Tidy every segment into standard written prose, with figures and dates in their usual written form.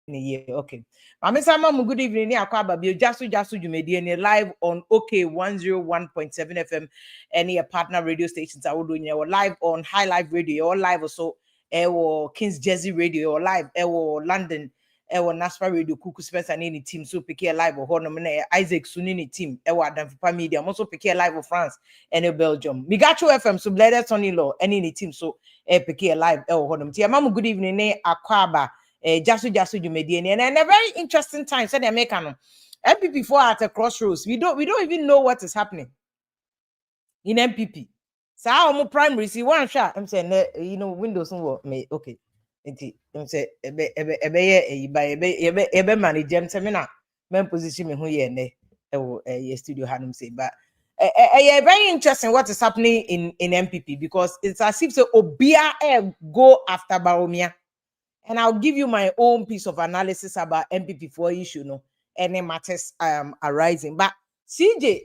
Okay. Mama Sama, good evening. Akwaba bio Jasu Jumedi live on OK 101.7 FM. Any partner radio stations I would do live on High Life Radio or live also or King's Jersey Radio or live or London or Naspa Radio Kuku Spencer and any team so pick live or Hornum Isaac Sunini team or Danfa Media. I'm also pick live of France and Belgium. Migacho FM so bled Sonny Law any team so pick live or Hornum. Tia Mama, good evening. Akwaba. Jasu Jumediani, and a very interesting time. Said American NPP for at a crossroads. We don't even know what is happening in NPP. So our primary see one shot. I'm saying Windows me okay. I'm saying ebe manage seminar. Men position me who ye studio had say, but very interesting what is happening in NPP because it's as if so Obia go after Baromia. And I'll give you my own piece of analysis about NPP4 issue, any matters arising. But CJ,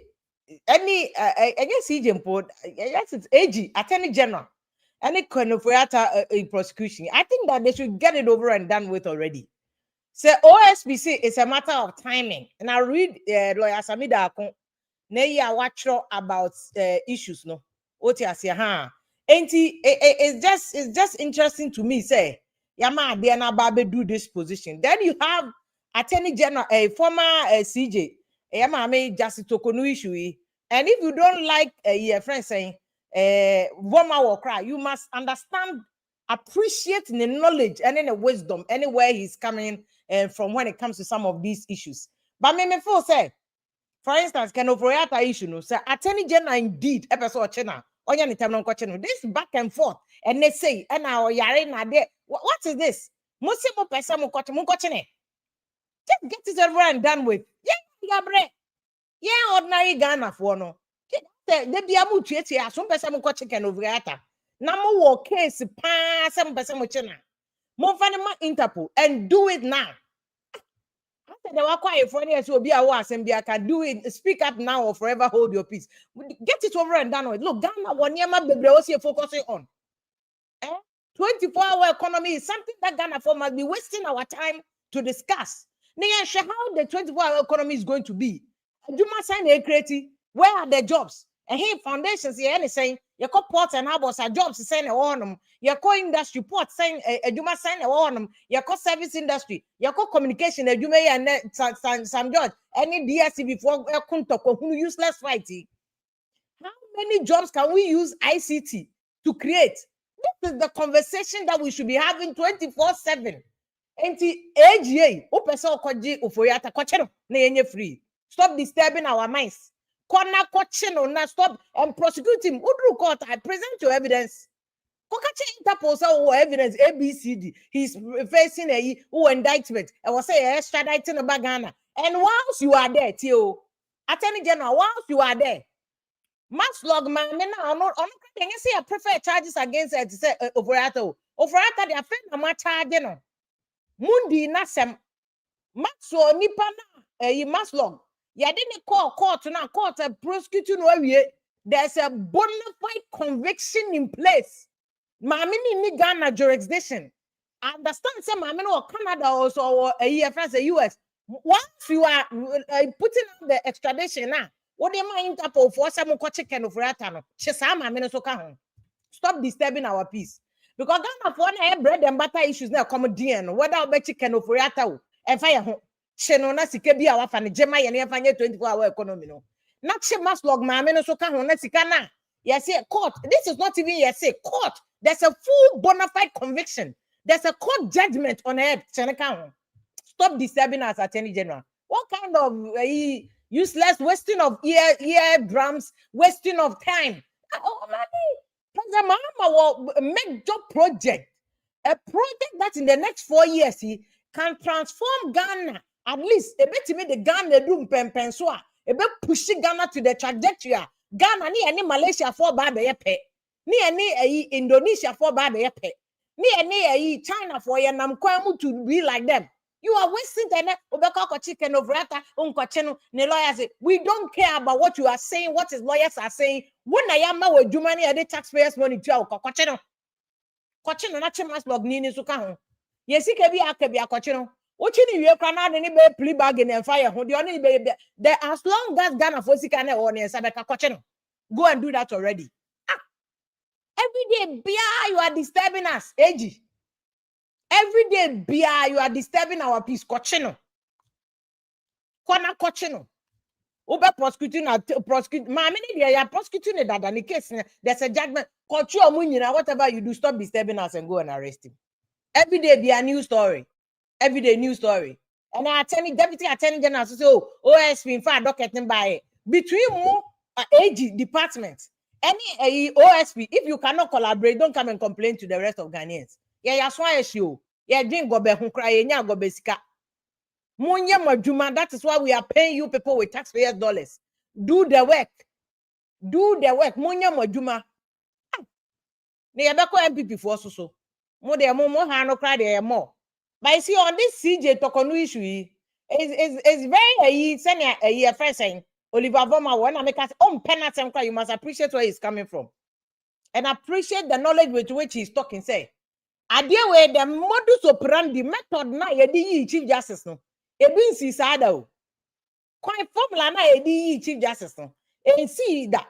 I guess CJ import, yes, it's AG, Attorney General, any kind of prosecution. I think that they should get it over and done with already. So OSBC is a matter of timing. And I read lawyer Samida Akon, Neya watch about issues, no. It's just interesting to me, say. Yama Diana Babe do this position. Then you have Attorney General, a former CJ, Yama may just tokonu issue. And if you don't like your friend saying, Woma will cry, you must understand, appreciate the knowledge and the wisdom anywhere he's coming from when it comes to some of these issues. But me for say, for instance, can Ofroyata issue no say Attorney General indeed episode channel. This back and forth, and they say, and now yare na there. What is this? Musimo person mukochene. Just get it over and done with. Yeah, ordinary Ghana for no. They be able to eat here. Some person mukoche can over ata. Namu wo case pa some person muchena. Mo fanima Interpol and do it now. They were quite funny as will be a was and be I can do it. Speak up now or forever hold your peace. Get it over and done with. Look, Ghana one year you're focusing on. 24-hour economy is something that Ghana for must be wasting our time to discuss. How the 24-hour economy is going to be. Do my sign a creative. Where are the jobs? And here foundations here anything. You call ports and harbors are jobs saying on them. You call industry ports saying a Juma sign on them. You call service industry. You call communication a Juma and some jobs. Any DSC before who useless fighting. How many jobs can we use ICT to create? This is the conversation that we should be having 24/7. Free. Stop disturbing our minds. Stop and prosecute him. Udru court, I present your evidence. Interpol evidence ABCD. He's facing a indictment. I was saying extraditing about Ghana. And once you are there, Tio, Attorney General, once you are there, mass log man, I'm not say I prefer charges against it. Say Ofroyata, they are friend of charge. Mundi nasem maxo nipa na mass log. You didn't call court now, court a prosecuting where there's a bona fide conviction in place. Mamini ni Ghana jurisdiction. I understand some Mamino or Canada also or a US. Once you are putting on the extradition now, what do you mind Interpol for some chicken of Ratano? Chisama Minnesota. Stop disturbing our peace. Because Ghana for bread and butter issues now come DN, whether I'll bet chicken of Ratao and fire home. Shenona Sikebi our fan, Gemma and 24-hour economy. No, not she must log my Minnesota on Sikana. Yes, court. This is not even yes, court. There's a full bona fide conviction. There's a court judgment on it. Stop disturbing us, Attorney General. What kind of useless wasting of ear drums, wasting of time? Oh, man, will make job project. A project that in the next 4 years can transform Ghana. At least a bit to me the Ghana do pensua. A bit pushing Ghana to the trajectory. Ghana ni any Malaysia for bad pay. Ni any Indonesia for bad pay. Ni any China for ya namkwamu to be like them. You are wasting the Obeka chicken of rata unkocheno ne lawyers. We don't care about what you are saying, what his lawyers are saying. When I am with Jumani and the taxpayers' money to kocheno. Kocheno na chemas log nini suka. Yesi kebi akebi kocheno. Ochini you can any be plea bargain and fire. The only baby there as long as Ghana for sika na one sabeka koche. Go and do that already. Every day, Bia, you are disturbing us, AG. Every day, Bia, you are disturbing our peace. Kochino. Kona kochino. Ube prosecuting prosecute. Mammy, they are prosecuting that in the case. There's a judgment. Kochu omunyina, whatever you do, stop disturbing us and go and arrest him. Every day, be a new story. Every day, new story. And I attend deputy attorney general say, oh, OSP in fact, docketing by between more AG department. Any OSP, if you cannot collaborate, don't come and complain to the rest of Ghanaians. Yeah, swan issue. Yeah, drink go be cry, nya go be sika. Munya majuma, that is why we are paying you people with taxpayers' dollars. Do the work. Do the work. Munya majuma. They are NPP for so. More there more no cry there more. But you see on this CJ Tokonu issue is very senior a friend saying Oliver Voma when I make us penalty you must appreciate where he's coming from and appreciate the knowledge with which he's talking. Say, idea where the modus operandi method na yedi chief justice no ebin si sada o coin formula na yedi chief justice no and see that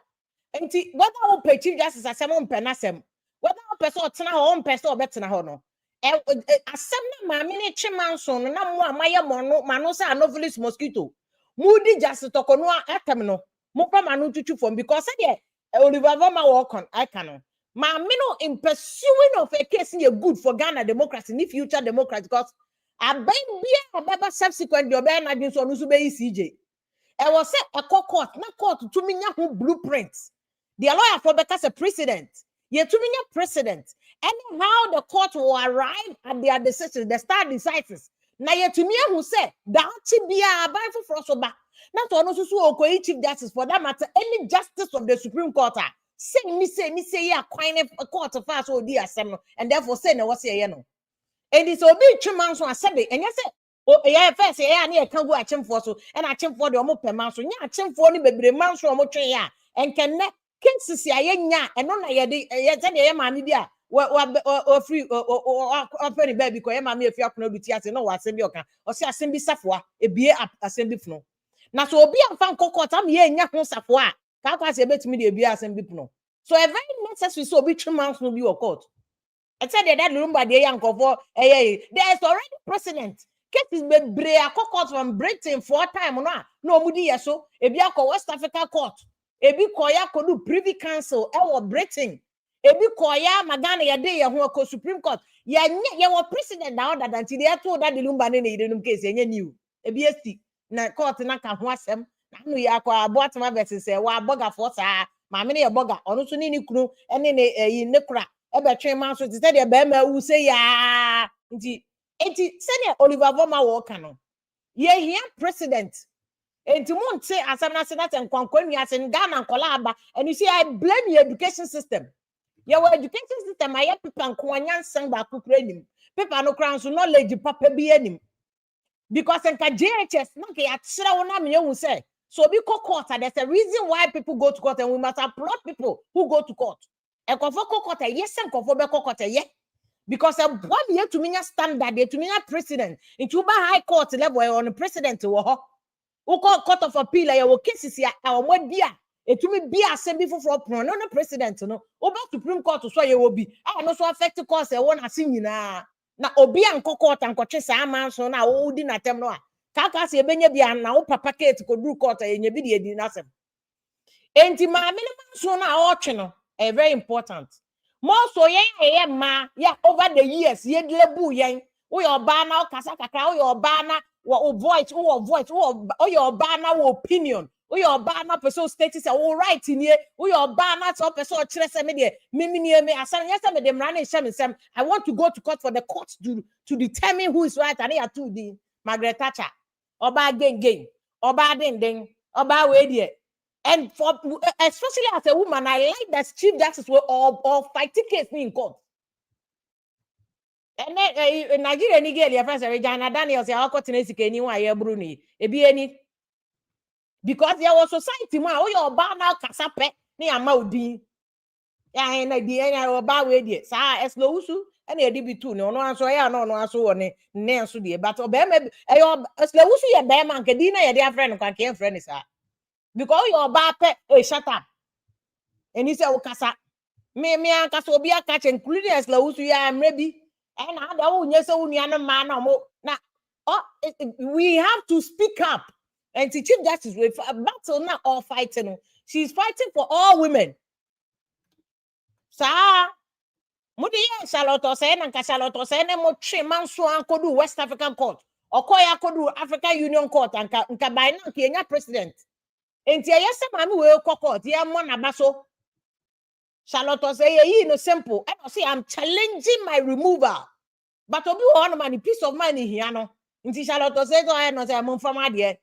enti whether we pay chief justice asem on penasem whether person otena on person obetena ho no asem na maame ne chimanson na mo amaye mano say anophilus mosquito moody justice Tokonu atem no mo pa manu tutu from because say Oliver Voma work on I can maame no in pursuing of a case is good for Ghana democracy ni future democracy because aben bia obeba subsequent the obe na din so no so be CJ e was say a court na court to me nya ho blueprints the lawyer for because a precedent ye to me nya precedent anyhow the court will arrive at their decision the start decides na ye to me who say that bia ban for so ba na to no so okoyi chief justice for that matter any justice of the Supreme Court say ya kwine court fast so di asem no and therefore say na what's here no and it's obi twiman so asebe and you say oh yeah first yeah na e kan go achemfo so and achemfo de omo peman so nya achemfo ni bebre man so omo twen ya and can cases ya nya and no na ye de ye say ye maami bi a wa free open baby ko ye maami efi akono duti ase no wa asem bi oka o say asem bi safoa ebie asem bi funo na so obi amfa court am ye nya ho safoa ka kwa se betimi de ebie asem bi funo so a very necessary so obi twiman so bi o court I said that lumba de yankofo there is already precedent cases be brea court from Britain for time no mudi yeso ebi akọ West Africa court ebi koya kodu Privy Council e Britain ebi koya magana ya de ye ho ko Supreme Court ye were precedent na order than they told that the lumba ne idem case enye new ebi esti na court na ka ho asem na no ya akọ aboatema versus wa boga for sa ma me ne ye boga onu so ni kunu ene ne kura ebe twen man so said the be ma wu say ya nti said Oliver Voma wo ka no ye here president enti mo nte asam na senate nkwankwanu ase Ghana nkola aba and you see I blame your education system your education system aye people nkwanya nsan ba kokura nim people no kran so knowledge papa bi anim because nka JHS na ke ya kire wo na me hu say so be court there's a reason why people go to court and we must applaud people who go to court e kofo kokota yes and kofo be kokota ye because a one year to me standard to me president into high court level on the president wo ho wo court of appeal ya wo cases ya awon dia etumi bia asem for pro no president no wo ba Supreme Court so ye wo bi no so affect court e won ase nyina na obi an court ankotwe sa man so na wo di na tem no a ka se ebenya bia na wo papa case ko dru court ye nya bi de di na asem enti ma me man so na o twe no very important. More so yen ma ya over the years ye lebu yen we your bana kasa kakra we your bana wo voice wo your bana wo opinion we your bana person status wo right in here we your bana to person kire se me de me asan yes me dem ran sem I want to go to court for the court to determine who is right and ya to the Margaret Thatcher oba again oba den oba we there. And for especially as a woman, I like that Chief Justice will all fighting case in court. And then in Nigeria, Nigeria, first Regina Daniels, I got to see anyone here, Bruni, any because there was society, my your bar now casape, near Maudi. ya na di enya oba we di sa eslo usu e na edi bitu ne ono aso ya na ono aso wo ne nso di but obema e yo eslo usu ye be man ke di na ye dia friend kwa ke friend sa because your ba pe shut up eni se ukasa me ankasa obi aka including eslo usu ya mrebi e na ada wo nye se wo nua no ma na mo na we have to speak up and the Chief Justice with battle not all fighting she's fighting for all women sa mudi ye Charlotte say na nka Charlotte say na mo twe manso ankodu West African Court okoya kodu African Union Court nka by na nke nya president enti ye se mami we court ye mo na baso Charlotte say ye no simple and I say I'm challenging my removal but obi wo no man peace of mind here no enti Charlotte say go no say mo fam ade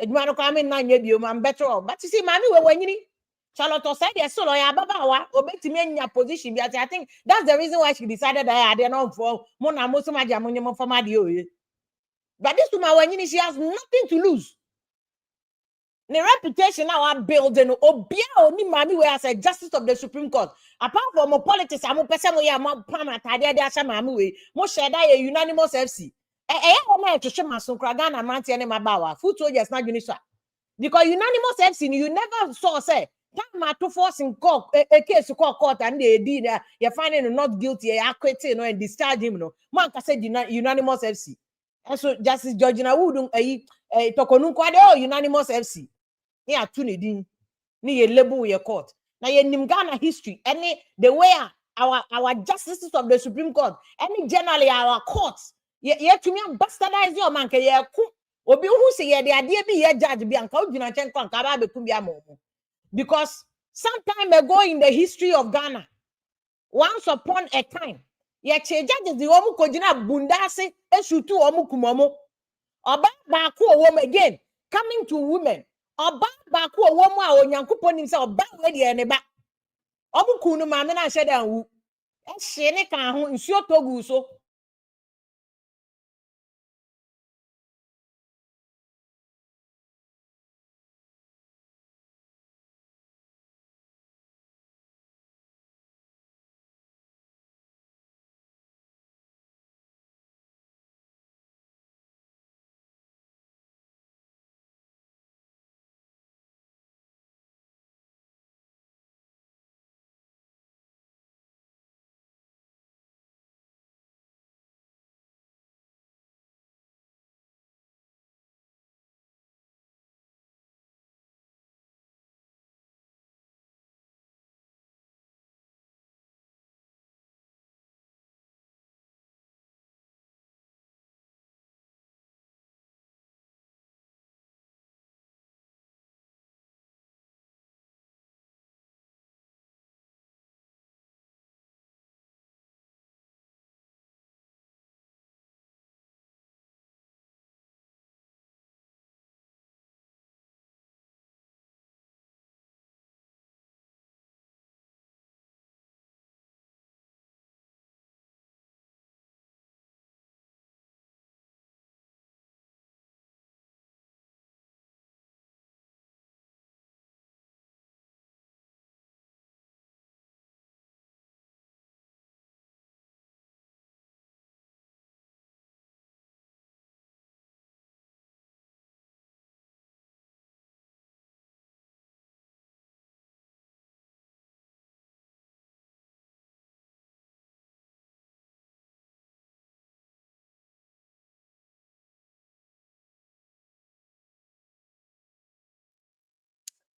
eduma no kwa me na nya bio man better but you see mami we wanyini Charlotte said yes so lawyer babawa obetimi anya position bi I think that's the reason why she decided that I did not for mo na mo so maja mo nyem fam ade oye but this woman wanyini she has nothing to lose the reputation now are building obia oni mami we as a justice of the Supreme Court apart from mo politics am pese mo ya mo pam atade de asha mami we mo share that a unanimous FC ya ho na etwehwe maso kra Ghana mantie ne mabawa foot soldiers na dwuni so because unanimous FC you never saw say time to force in court a case court and they did you finding him not guilty you acquitted and discharge him no man ka say unanimous FC and so Justice Georgina Wood tokonu kwade unanimous FC ni atu ne din ni ye label ye court na ye nim Ghana history any the way our justices of the Supreme Court any generally our courts ye tumi bastardize your man ke ye ku obi hu se ye de ade bi ye judge bi anka ogina chen kwa anka ba be kum bi amomo because some time ago in the history of Ghana once upon a time ye che judges the omu kojina bundase eshutu omu kumomo oba ba ku owom again coming to women oba ba ku owom a onyankopon nim se oba we de ne ba omu kunu ma me na hye dan wu e hye ne kan ho nsuo togu so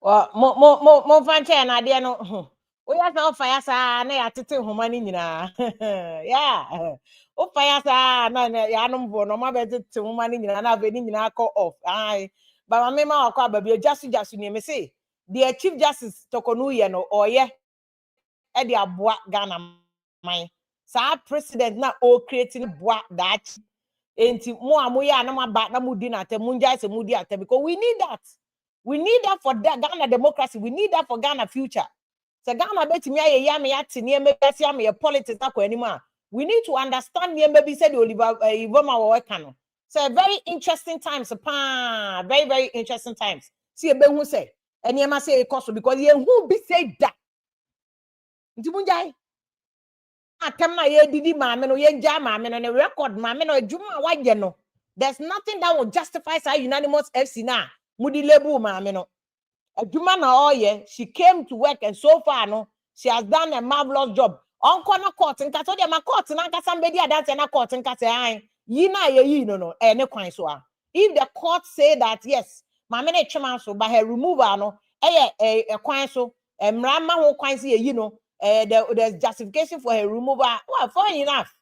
mo fanche na de no o ya sa o fa ya sa na ya tete homa ni nyina yeah o fa ya sa na ya no mbo no ma be tete homa ni nyina na be ni nyina call off ai ba ma me ma akwa ba bi jasu ni me say the Chief Justice tokonu ye no oye e de aboa Ghana man sa president na o creating boa that enti mo amoye anama ba na mudi na te munja se mudi ate because we need that. We need that for Ghana democracy. We need that for Ghana future. So Ghana betimi aye yame yate ne mebesi ame politics akọ anima. We need to understand ne maybe said Oliver Ivoma wo weka no. So very interesting times very very interesting times. See ebe hu say enema say ekoso because ye hu bi say that nti munjai atem na ye didi maame no ye nja maame no ne record maame no adwuma waje no. There's nothing that will justify sa unanimous FC na mudi label maame no. Adwuma na oye, she came to work and so far no she has done a marvelous job. Onko na court nka so de ma court na nka somebody adanse na court nka say an yi na ye yi no ne kwan so a. If the court say that yes, maame na twema so by her removal no e kwan so mra ma ho kwan say yi no there's justification for her removal. Well, fine enough.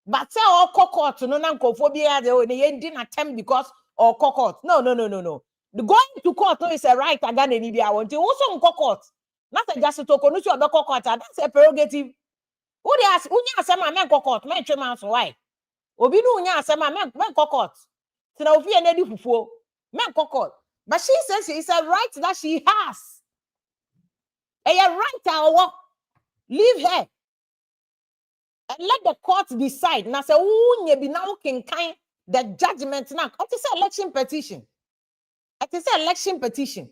But say all court no na nkofobia de o ne ye din attempt because or court. No. The going to court is a right again any be I want to also court. Not a just to no to be court. That's a prerogative. Who they ask unya asema men court, men twema so why? Obi no unya asema men court. Tina ofi ene di fufuo. Men court. But she says it's a right that she has. A right to leave her. And let the court decide. Na say unye bi na can kind the judgment now. It is an election petition. It is an election petition.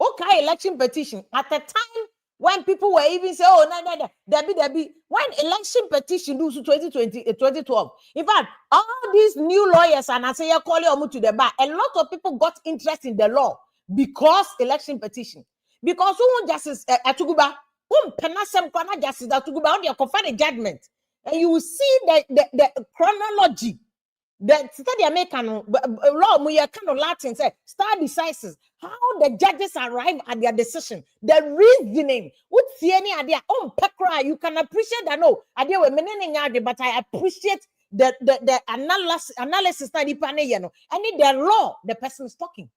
Okay, election petition. At the time when people were even saying, oh, no, Debbie, when election petition do 2012. In fact, all these new lawyers and I say you're calling them to the bar. A lot of people got interest in the law because election petition. Because who justice Atuguba, who penasem kwana justice Atuguba, on your confirmed judgment. And you will see the chronology. The study American law, we are kind of Latin say star decisis how the judges arrive at their decision, the reasoning. What's any idea? Pekra, you can appreciate that. No, idea we're meaning but I appreciate the analysis study panel, and the law the person is talking.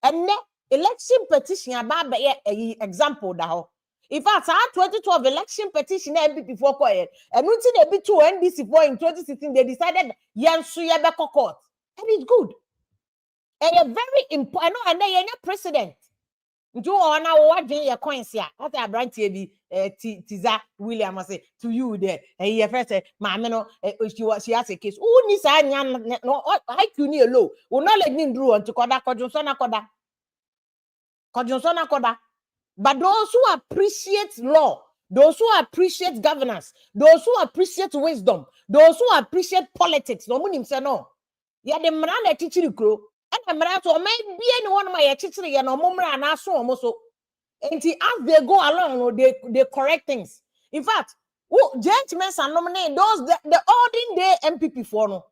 And the election petition about example that. In fact, our 2012 election petition NPP for quiet. And until they be to NDC for in 2016, they decided Yansuya Beko court. And it's good. And a very important, and then you're president. Do on our watching your coins here. What I brand TV, Tiza William say to you there. And he first said, Mamma, she has a case. Who needs I can low. Will not let me do on to Koda, Kojonsona Koda. But those who appreciate law, those who appreciate governance, those who appreciate wisdom, those who appreciate politics, no one say no. Yeah, the man that teach you grow, and the man to maybe anyone my teacher, and no moment and ask almost. And as they go along, they correct things. In fact, judgments are nominated those the olden day MPP for no.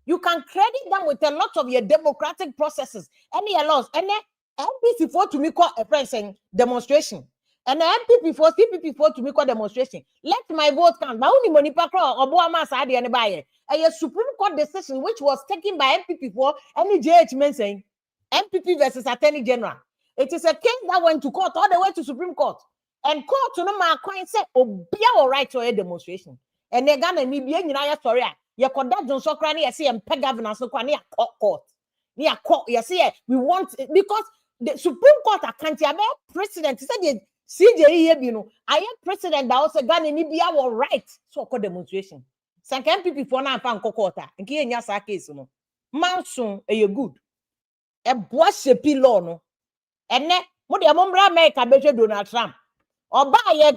You can credit them with a lot of your democratic processes, any laws, and then MPP for to me call a friend saying demonstration. And the MPP for CPP for to me call demonstration. Let my vote count. But only money per crowd or Boama Sadi and buyer. A Supreme Court decision which was taken by MPP for any JH saying MPP versus Attorney General. It is a case that went to court all the way to Supreme Court. And court to no my coin said, oh, be our right to a demonstration. And they're gonna be in your story. You could that don't so cranny, I see, and peg governance, so cranny court. Near court, you see, we want because the Supreme Court can't have president. He said, CJ, you know, I am president that also got any be our right. So called demonstration. Some MPP for now, fan court, and Kian Yasa case, no. Manson, a good. A boss law, no. And then, what the Mumbra America better Donald Trump. Or buy a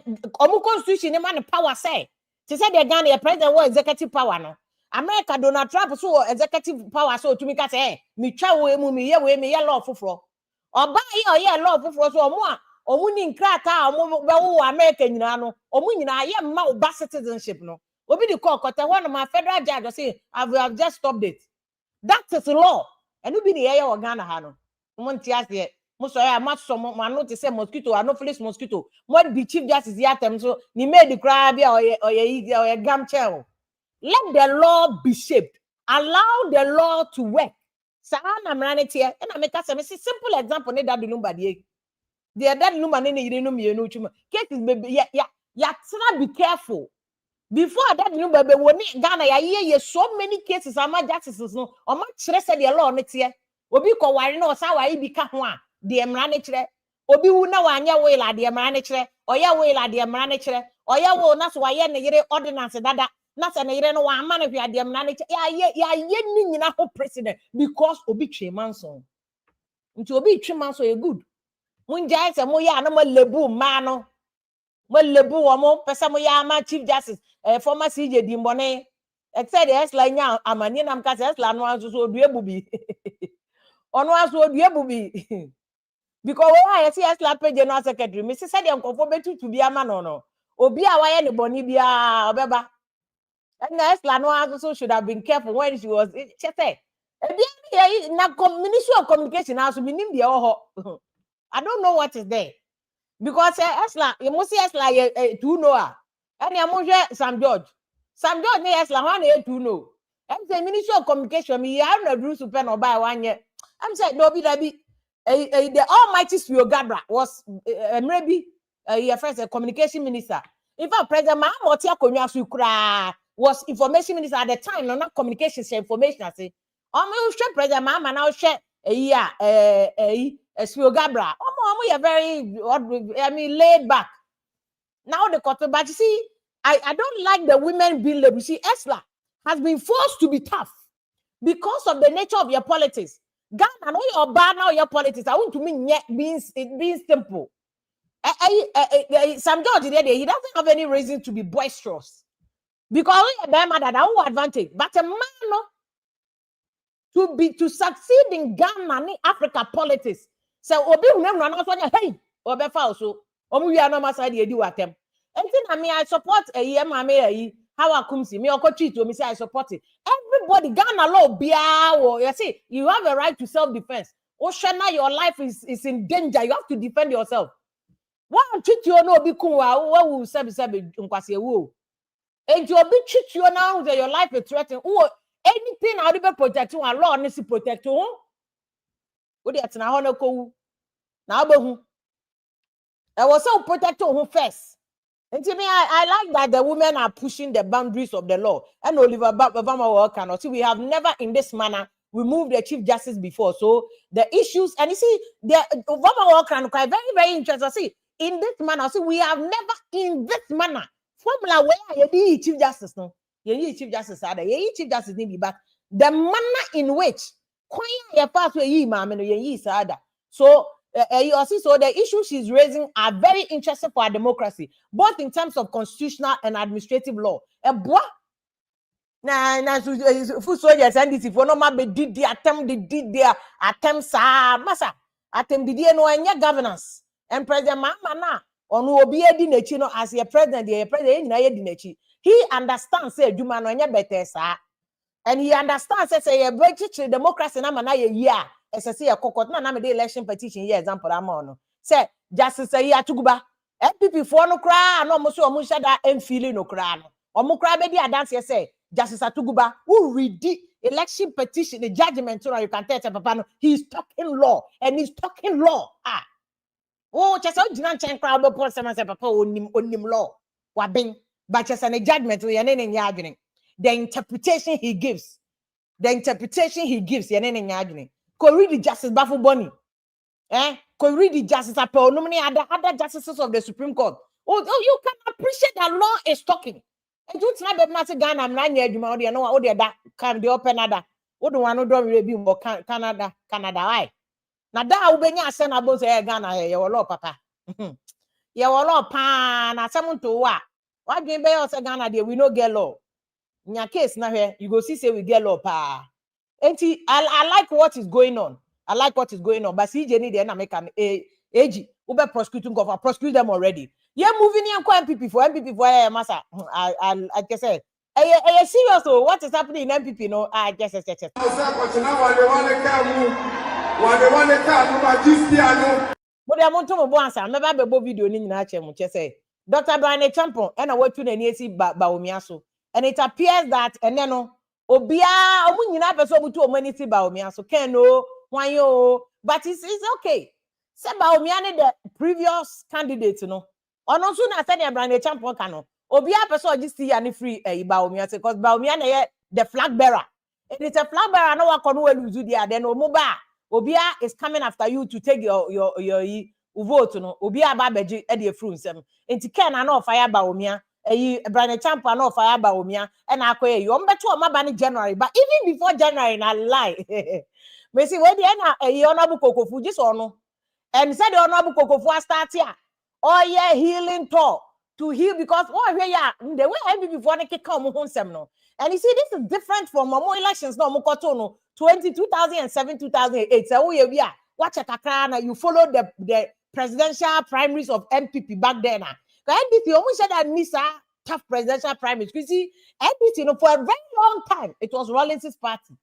constitution, a man power say. She said they're going to president or executive power, no. America Donald Trump so executive power so to me can say me try me law for or buy law for so more or winning crata or American no or winning I am my citizenship no will be the court one of my federal judge say I have just stopped it. That is law and you be the air or Ghana hano one tears there most I must some man not to say mosquito or no flesh mosquito what be chief justice yatem so ni made the crab or a gum chair. Let the law be shaped. Allow the law to work. Sana mraneti here. And I make a simple example. Ne that lumba die. The that lumba ne you know me no chuma. Cases baby ya be careful. Before that lumba be woni Ghana ya ye so many cases ama justices no. Oma chere say the law net here. Obi ko ware no sa ware bi ka ho a de mra ne chere. Obi wu na wanya we la de mra ne chere. Oya we la de mra ne chere. Oya wo na so waye ne yere ordinance dada. Not an ireno one man if you are the manage. Yeah, president because Obi Tremanson. Into Obi Tremanson, a good. When Jai said, Moya, no more lebu mano. mo lebu womo pesa mo ya ma chief justice former CJ Dimbone said Esla nya amani nam ka Esla no aso so oduebu bi ono aso oduebu bi because why see Esla page general secretary me said dem confo betutu bi ama no obi a waye ne boni bia obeba and Esla no aso so should have been careful when she was chete ebi na ministry of communication aso minim dia ho I don't know what is there. Because Esla, you must see Esla to know. And you must Sam George. Sam George ne Esla one to know. I'm saying Ministry of Communication, me have no do super no buy 1 year. I'm saying no be the almighty Gabra was maybe first a communication minister. In fact, President Mahamotia Konya Sukra was information minister at the time, no not communication, information. I say, President Mahama now share Gabra. You're very, I mean, laid back. Now the cotton, but you see, I don't like the women being labeled. You see, Esla has been forced to be tough because of the nature of your politics. Ghana, know your bad now, your politics. I want to mean being simple. Sam George, he doesn't have any reason to be boisterous because you're mad at our advantage. But a man, no, to succeed in Ghana, Africa politics. So obi unem no so hey obe fa so omu wi anoma side edi watem enti na me I support mame how akumsi me okotweet o me say I support it. Everybody Ghana law bia wo you see you have a right to self defense. Oshana your life is in danger, you have to defend yourself. One treat you no obi kun wa wu sebe nkwase ewu enti obi treat you now that your life is threatened. Anything how to be protect you and law needs to protect you. What dey atena ho na kowu na abahu I was so protect who first. And to me, I like that the women are pushing the boundaries of the law. And Oliver Bama cannot see we have never in this manner removed the Chief Justice before. So the issues, and you see, the Obama can very, very interesting. See, in this manner, see, we have never in this manner formula where you Chief Justice, no, you Chief Justice, you Chief Justice, but the manner in which so you see, so the issues she's raising are very interesting for our democracy, both in terms of constitutional and administrative law. Food soldiers and this if no man did the attempts massa attempt did no any governance and President Mahama on obi edi nechi no as your president he understands say duma no nya better sir. And he understands say a British democracy na mana ye as I say a cocoa na me the election petition here example am say justice say ya tuguba NPP for no cry no mo so o mo shada em feeling no cry no o mo cry be the dance say justice atuguba who read the election petition the judgment so you can tell papa no he's talking law and he's talking law just ojinan chen crowd be pon say papa onim law wa ben but just an judgment we yan nya adwene the interpretation he gives Ko read the justice bafu boni ko read the justice apel no many other justices of the Supreme Court. You can appreciate that law is talking. And you try be matter Ghana am na nya adwuma o de no o de da can the open ada o do one do we be mo Canada why na da wo benya ase na bo say Ghana ye law papa ye law pa na asem to wa dwen be say Ghana there we no get law nya case na here you go see say we get law pa. I like what is going on. But CJ need na make an AG ube prosecuting government prosecute them already. Yeah, moving in NPP for massa. I just say serious. So what is happening in NPP? No, I just but I want to mo answer. Never be video ni na che mo che Dr. Bryan Champion and I want to na esi ba omiaso. And it appears that no obia omu nyina person obutu omaniti ba omiaso can no wan yo but it's okay. Say ba omia the previous candidate no. Ono so na say Bryan Champion kan no. Obia person oji ya ni free ba omiaso because ba omia na the flag bearer. It is a flag bearer no wa kono weluzu dia then omuba obia is coming after you to take your vote no obia ba beji e de free nsem enti ken na no fire ba omia Bryan Champion no fire ba omia and akoye you mbeto omaba ni January but even before January na lie me see we dey na Honorable Kokofu just ono and said the Honorable Kokofu start here oh yeah healing talk to heal because the way NPP for the come no. And you see, this is different from more elections no 2007, 2008. So we are watch a you follow the presidential primaries of NPP back then. NPP almost said that Nisa tough presidential primaries. You see, NPP for a very long time it was Rawlings' party.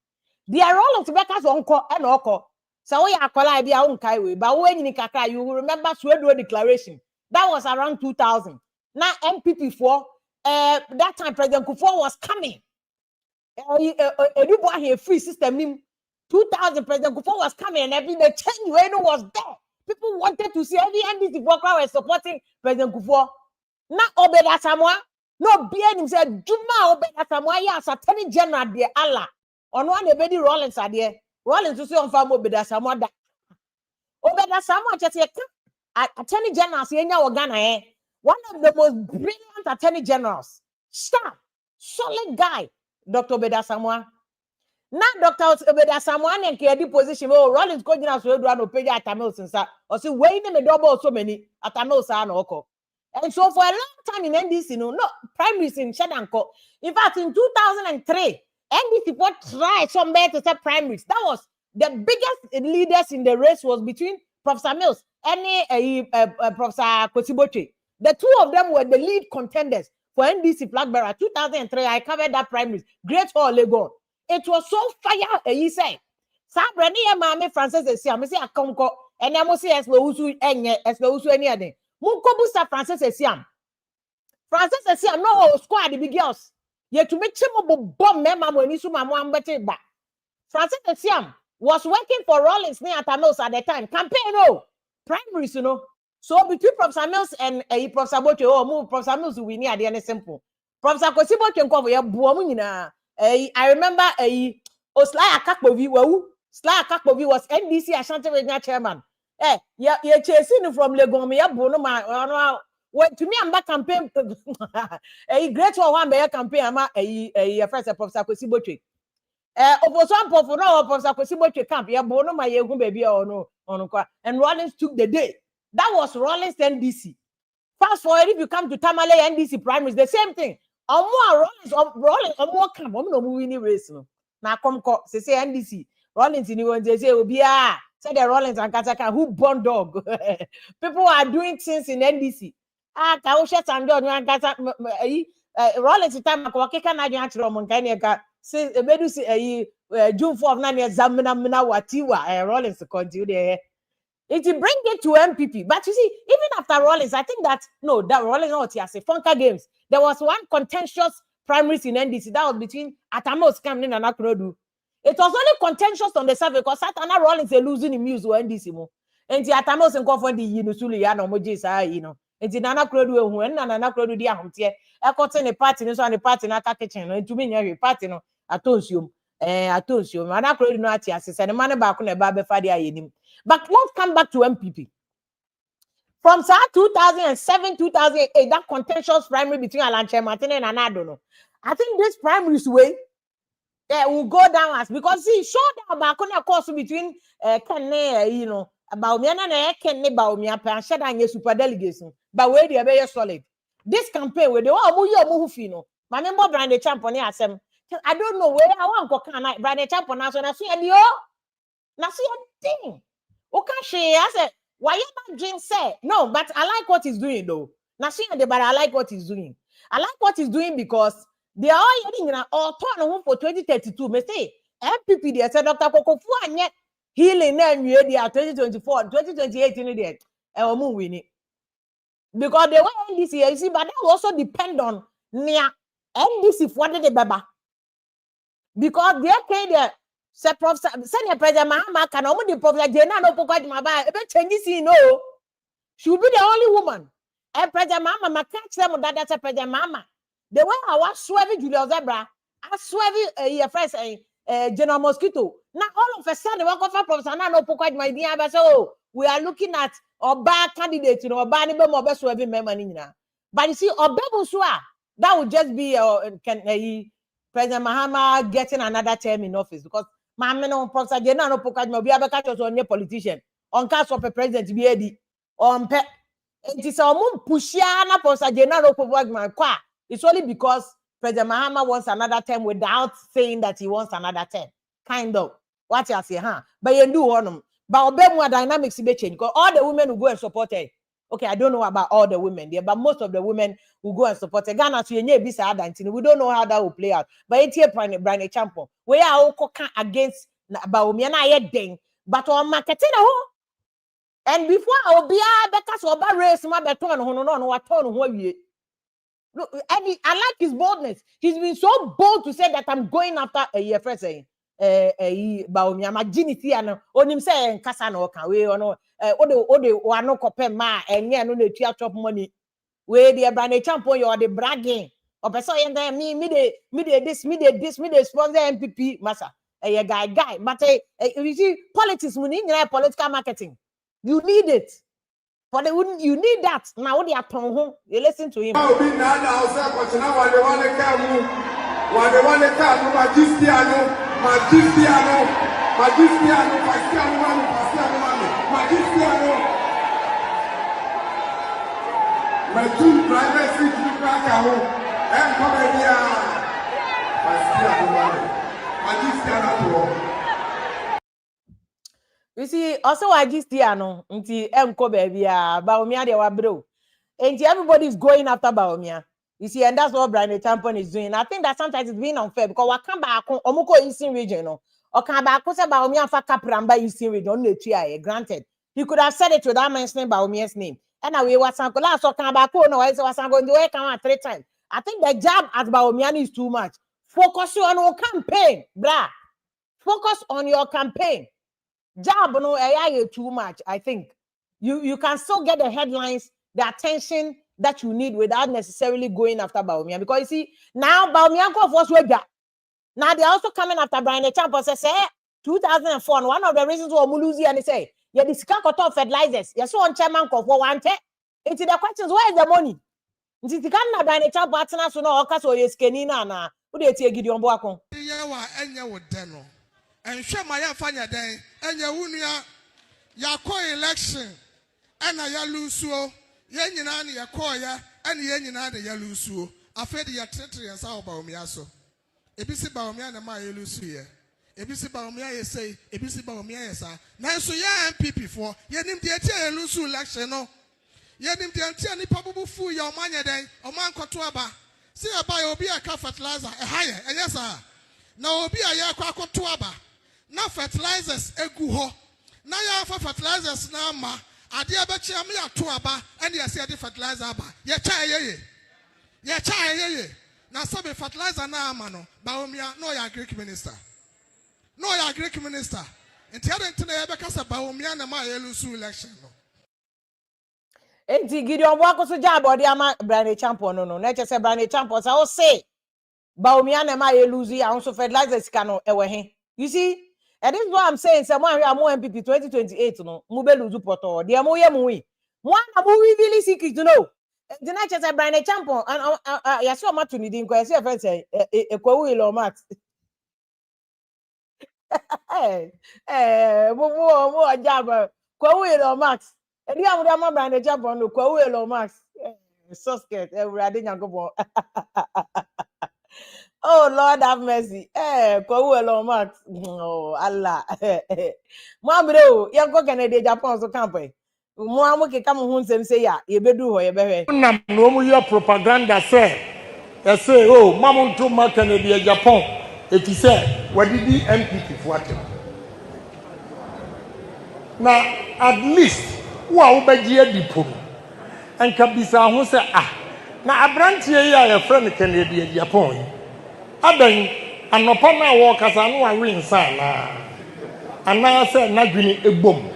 They are Rawlings Becca's uncle and uncle. So we are calling their own Kaiway, but when you will remember Swedro declaration. That was around 2000. Now NPP for that time President Kokofu was coming. A free system. 2000 President Kokofu was coming, and every the change was there. People wanted to see every NDC worker was supporting President Kokofu. Now Obeda Samoa, no BN said Juma Obeda Samoa, yes, Attorney General de Allah. On one the Rawlings are there. Rawlings to see on farm Obeda Samoa. Obeda Samoa just Attorney General Ghana, one of the most brilliant attorney generals, sharp, solid guy, Dr. Obeda Samoa. Now, Dr. Obeda Samoa and KD position, Rawlings going out to no pay at Tamils and or see waiting the double so many at Tamils and Oko. And so for a long time in NDC, no primaries in Shadanko. In fact, in 2003, NDC tried somewhere to set primaries. That was the biggest leaders in the race was between Professor Mills and Professor Kosiboche. The two of them were the lead contenders for NDC flag bearer. 2003, I covered that primaries. Great Hall, Lagos. It was so fire, he said. Sabrani Mame Francis Esiam, I say a conco, and I must say as well as any other. Munkobusa Francis Esiam. Francis Esiam, no squad, the big girls. Yet to make some bomb member when you suma one better back. Francis Esiam was working for Rawlings near Tamils at the time. Campaign, no primaries, you know. So between Professor Mills and Professor Boche, move Professor Mills will be near the end simple. Professor Kosibo can cover your boomina. I remember Oslaya Kakbovi was NDC Ashanti Regional Chairman. You're chasing from Legomia Bonoma. When to me, I'm back campaign a great one bear campaign. I'm a first Professor Kosibo. Opposite for no Professor Kosibo camp. Yeah, Bonoma, you baby or no, and Rawlings took the day. That was Rawlings NDC. Fast forward, if you come to Tamale NDC primaries, the same thing. Rawlings, more come, no moving race. Now come, say NDC. Rawlings in you, they say, say the Rawlings and Kataka, who born dog. People are doing things in NDC. Kausha and John, Rawlings, time, Kwakeka, Nadia, Roman, say, June 4th, 9 years, Zamina, Watiwa, Rawlings continue there. It will bring it to NPP. But you see, even after Rawlings, I think that Rawlings not here. Say Funka Games. There was one contentious primaries in NDC that was between Atamos Camden and Akrodu. It was only contentious on the survey because Satana Rawlings are losing the muse or NDC mo. And the Atamos and Kofon the Yinusuli Yano Mojis, you know. And the Nana Krodu who and Nana Krodu dia humtie. I got in a party, so the party not a kitchen. And to me, every party no atosium. Atosium. Nana Krodu not here. Said the man back on a baby fadia in. But let's come back to NPP. From 2007, 2008, that contentious primary between Alanche Martin and Anadono. I think this primary's way will go down as because see, show them about a course between Kenne, you know, about me and Kenne about me and shed on your super delegation, but where they are very solid. This campaign where they are moving, my member Bryan the champion here, I don't know where I want to go. Bryan the champion, I see a thing. Okay, I said, why you not say no? But I like what he's doing though. But I like what he's doing. I like what he's doing because they are all heading in all turn home for 2032. Me say NPP they said Dr. Kokofu and yet healing them you there 2024, 2028 in there. I will win it because the way NDC you see, but that will also depend on near NDC for the baba because they came there. Say Professor, send President Mahama can only the Professor Jena no pocket my buy. Changes no. She will be the only woman. And President Mahama catch them that that's a President Mahama. The way I was swerving Julius Zebra, I swerving your first General Mosquito. Now all of a sudden, walk off Professor no pocket my dear. So we are looking at Oba candidate, you know, Oba nibe mo be swerving member. But you see, Oba Busua, that would just be President Mahama getting another term in office because. Mamma no Professor Jena no pocket mo be able catch us on your politician on cast of a president be edi on pe It is a pushiana posa general my qua. It's only because President Mahama wants another term without saying that he wants another term. Kind of. What you say, huh? But you do want them. But more dynamics be change because all the women who go and support her. Okay, I don't know about all the women there, but most of the women who go and support her. Ghana to you be sad. We don't know how that will play out. But it's here Bryan Champion. We are all against Baomi and I ding. But on marketing and before I'll be because of race my beton no what turn who look, and I like his boldness. He's been so bold to say that I'm going after a year first saying Baomi my genity and on him say nkasa no kan we ono ode wano kopem ma enye no na tua chop money we the Bryan Champion you are the bragging or person me they sponsor NPP massa a guy but you see politics we need political marketing. You need it. For the you need that. Now they are home. You listen to him. You see, also I just no nti enko baby Baomia de wabro. And everybody's going after Baomia. You see, and that's what Bryan Champion is doing. I think that sometimes it's being unfair because we come back omoko Eastern region, no. Or come back say Baomia fa Kapramba Eastern region no granted. He could have said it without mentioning Baomia's name. And we was sanko last so come back no I was sanko the way come 3 times. I think the job at Baomia is too much. Focus on your campaign, blah. Focus on your campaign. Job no AI too much. I think you can still get the headlines, the attention that you need without necessarily going after Baomia. Because you see, now Baomia go first way that. Now they're also coming after Bryan Champion. Say 2004. One of the reasons why Muluzi and they say, yeah, this can't cut off fertilizers. Yes, one chairman for one take. It's the questions, where is the money? It's the kind of Bryan Champion so no okaso yes kenina na. Who they take Gideon Boakon? And show my fanya day, and ya wunia ya call election, and I lose so, Yenani ya call ya, and Yenani ya lose so. I fed ya treachery and sour Baomiaso. A busy Baomia and my lose here. A busy Baomia say, a busy Baomia, sir. Now so ya NPP for, Yenim the lose election, no. Yenim the any probable fool your money day, or man kotuaba. See a buy or be a car fertilizer, a higher, and yes, sir. Now be a ya kotuaba. Now fertilizers eguho. Now ya for fertilizers na ma. Adi abechi ami atuaba. And ya see adi fertilizer ba. Ye chai ye. Ye chai ye. Now sabi fertilizer na amano. Baomia no ya Greek minister. No ya Greek minister. Enti ade ntine ye bekasa Baomia na ma ye lusu election no. Enti Gideon Boakon so job odi ama Bryan Champion no. Na che se Bryan Champion sa o say Baomia na ma ye lusu ya so fertilizers kano ewe he. You see? And this is what I'm saying. Someone are more NPP 2028 no. Mube luzu poto. They are more yemui. One amu really secret to know. The night as a Bryan Champion and yaso matu ni din ko yesi friend say ekwawu ilo max. Mo ajaba kwawu ilo max. E di amu am Bryan Champion no kwawu ilo max. So scared. Everybody nyankopon. Oh Lord have mercy. Kwawu Max. Oh Allah. Mwamre yanko Canada Japan so campaign. Mwamu ke kam hu nsem say ya ye bedu ho ye behwe. Nam no mu ye propaganda say. They say oh mamu to ma Canada Japan. It is say wadidi NPP for what. Now at least wa obagie dipo. Enka bisa ho say na abrantie ya ye friend Canada Japan. Adan anopa na wo kasa no awe nsan na ana se na dwini egbom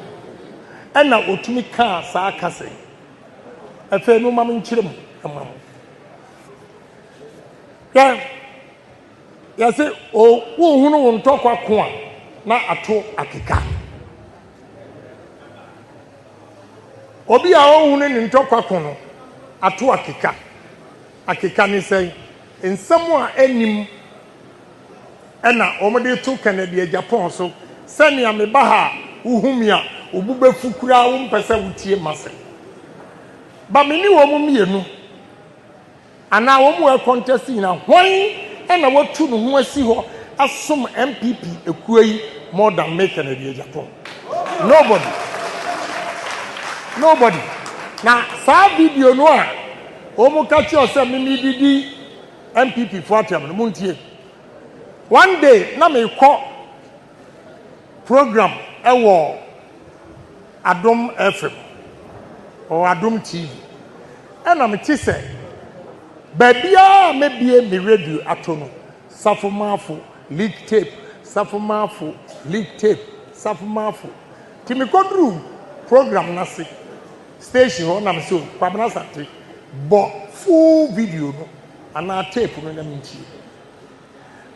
ena otumi ka sa kase afa no mam nkyirem amam ya se o wo hunu wo ntokwa ko a na ato akeka obi a o hunu ni ntokwa ko no ato akeka ni sei ensam a enim ena omode to Canada Japan so senia me ba ha uhumia obube fukura wo mpese wutie mase But me ni womu mienu. Ana womu e contest na hwan na watu no ho asi ho asom MPP ekuai more than make na the Japan. Nobody. Na sa video no a womu ka che ose me didi MPP for atem no muntie. One day na me call program ewo Adom FM or Adom TV. And I'm say Babia maybe me radio atono. Safomafu, leak tape, Safomafu, leak tape, Safomafu. Timi kodru program nasi station on am so kwabna sate but full video no ana tape no na minti.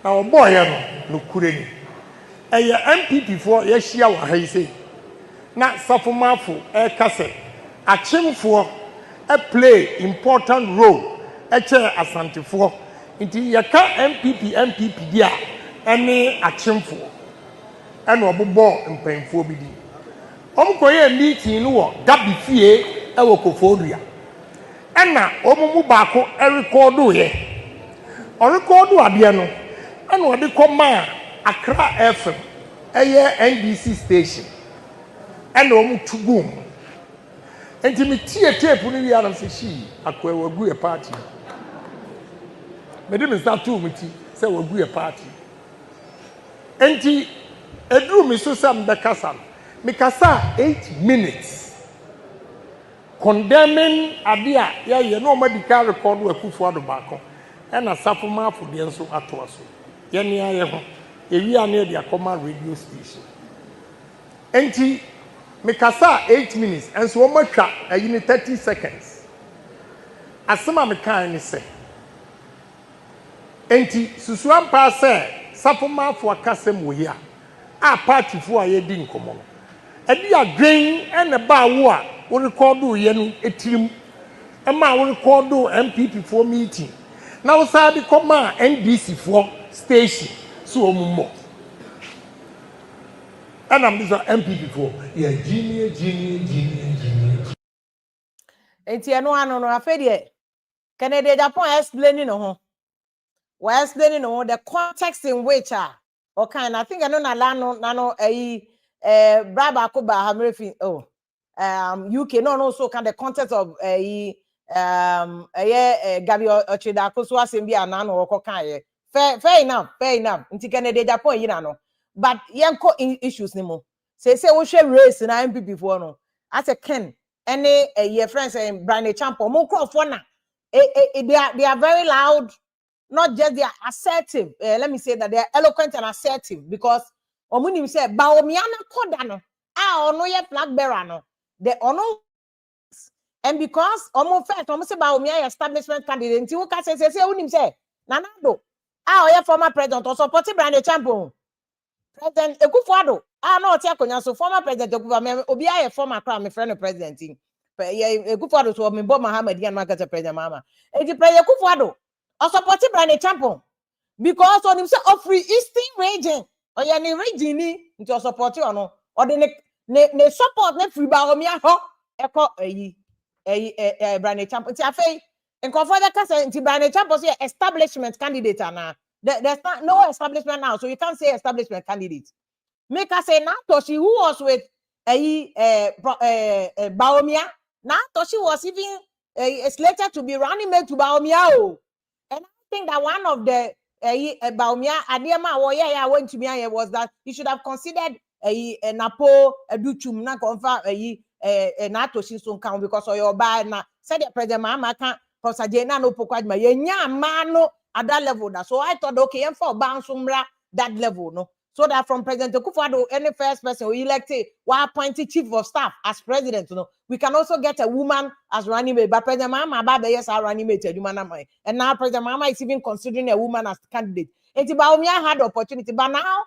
Now boy no kureni. Eye MPP for ye hia wa ha say na Safomafu e kase achimfo e play important role eche asantifo nti yaka MPP dia ene achimfo ene obobo mpanfo bi di omkoye meeting no wo gabi fie e wo Koforia ena omumu baako e recordu ye o recordu ade no ena ode koma Accra FM eye NBC station ena omutugum enti me tie tape no wi anam se shi akwa wagu e party me dem start to meti say wagu e party enti edru mi so sam be kasa me kasa 8 minutes condemning adia ye no medical record Akufo Addo baako na Safomafu de nso ato aso ye ne aye ho ewi ane de akoma radio station enti me kasa 8 minutes and so matwa ayini 30 seconds asema me kan ni se enti susuan pa se Safomafu akasem wo ya a party fo aye di nkomo no edi adwen ene ba wo a wo recordu ye no etirim e ma wo recordu MPP for meeting na wo sa bi koma NBC for station so omummo and I'm this MPP for genie. Enti eno ano no afedie Canada Japan explaining no we explaining no the context in which okay and I think I know na no braba ko ba hamrefi UK no so can the context of Gabi Ochida ko so asem bi ana no ko kan ye fair enough nti Canada Japan yi na no but yanko issues ni mo say wo hwe race na MPP for no as a ken any your friends and Bryan Champo mo crofo na they are very loud, not just they are assertive. Let me say that they are eloquent and assertive because omunim say baomia na koda no ono ye flag bearer no the ono and because first say baomia establishment candidate nti wo ka say unim say nanado oye former president or support Bryan Champo President Akufo Addo no oti akonya so former president Akufo obi aye former crown me friend president Akufo Addo so me Bob Muhammad yan market president mama edi president Akufo Addo o support Bryan Champo because on him say of free eastern region oye ni region ni nti o support ono o de ne support ne free baomia ho eko Bryan Champo nti afei nkofo da kasa nti Bryan Champo say establishment candidate na there's no establishment now, so you can't say establishment candidate. Make us say now Toshi who was with Baomia. Now Toshi was even slated to be running mate to Baomia. And I think that one of the Baomia Adiema went to me was that he should have considered Napo Duchum na confirm na Toshi soon count because of your bad na said the president mama can't prosajena no pokwadma yenya mano at that level. So I thought, okay, and for bounce that level, no. So that from President Akufo Addo, any first person we elected, we appointed chief of staff as president, you know. We can also get a woman as running mate, but President Mama Baba yes, our running mate, and now President Mama is even considering a woman as candidate. And Baomia had the opportunity, but now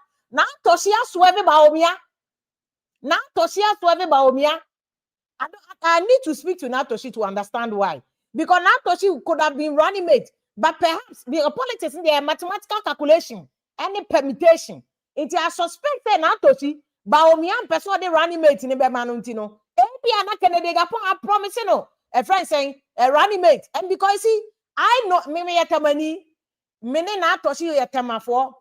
Toshia swerve Baomia. Now Toshia swerve Baomia. I need to speak to Natoshi to understand why. Because Natoshi could have been running mate. But perhaps the politics in their mathematical calculation, any permutation, it is suspected now to see Baomia person the running mate in the Bermanuntino. Maybe I'm not Canada Japan promising no. a friend saying a running mate. And because see, I know me yatamani, mene na toshi yatamafo,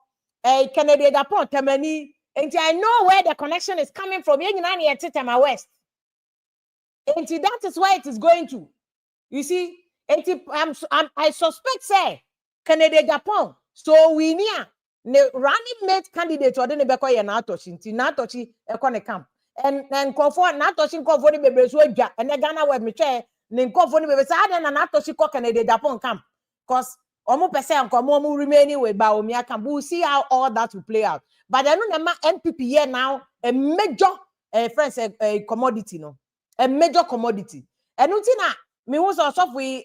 a Canada Japan tamani, and I know where the connection is coming from. Yenani at Titama West. And that is why it is going to. You see, I suspect say Canada Japan. So we near the running mate candidate or the Nebeko and Natochi Econ camp. And comfort Natoshi comfort the baby so and the Ghana web me chair, then comfort the baby side and Natoshi cock Canada Japan camp. Because almost percent come remaining with Baomia camp. We'll see how all that will play out. But I know the NPP here now a major friends a commodity, no, a major commodity. And Utina. Me was also we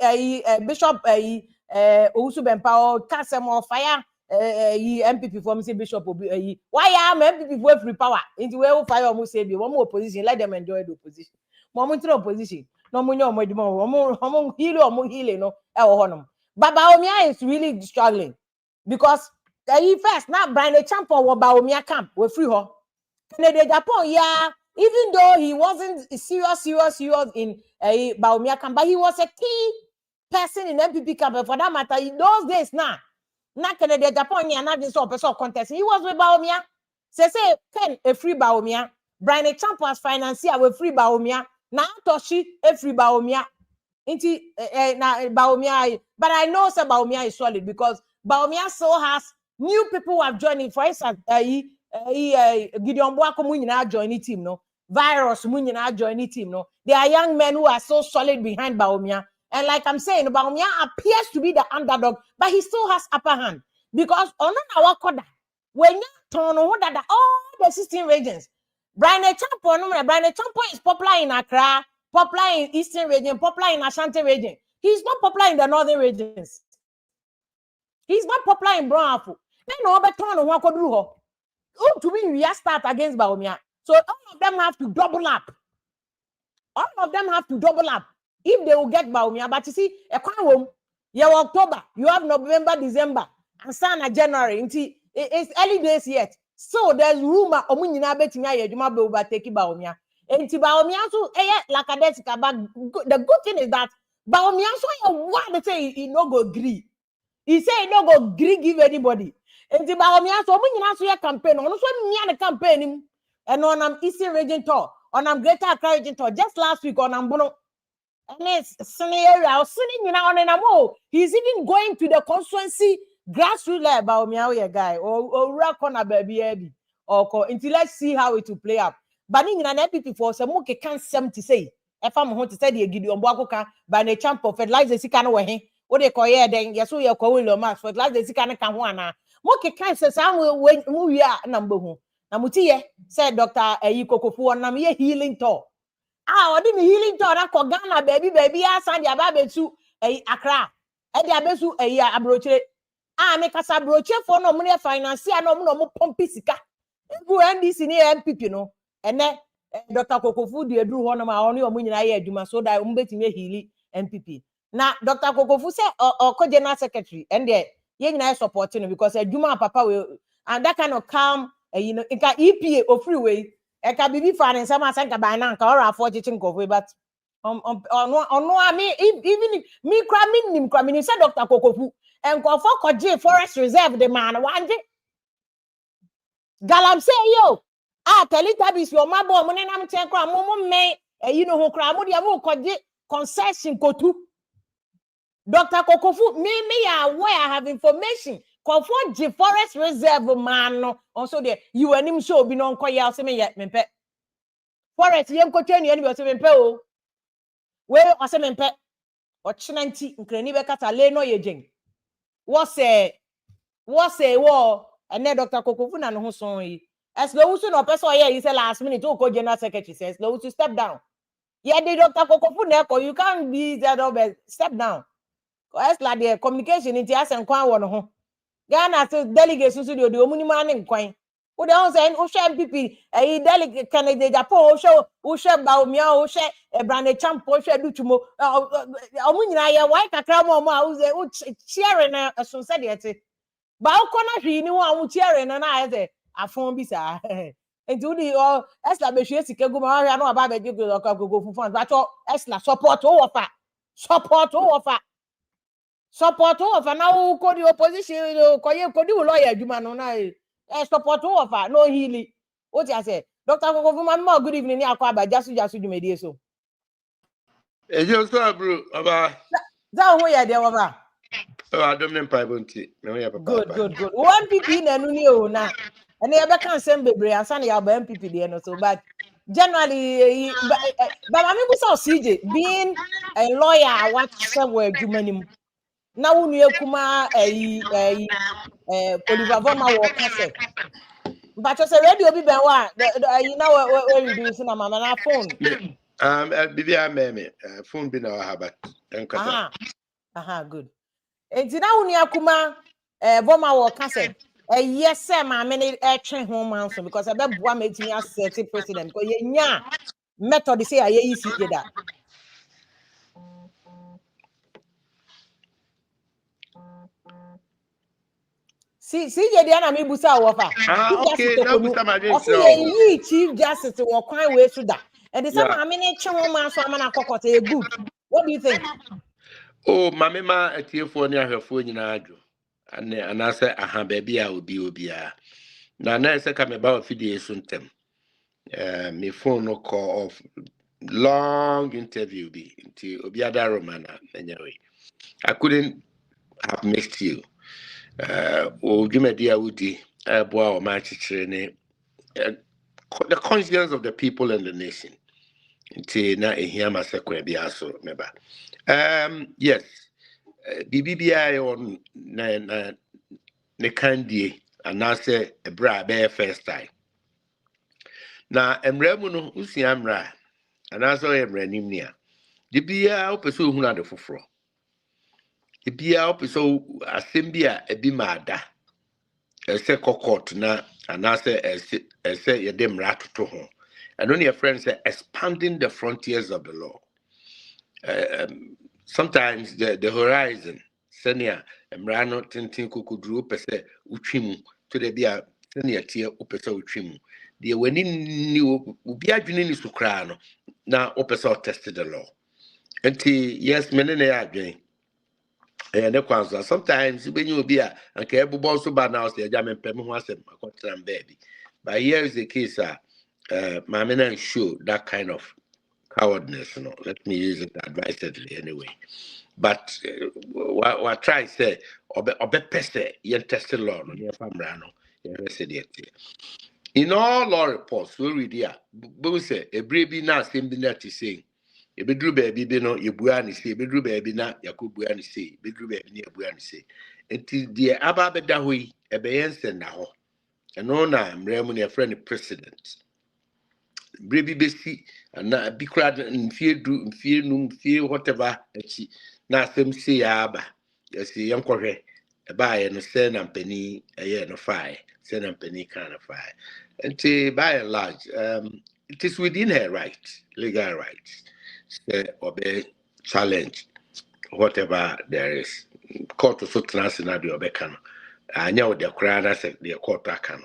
Bishop Ousu Bempa Kasem or fire MPP for me say Bishop why am MPP for free power into where fire almost say be one more opposition let them enjoy the opposition moment opposition no money or more heal or more healing no but Baomia is really struggling because first now Bryan the champion or Baomia camp we free her Canada Japan yeah. Even though he wasn't serious in Baomia camp, but he was a key person in NPP camp. For that matter, in those days now, Canada, Japan, not this person contest. He was with Baomia. Say, Ken a free Baomia. Bryan a champ was financier with free Baomia. Now Toshi a free Baomia. Into Baomia, but I know some Baomia is solid because Baomia so has new people who have joined it. For instance, Gideon Boako Munyina join the team, no. Virus Munyina join the team, no. There are young men who are so solid behind Baomia. And like I'm saying, Baomia appears to be the underdog, but he still has upper hand. Because on our quarter, when you turn on that all the 16 regions, Bryan Champo is popular in Accra, popular in Eastern region, popular in Ashanti region. He's not popular in the northern regions. He's not popular in Bryan. Then no better on one could do. To me, we start against Baomia. So all of them have to double up. All of them have to double up if they will get Baomia. But you see, you have October, you have November, December, and Sana January. It's early days yet. So there's rumor Omunyina betinga yejuma be overtake Baomia. And Baomia so like a but the good thing is that Baomia so what they say he no go agree. He say he no go agree give anybody. And Baomia so Omunyina so campaign on so me campaign and on Eastern region tour, on Greater Accra region tour just last week on Bono. And it's scenario on he's even going to the constituency grassroots level Baomia guy or rock on a baby or until let's see how it will play out. But in an NPP for some more can't seem to say if I'm going to say the Gideon Boakoka by the champ of fertilizer Sikano way. What they call here then yes we are calling your mass fertilizer Sikana Kawana. Moke can't say some way we are number one. Namutie said Dr. Kokofu and Namie healing talk. I didn't healing talk that Ghana baby asan ya babe to Accra. E dia besu abroche. Make us abroche for no money financier no pompi sika. Go NDC ni NPP no. And then Dr. Kokofu de do one ma oni omunyina ye adwuma so that umbetime healing NPP. Now Dr. Kokofu say or general secretary and there ye nyina supporting because adwuma papa will and that kind of calm you know it can EPA or freeway e can be fan some asanka by now ka or afọ chichin kofu but no me even me cramming say Dr. Kokofu and go for Koje Forest Reserve the man one day Galam say yo Teletubbies your mabo money nam chen kra mo me you know who kra mo dia mo Koje concession kotu Dr. Kokofu me aware I have information Comfort G Forest Reserve man no also there you and him show be no nkoya say me yet me pe Forest yem ko twani ani be say me pe o we o say me pe o chenanti nkrani be kata le no yejen what say wo and then Dr. Kokofu na no ho son yi as lo wusu no person here he say last minute o ko general secretary says lo wusu step down yeah the Dr. Kokofu na ko you can't be that step down cause like the communication in tia sen kwan wo no ho Ghana to delegates to the Omunimani in Quine. Who don't say, who share MPP, a delegate Canada, Japan, who share Baomia, who share a branded champ, who share Dutumo, Omunina, white a cramo, who's cheering a society. Baokona, he knew I'm cheering and I say, a phone bizarre. And do the or Esla be she sika go ma no aba be go fun but Esla support offer. Support offer now ko the opposition ko ye ko di lawyer adwuma no na support offer no healing. What you say? Dr. Kokofu man more good evening ni akwa aba jasu dwumedie so. Ejo so bro aba. Za ho ye de oba. I don't know Pibonti. No, yeah, Good. One NPP na nu ni o na. And you can send bebre and send your NPP there no so but generally but I mean CJ being a lawyer what somewhere adwumanim. Na wo nu akuma Oliver Voma wo kase. But you say radio bi ben wa you know where reducing na mama na phone. Bibi ameme phone bi na wa habat. Aha, good. Enti na wo nu akuma Voma wo kase. Yes, sir, my many train home answer because I bet boy made me as president because yeah method say I see that. See you Diana me busa wofa. Okay, now busa my drink. Also chief justice wo kwan we so that. And the same many train home answer man akokota good. What do you think? Oh, mama ma atiefo ni ahwefo nyina adwo. And I say aha baby a obi a. Na say ka me ba ofidie so ntem. Me phone no call off long interview be until obi ada romana anyway. I couldn't have missed you. Ojumedi awudi boa o ma chichire ne the conscience of the people and the nation. Until na ehia masekwa bia so meba. Yes. BBI on na ne kandie anase ebra be first time. Na emremu no usia mra anase emra nimnia. De bia opeso hu na de foforo. De bia opeso asembia ebi maada. Ese kokot na anase ese yedem ratoto ho. And only a friend say expanding the frontiers of the law. Sometimes the horizon senior emrano tintin kukudru pese uchimu to the bia senior tier upesa uchimu. The wani ni ubi adwini ni sukra no na upesa tested the law. Enti yes menene adwin. Ne kwanza sometimes when you be a anke ebubo so ba na say ja mempem ho asem akontram baby. But here is the case my men show that kind of cowardness, you know. Let me use it advisedly anyway. But what try say obe pese yen test law no yen famra no yen said it. In all law reports we read here, but say a brave na same bi na to say e bedru baby bi no ye bua ni say bedru baby na yakobua ni say bedru baby ni abua ni say. Until the aba beda ho yi e be yen sen na ho. Eno na mremu ne friend president. Brave besi na bi kra mfie du mfie num mfie whatever achi na asem say aba yesi yenkohwe e ba ye no say na mpani eye no fire say na mpani kind of fire and by and large it is within her right, legal rights, say obey challenge whatever there is. Court so trans na the obe kan anya o de kra na say the court kan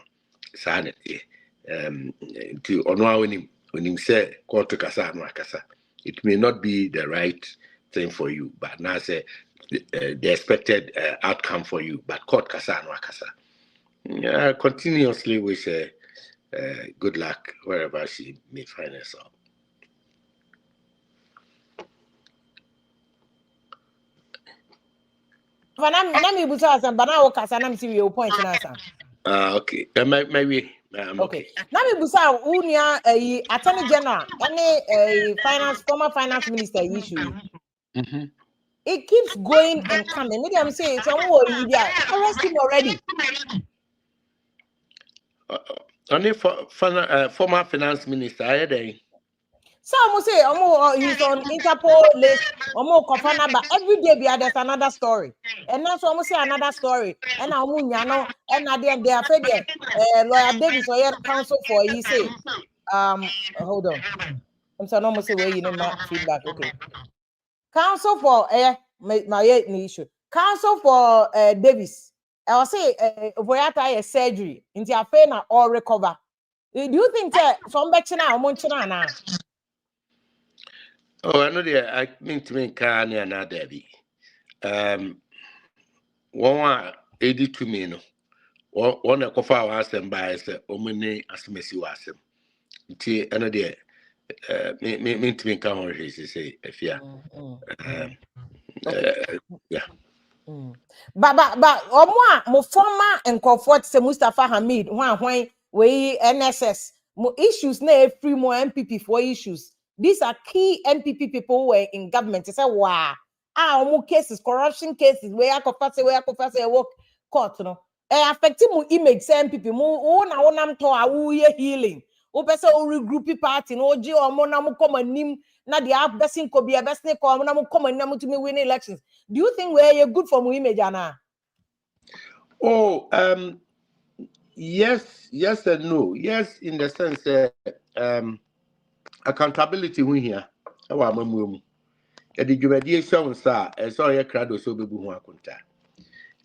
sanity to ono when you say court to kasa no akasa, it may not be the right thing for you, but now say the expected outcome for you, but court kasa no akasa. Continuously we say good luck wherever she may find herself. Na me busa asan bana wo kasa na me see your point na asan. Okay. Maybe I'm okay. Na me busa unia attorney general any former finance minister issue. It keeps going and coming. Maybe I'm saying someone arrest him already. Only former finance minister, I day. Some say he's on Interpol list, Kofana, but every day there's another story. And that's almost say another story. And now and they are fed lawyer Davis or counsel for he say hold on. I'm sorry, almost say where you know my feedback. Okay. Counsel for my issue. Counsel for Davis. I will say Voyata surgery into a pain or recover. you think that some bechina or monchina na? Oh, I know there. I mean to me, can and not Debbie. 182 me no. One a cofa was them by say, Omini as Messi was him. Tea another me to me, come on, he say, if yeah. Yeah. But mo former and comfort say Mustafa Hamid when we NSS mo issues na free more NPP for issues. These are key NPP people who were in government. They say wow. More cases, corruption cases, where I confess work court no. Affecting mo image say NPP mo na wonam to a wo ye healing. O pese o regroup party no oji o mo na mo come anim na the best ko be best ko mo na mo come anim to me win elections. Do you think we're good for my image, Anna? Oh, yes and no. Yes, in the sense that accountability we here. Our mamu. The jubilation sir, as all your crowd so be who akunta.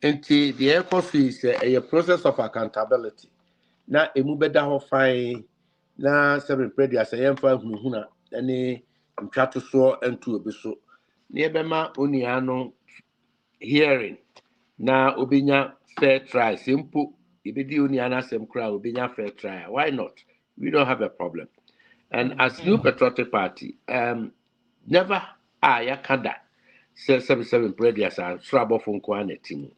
And the air course is a process of accountability. Na emu beda ho fine na seven predia say yemfa hunhuna ene ntwato so entu obi so. Na ebema oni ano hearing na obinya fair try simple ibidi oni anasem kra obinya fair try. Why not? We don't have a problem. And as New Patriotic Party, never yakada say 77 predia sa srabo fo nko anetimu.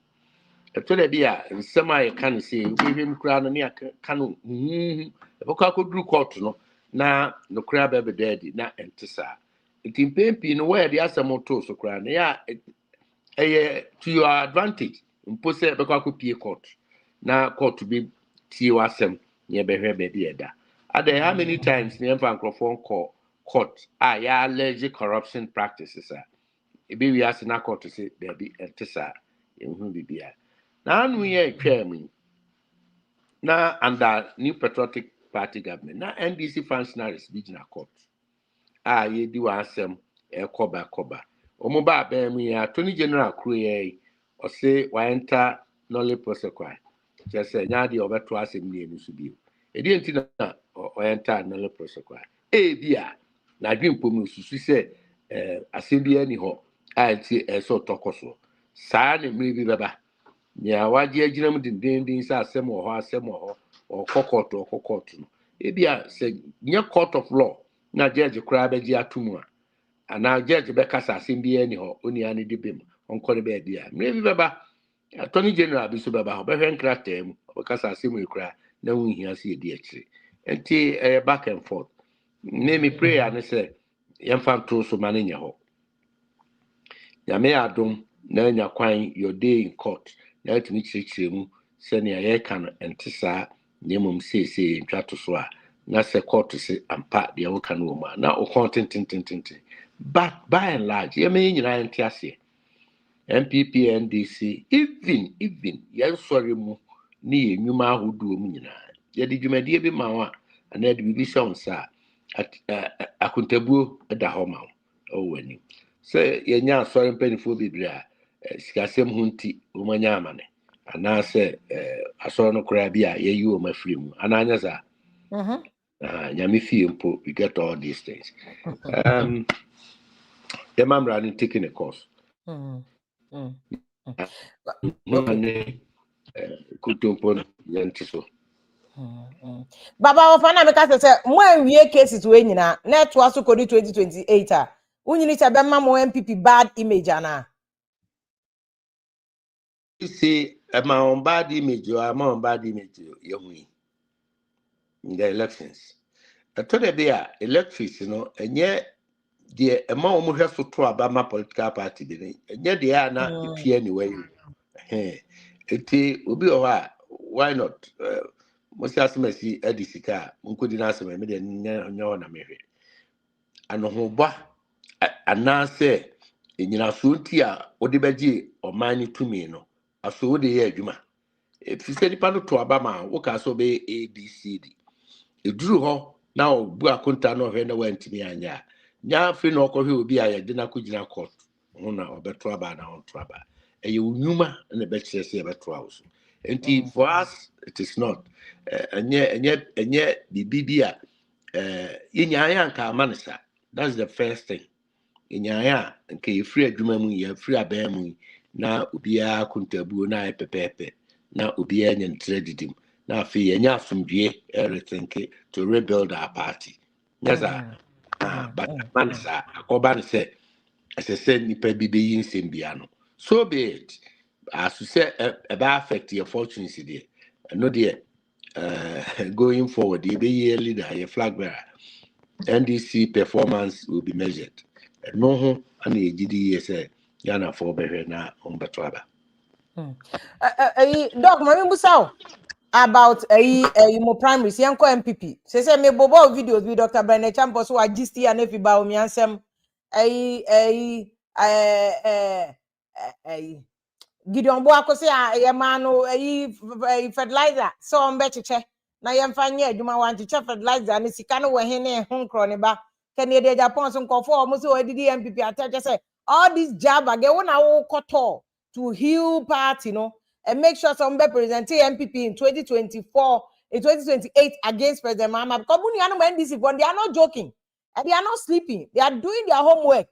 Eto de bia nsema ye kan say we him kra no ne kanu eboka ko dru court no na no kra be be dedi na entisa ntimpempi no where the asem to so kra na ya to your advantage impose eboka ko pie court na court be tie wasem ne be hwe be eda ada how many times ne mfa microphone call court ya allege corruption practices e be wi ase na court say there be entisa ehun bibia. Now we are chairman. Now under New Patriotic Party government. Now NDC functionaries regional court. Ye do ansem koba. Omoba me Attorney General Kruye or say why enter nolly prosecute. Just say now the over to us in the NUSB. It didn't or enter nolly prosecute. Bia na dream pomu susu say assembly anyhow. I see so tokoso. Sa ne mri baba. Ya waje agyinam dindindin sɛ asɛm wɔ hɔ or court no ebia sɛ nye court of law na judge koraa bɛgye atum a ana judge bɛkasa asɛm bi ani hɔ oni ani de bem ɔnkɔ ne baabi a mmere bi bɛba attorney general bi so bɛba hɔ bɛhwɛ nkrataa mu ɔbɛkasa asɛm yi koraa na ho nhia sɛ yɛdi akyire nti ɛyɛ back and forth me prayer ne sɛ yɛmfa nto so ma ne nyɛ hɔ nyame adom na nya kwan your day in court na tumi kyerɛkyerɛ mu sɛnea yɛka no ɛnte saa nneɛmom seesei ntwa to so a na sɛ court sɛ ampa deɛ woka no wɔ mu a na wokɔn tententententen but by and large yɛmɛyɛ nyinaa yɛnte aseɛ NPP NDC even yɛnsɔre mu ne yɛ nnwuma ahodoɔ mu nyinaa yɛde dwumadie bi ma wo a anaa yɛde biribi hyɛ wo nsa a akontabuo da hɔ ma wo ɛwɔ w'anim sɛ yɛnya asɔre mpanimfoɔ bebree a sikasɛm ho nti wɔmanya amane anaasɛ asɔre no koraa bi a yɛyi wɔn afiri mu anaanyɛ saa nyame fie mpo we get all these things yɛma mmara no taking a course kutompo no yɛnte so Baba ofana me ka say mo anwie cases we nyina na to aso kodi 2028 a unyini cha be ma mo NPP bad image ana say my own bad image or my own bad image in the elections. I told you there elections, and yet the amount of have to talk about my political party, and yet they are not the anyway. It will be alright. Why not? Most of us see Edisika, Unkudin answer me, and no one married. And no ba, and now say, in your suntia, or the baji or money to me, no. Aso de ye adwuma if say nipa no to abama wo ka so be ABCD eduru ho na obu akonta no hwe na wantimi anya nya afi na okohwe obi a ye de na kugina court ho na obeto aba na ho to aba eye unwuma na be kire se ye beto awso And for us, it is not. And yet, the BBA, Inyaya Kamanisa, that's the first thing. Inyaya, and Kay free a Jumamu, free a Bamu, now Ubia Kuntabu, na Pepe, now Ubia and traded him. Now, fee and from G, everything to rebuild our party. Yes, but Manasa, Akoban said, as I said, Nipa Bibi in Simbiano. So be it. As you say, about affect your fortunes there. No, dear, going forward, you be year leader, your flag bearer. NDC performance will be measured. No, and the GDS, Yana for Berena on Batwaba. Doc, Mami Musao. About mo primaries yanko NPP say me bobo videos with Dr. Bryan Champos who are gist and if ba mi ansem Gideon Boako say a man fertilizer so on becheche na yemfa nye adwuma wan che fertilizer ne sika no we hene ho nkro ne ba Canada Japan so nkofo o mo so odidi NPP attack say all this jab again when I koto to heal party no and make sure some be present NPP in 2024 in 2028 against President Mahama because when you know NDC they are not joking and they are not sleeping, they are doing their homework.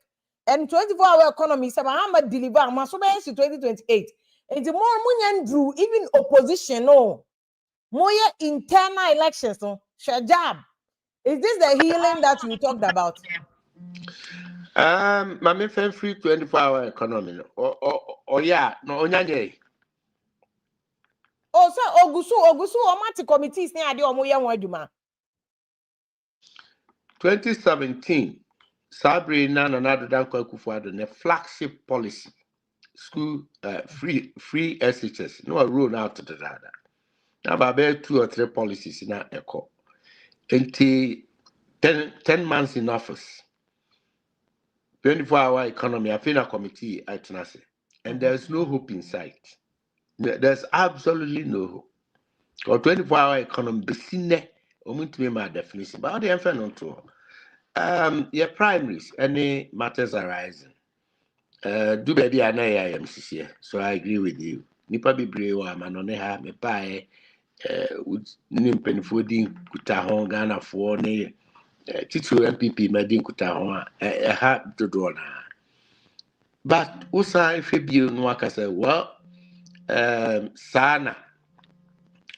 And 24-hour economy, Mahama deliver Masobe to 2028. And the more Munyan drew, even opposition, no more internal elections, no Shajab. Is this the healing that you talked about? My friend free 24-hour economy. Yeah, no, Onyanye. Oh, so Ogusu, Omati committees near the Omoya Waduma. 2017, Sabrina and another Kokofu the flagship policy. School free SHS. No rule out to the data. Now about 2 or 3 policies in that echo. Until 10 months in office. 24-hour economy, I feel a committee at Nasa. And there's no hope in sight. There's absolutely no hope. Or 24-hour economy, besine, to be my definition. But how do you find on to your primaries, any matters arising? Do baby I am here. So I agree with you. Nipa be brave or manoneha me buy nimpenfo din kuta ho Ghana for ne titu NPP madin kuta ho ha dodo na. But usa ife bio no aka say well sana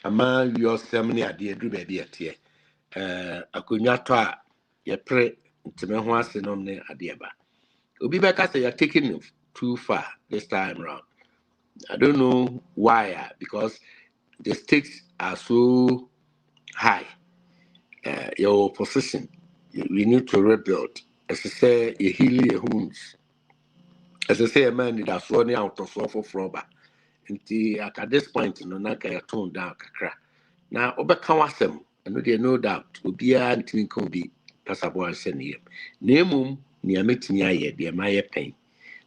ama yo semni ade du baby atie akonwa to a ye pre ntime ho asenom ne ade ba obi be ka say you're taking it too far this time round. I don't know why, because the stakes are so high. Your position, we need to rebuild. As I say, you heal your wounds. As I say, a man that's running out of soft rubber. At this point, you know, not get toned down. Now, overcome wasem, and there no doubt, will be a thing can be passable and send him. Name near meeting ye, dear my pain.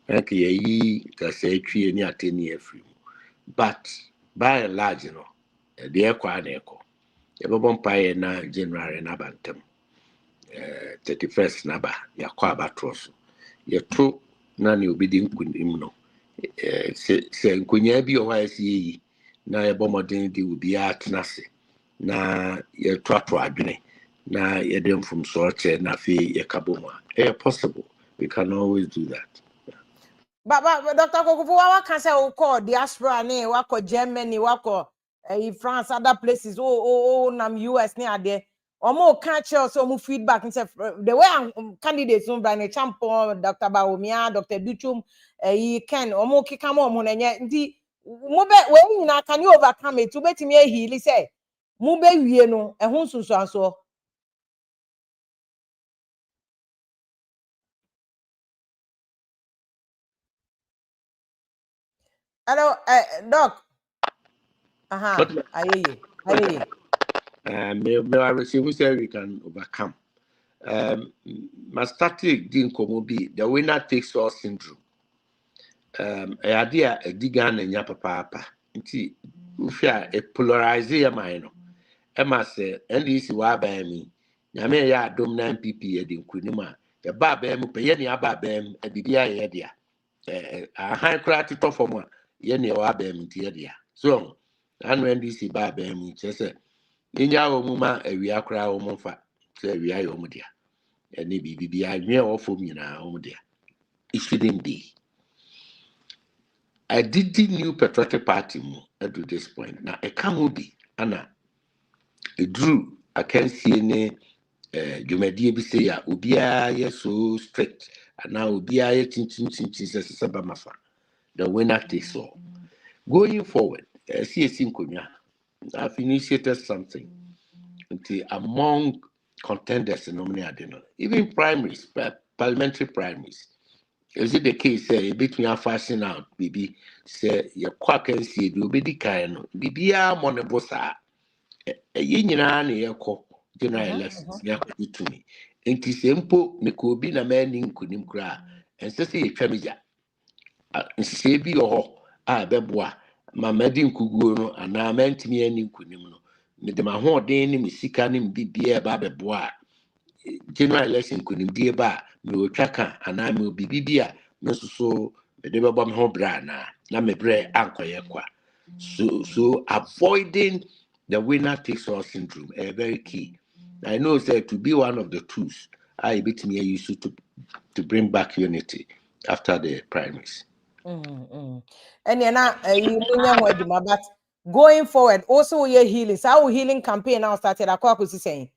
Okay, ye, that's a tree near 10 years free. But by and large, you know, the echo and echo. You bumpire na January na bantam. 31st naba, ya kwa batroso. Ya to na ni obedient kunimno. Se nkunya bi o ha sie na ya bomodin di obi atnase. Na ya to adwene. Na ya dem from soche na fe ya kaboma. Possible. We can always do that. But Dr. Kokofu, what can say we call diaspora ne, we call Germany, we call France, other places, nam US ne there. Or more catch us or more feedback and say the way candidates on Bryan Champon, Dr. Baumia, Dr. Duchum, Ken, or more kikamo monenya. The mube when you can you overcome it to bet me he say mube you know and who so. Hello, Doc. Aye. I receive say we can overcome. My static didn't come be the winner takes all syndrome. Idea a digan and yapa papa. Nti ufia a polarize your mind. Emma say, NDC wa by me. Yame ya dom na NPP edin kunima. The babem pay any ababem a bibia yedia. A high crack to top for one. Yenny or abem dear. So And when this is bad, just say, Ninya Omuma, a Riakra Omofa, say Ria Omudia, and maybe be I near or for me now, Omudia. It shouldn't be. I didn't new patriotic party at this point. Now, I can't be, Anna. A drew, I can't see any. Dwumadie bi sɛ ya obiara yɛ so strict anaa obiara yɛ chinchin sɛ sɛ ba mafa the winner takes all going forward CAC nkonnwa I've initiated something among contenders in nominee ade no even primaries parliamentary primaries is it the case say between a fashion out bibi say yɛ kɔ akansie bi obedi kan no bibiara mo ne bo saa ɛyɛ nyinaa na yɛkɔ general elections yɛakɔgye tumi nti sɛ mpo meka obi na mani nkonim koraa ɛnsɛ sɛ yɛtwa me gya nhyehyɛe bi wɔ hɔ a ɛbɛboa ma madi nkuguo no anaa mantumi ani nkonim no mede m'ahoɔden ne me sika ne me bibia ɛba bɛboa a general election nkonimdie ba a mewɔtwa ka anaa mewɔ biribi bi a me nso so mede bɛbɔ me ho berɛ anaa na me berɛ ankɔyɛ kwa so avoiding the winner takes all syndrome is very key. I know that to be one of the tools I bit me used to bring back unity after the primaries. And you're not but going forward, also your healing. So our healing campaign now started at saying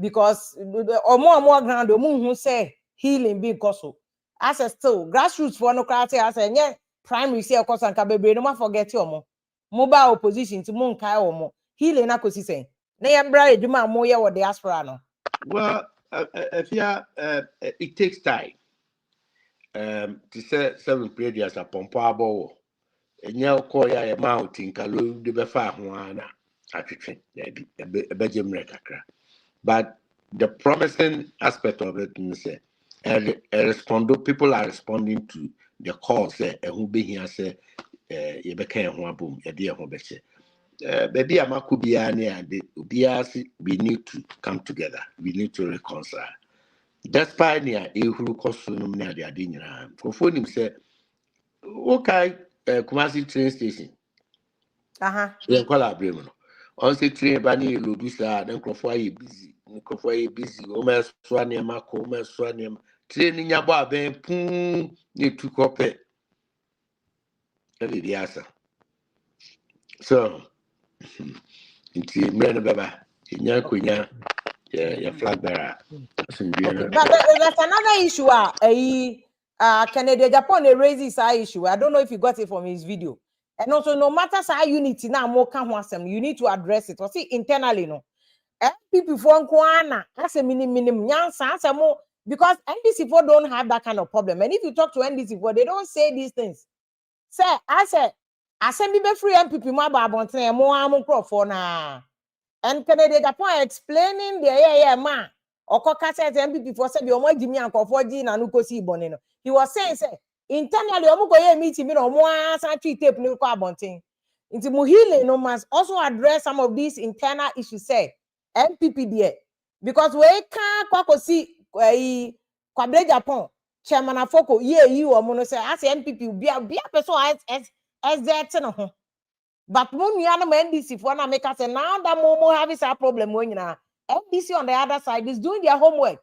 because or more ground the moon who say healing because so as a still grassroots for no crowd as a yeah primary say of course and can be no forget your more mobile opposition to moon kai or more healing na kosi saying na yambra eduma mo ye wo diaspora no. Well, it takes time. To say 7 periods a pompable and now call ya a mountain kalu de befa huana atwetwe a bedjem rekakra. But the promising aspect of it is people are responding to the call say who be here say you became one boom a dear home. Baby, we need to come together. We need to reconcile. Despite near a who cost near the Adina. For him said, okay, Kumasi train station. Yeah, call our Bremen. On the train, Bani Ludusa, then Crofay busy. Crofay busy. Omer Swaniam, Omer Swaniam. Training your bar, then poom, you took up it. The answer. So, nti mmerɛ no bɛba ɛnya akonya yɛ flag bearer Okay, but there's another issue. Canada, Japan, they raises our issue. I don't know if you got it from his video. And also, no matter how unity now more can you need to address it. Or see internally, no. People from Kwana, that's a minimum more because NDC4 don't have that kind of problem. And if you talk to NDC4, they don't say these things. Say, I said, be free MPP, my babon, more for now. And Canada, Japan explaining the man. Okoka says MPP for said your Jimmy and Kofoji and Ukosi Bonino. He was saying, say, internally, Omuko meeting me on one century tape new carbonting. Into Muhile no must also address some of these internal issues, say MPP there. Because we can't see Kwabre Japan, Chairman Afoko, you or Mono say, as MPP be a person as that. But when you are NDC for make us now that Momo have a problem when you know NDC on the other side is doing their homework.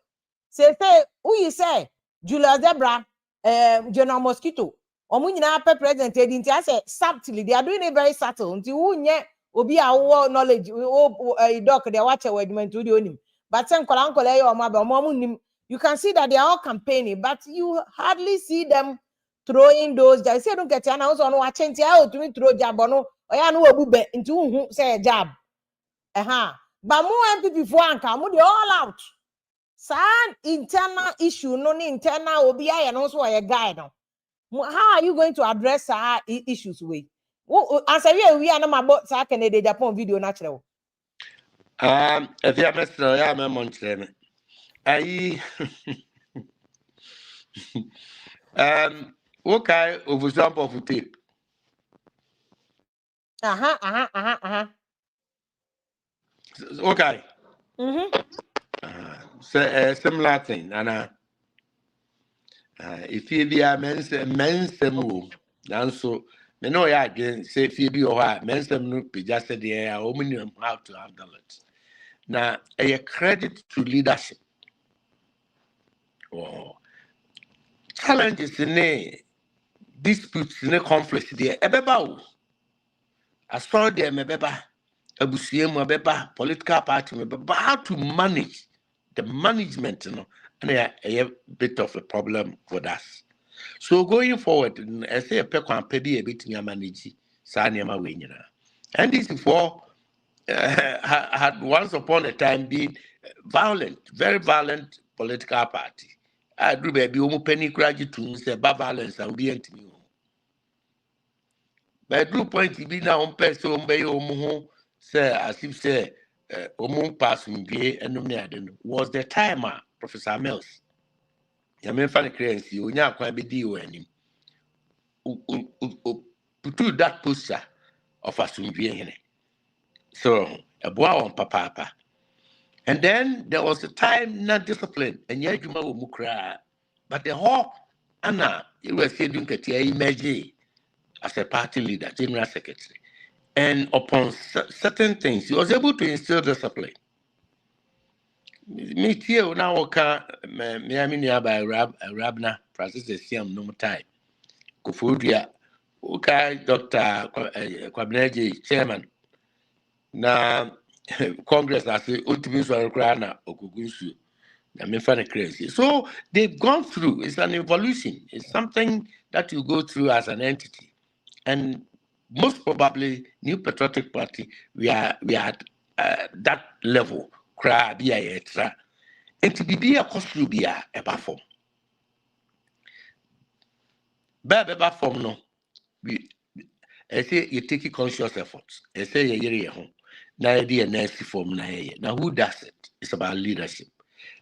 Say who you say Julia Zebra, General Mosquito, or when you know presented into I say subtly they are doing it very subtle until who obi our knowledge a doc they watch a word to do him. But some you can see that they are all campaigning, but you hardly see them throwing those. I say don't get an house on watching to me throw jabono. Oya no obube into who say job. But more MPP for anka mo they all out. Sad internal issue no ni internal obi and also a guy no. How are you going to address our issues with? Answer we are not about sa Canada Japan video natural. If you are Mr. Yama Montreal, okay, over some of tape. Okay. So similar thing, and if you be a men's move, and so Me know ya again say Phoebe or what men some no be just said yeah, women how to handle it. Now a credit to leadership. Oh, challenges in a disputes in a conflict there. Ebeba as far there mebeba abusiem mebeba political party mebeba how to manage the management, you know, and a bit of a problem for us. So going forward, I say a pekwan pedi a bit near manage Sanyama Winina. And this before had once upon a time been violent, very violent political party. I do baby omu penny graduate to say violence and be anti me. But do point be now on person by omu say as if say omu pass me and no was the timer, Professor Mills. Yamen fan currency, unya kwa bedi wani. Put that posture of asumdue. So a boy on papa. And then there was a time not discipline and yet you mukra. But the whole Anna, you were saying imagine as a party leader, general secretary. And upon certain things, he was able to instill discipline. Me too now me by Rabna Francis Siam no time. Kufudia, okay, Dr. Kwabneji, chairman. Na Congress as the ultimate Swarana Okugunsu. I mean, funny crazy. So they've gone through. It's an evolution. It's something that you go through as an entity, and most probably, New Patriotic Party we are at that level. Cry be a extra, and to be a cost to be a platform. Baba form no. We I say you take conscious efforts. I say you home. Now idea nasty form now who does it? It's about leadership.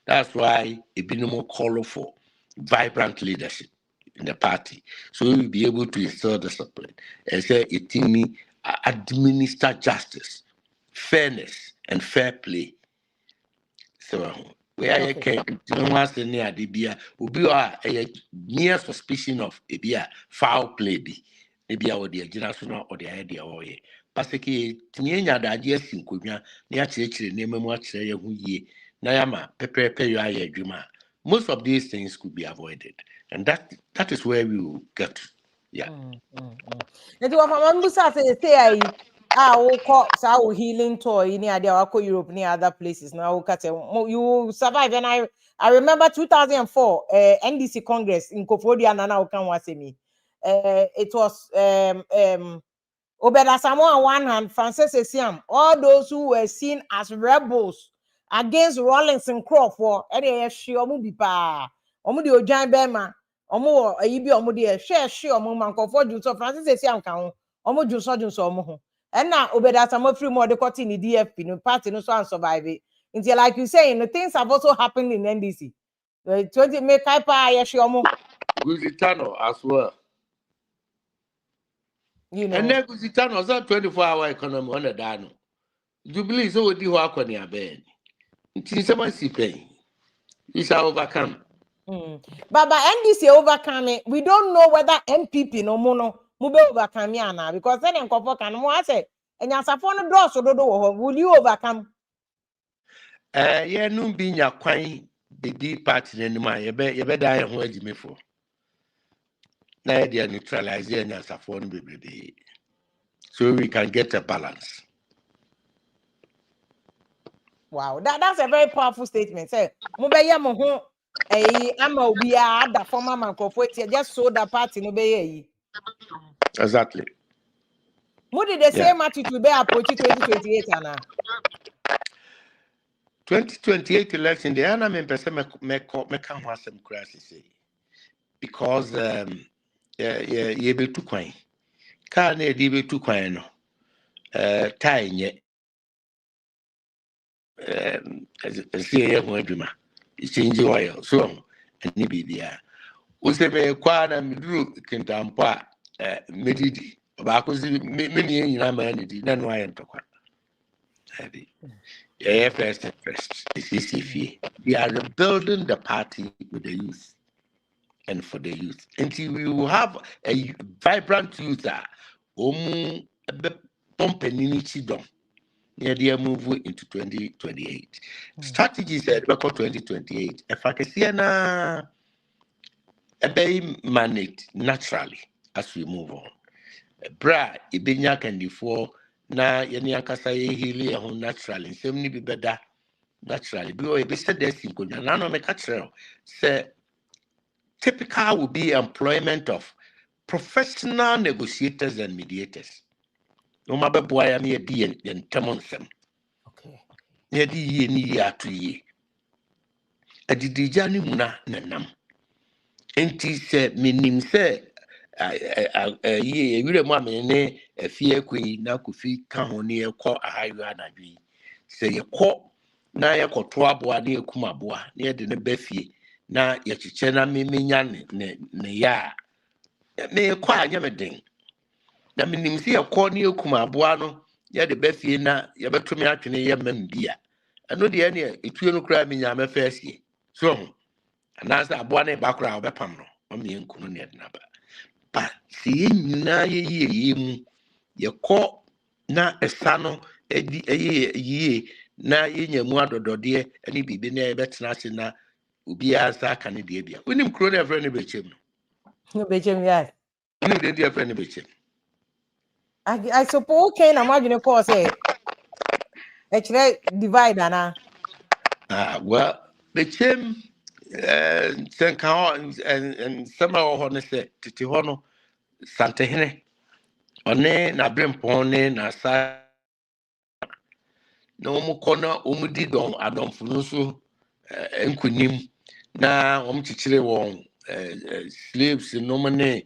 That's why it be no more colorful, vibrant leadership in the party. So we'll be able to instill discipline and say it in me administer justice, fairness, and fair play. So where I can once near the beer will be a mere suspicion of a beer foul play be. Maybe I would the general or the idea or ye. Paseke Tinia the idea sinkunya near church name much say who ye. Nayama, prepare your eye dreamer. Most of these things could be avoided. And that is where we will get to. Yeah. Nti wa fama mbusa say ai wo ko sa wo healing tour ni ade wa ko Europe ni other places na wo kate you survive. And I remember 2004 NDC Congress in Kofodia na wo kan wasemi. It was Obeda Samoa on one hand, Francis Esiam, all those who were seen as rebels against Rawlings and Crawford, and they share omu bipa, omu di ojan bema, omu ayibi omu di share omu manko for you. So Francis Esiam kan omu junso omu. And now Obeda Samoa free more the cut in the DFP, no party no so and survive it. Until like you say, the things have also happened in NDC. 20 make kaipa yeshi omu. Guzitano as well. You know. And then Guzitano was a 24-hour economy on the dano. Jubilee so would you walk on your bed? It's a massive pain. We shall overcome. But by NDC overcoming, we don't know whether NPP no mono mube overcome now because then in Kopo can more say and your sapphire door so do will you overcome? Yeah, no being your quine the deep party anymore. You bet die and where me for. Now they are neutralizing as a phone baby. So we can get a balance. Wow, that's a very powerful statement. Say, Mubeya Moho, I'm a we are the former man just so that party no be. Exactly. What did the same attitude be approach 2028 Anna? 2028 election, the enemy person make some crisis because you be too quiet. Can't you be too quiet no? Tie see a young dreamer. Change oil so and ni bibia. Use me kwana midru kintampa medidi. Obakozi many nyina manidi na no ayen tokwa. Yeah, first. It's easy. We are building the party with the youth and for the youth. Until we will have a vibrant youth omu ebe pompenini chidom near the move into 2028. Strategy said back 2028. If I can see na ebe managed naturally as we move on. Bra ibenya candy na yeni akasa ye healing ehun naturally. Same ni be better naturally. Be be said there simple. Na no make a say typical will be employment of professional negotiators and mediators. No matter boy am here di en temonsem. Okay. Ye di ye ni ya to ye. Adidija ni muna nanam. Enti se minim se ye ewure mu amene afie kwi na kofi ka ho ne ekọ ahayu anadwi. Se ye kọ na ye kọto aboa na ekum aboa na ye de ne bafie na ye chiche na memenya ne ya. Me ekọ anya meden. Na minim se ye kọ na ekum aboa no ye de bafie na ye betumi atwene ye mambia. Eno de ne etue no kra menya mefa asie. So anasa aboa na ba kra obepam no o me enkunu ne de na ba. But see nyina ye mu ye kọ na esa no edi ye na yenya mu adodode ani bibi na ebetena ase na obi asa ka ne de bia onim kro na efre ne bechem No bechem yes. onim de efre ne bechem I suppose okay na imagine ko say actually divide ana. well bechem senka and some ho ne se titi ho no santehene one na brempon ne na sa na omukona omudi don adomfo no so enkunim na omchichire won slaves no mane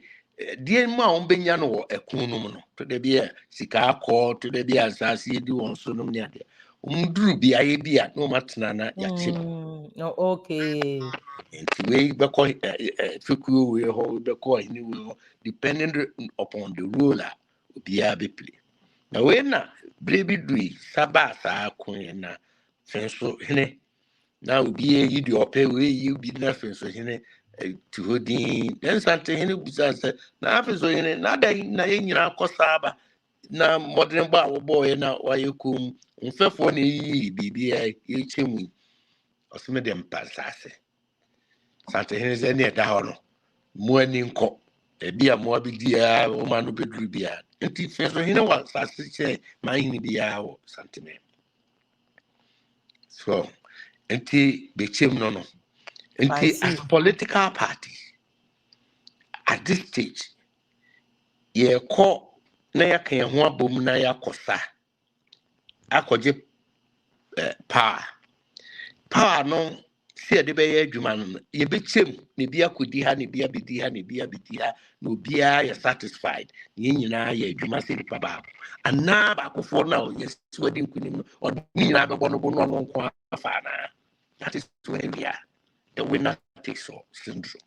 die ma ombenya no wo ekun no no to de bia sika akọ to de bia asase di won so no ne ade omduru bia ye bia no matena na ya chim No okay. enti we beko fikuo we ho beko ni we depending upon the ruler bia be play na we na brebi dui sabasa kun na fenso hene na obi yi di ope we yi bi na fenso hene to hodin then sante hene busa se na fenso hene na da na ye nyina akosaba na modern ba wo boy na waye kum mfefo na yi bibi ye chemu osime dem pasase sante hene ze ne da ho no mo ani nko ebi a mo bi dia o ma no bedru bia nti fenso hene wa sase che ma hene bia wo sante me so nti bechem no nti as political party at this stage ye ko na ya kan ho abom na ya kosa akoje power no see de be ye adwuma no ye bechem ne bia kodi ha ne bia bidi ha ne bia bidi ha no bia ye satisfied ye nyina ye adwuma se nipa ba ana ba kofo na o ye swedi nkunim no o nyina be bono bono no nko afa na that is where we are the winner takes all syndrome.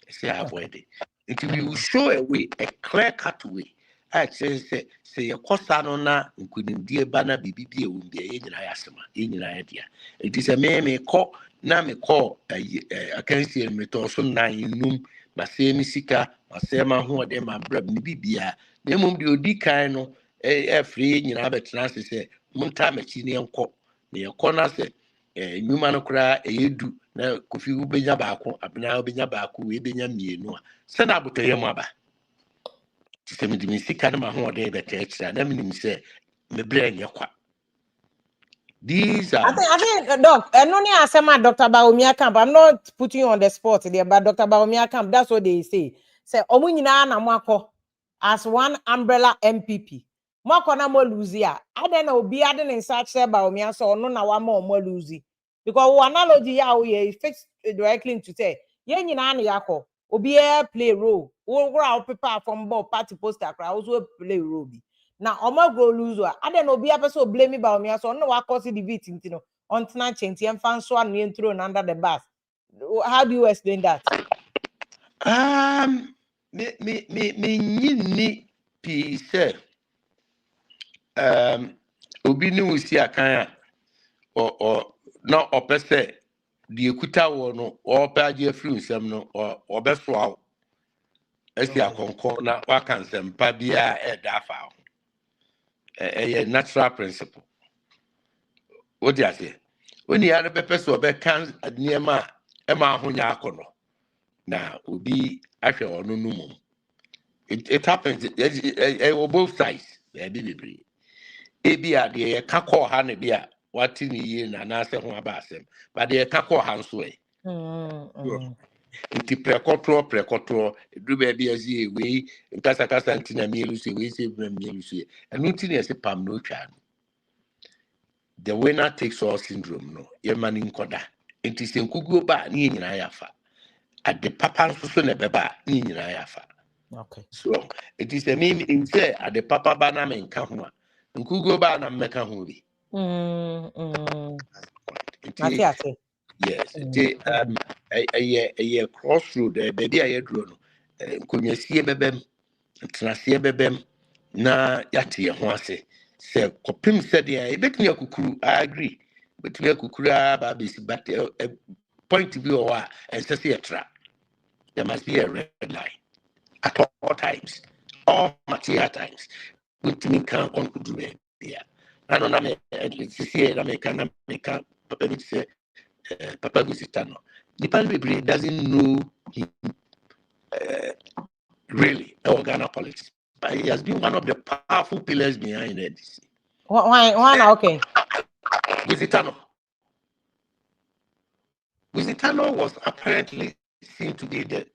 Say avoid it. It will show a way, a clear cut way. I say a cosano na couldn't dear banner be won't be a yasama in idea. It is a me call na me call a can see a metoso nine noom, my same sika, my same who are them my bread me bibia. Nemum do di kind a free in Abbott Nancy say, Monta machine and call near corner say, human cry a do. Na kofi ubenya baako abena ubenya baako we benya mienu a se na abotoye mu aba se me dimi sika na ma ho ode be tekira na minim se me bra nye kwa these are I think doc only asema Dr. Baumia Camp. I'm not putting you on the spot there, but Dr. Baumia Camp, that's what they say. Say omu nyina na mwako as one umbrella NPP. Mwako na mo lose ya. Ade na obi ade ne search say Baumia so no na wa mo lose. Because analogy ya o ye fix directly into say ye nyina na yakọ obi play role. Wo go people from board party poster kra also play role bi. Na omo go lose wa ade na obi apeso blame me Baumia so no wa cause the beat ntino on tena chenti emfa so an thrown under the bus. How do you explain that? me nyini pi se obi ni usi akan o na opese di ekuta wo no o pa age afiri nsem no o beso awo esi akonko na waka nsɛmpa bia ɛda afa ho ɛyɛ natural principle wodi ase oni ya no bɛpɛ sɛ ɔbɛka nneɛma a ɛma ahonya akɔ no na obi ahwɛ ɔno no mu it happens on both sides bebree ebi a deɛ yɛka kɔɔ ha no bi a wate ne yie na anaasɛ ho aba asɛm but deɛ yɛka kɔɔ ha nso nti prɛkɔtorɔ edu baabi asi wei nkasakasa nti na mmienu so wei sɛ mmienu so ɛno nti na yɛsɛ pam na otwa no the winner takes all syndrome no yɛma ne nkɔda nti sɛ nkuguo ba a ne nyinaa yɛafa ade papa nso so na ɛbɛba a ne nyinaa yɛafa so it is a meme in say ade papa ba na menka ho a nkuguo ba na mmɛka ho bi yes a crossroad baby a yɛduro no nkonnwasie bɛbɛm ntenaseɛ bɛbɛm na yɛate yɛn ho ase sɛ kɔpem sɛdeɛ yɛbɛtumi akukuru I agree bɛtumi akukuru aba abɛsi but point bi wɔ hɔ a ɛnsɛ sɛ yɛtra there must be a red line at all times all material times bɛtumi ka ɔnkuduru bia na no na sisi na meka papa bi sɛ Papa Gusitano. The Palibri doesn't know him really, Ghana politics, but he has been one of the powerful pillars behind NDC. Why? Okay. Gusitano was apparently seen to be the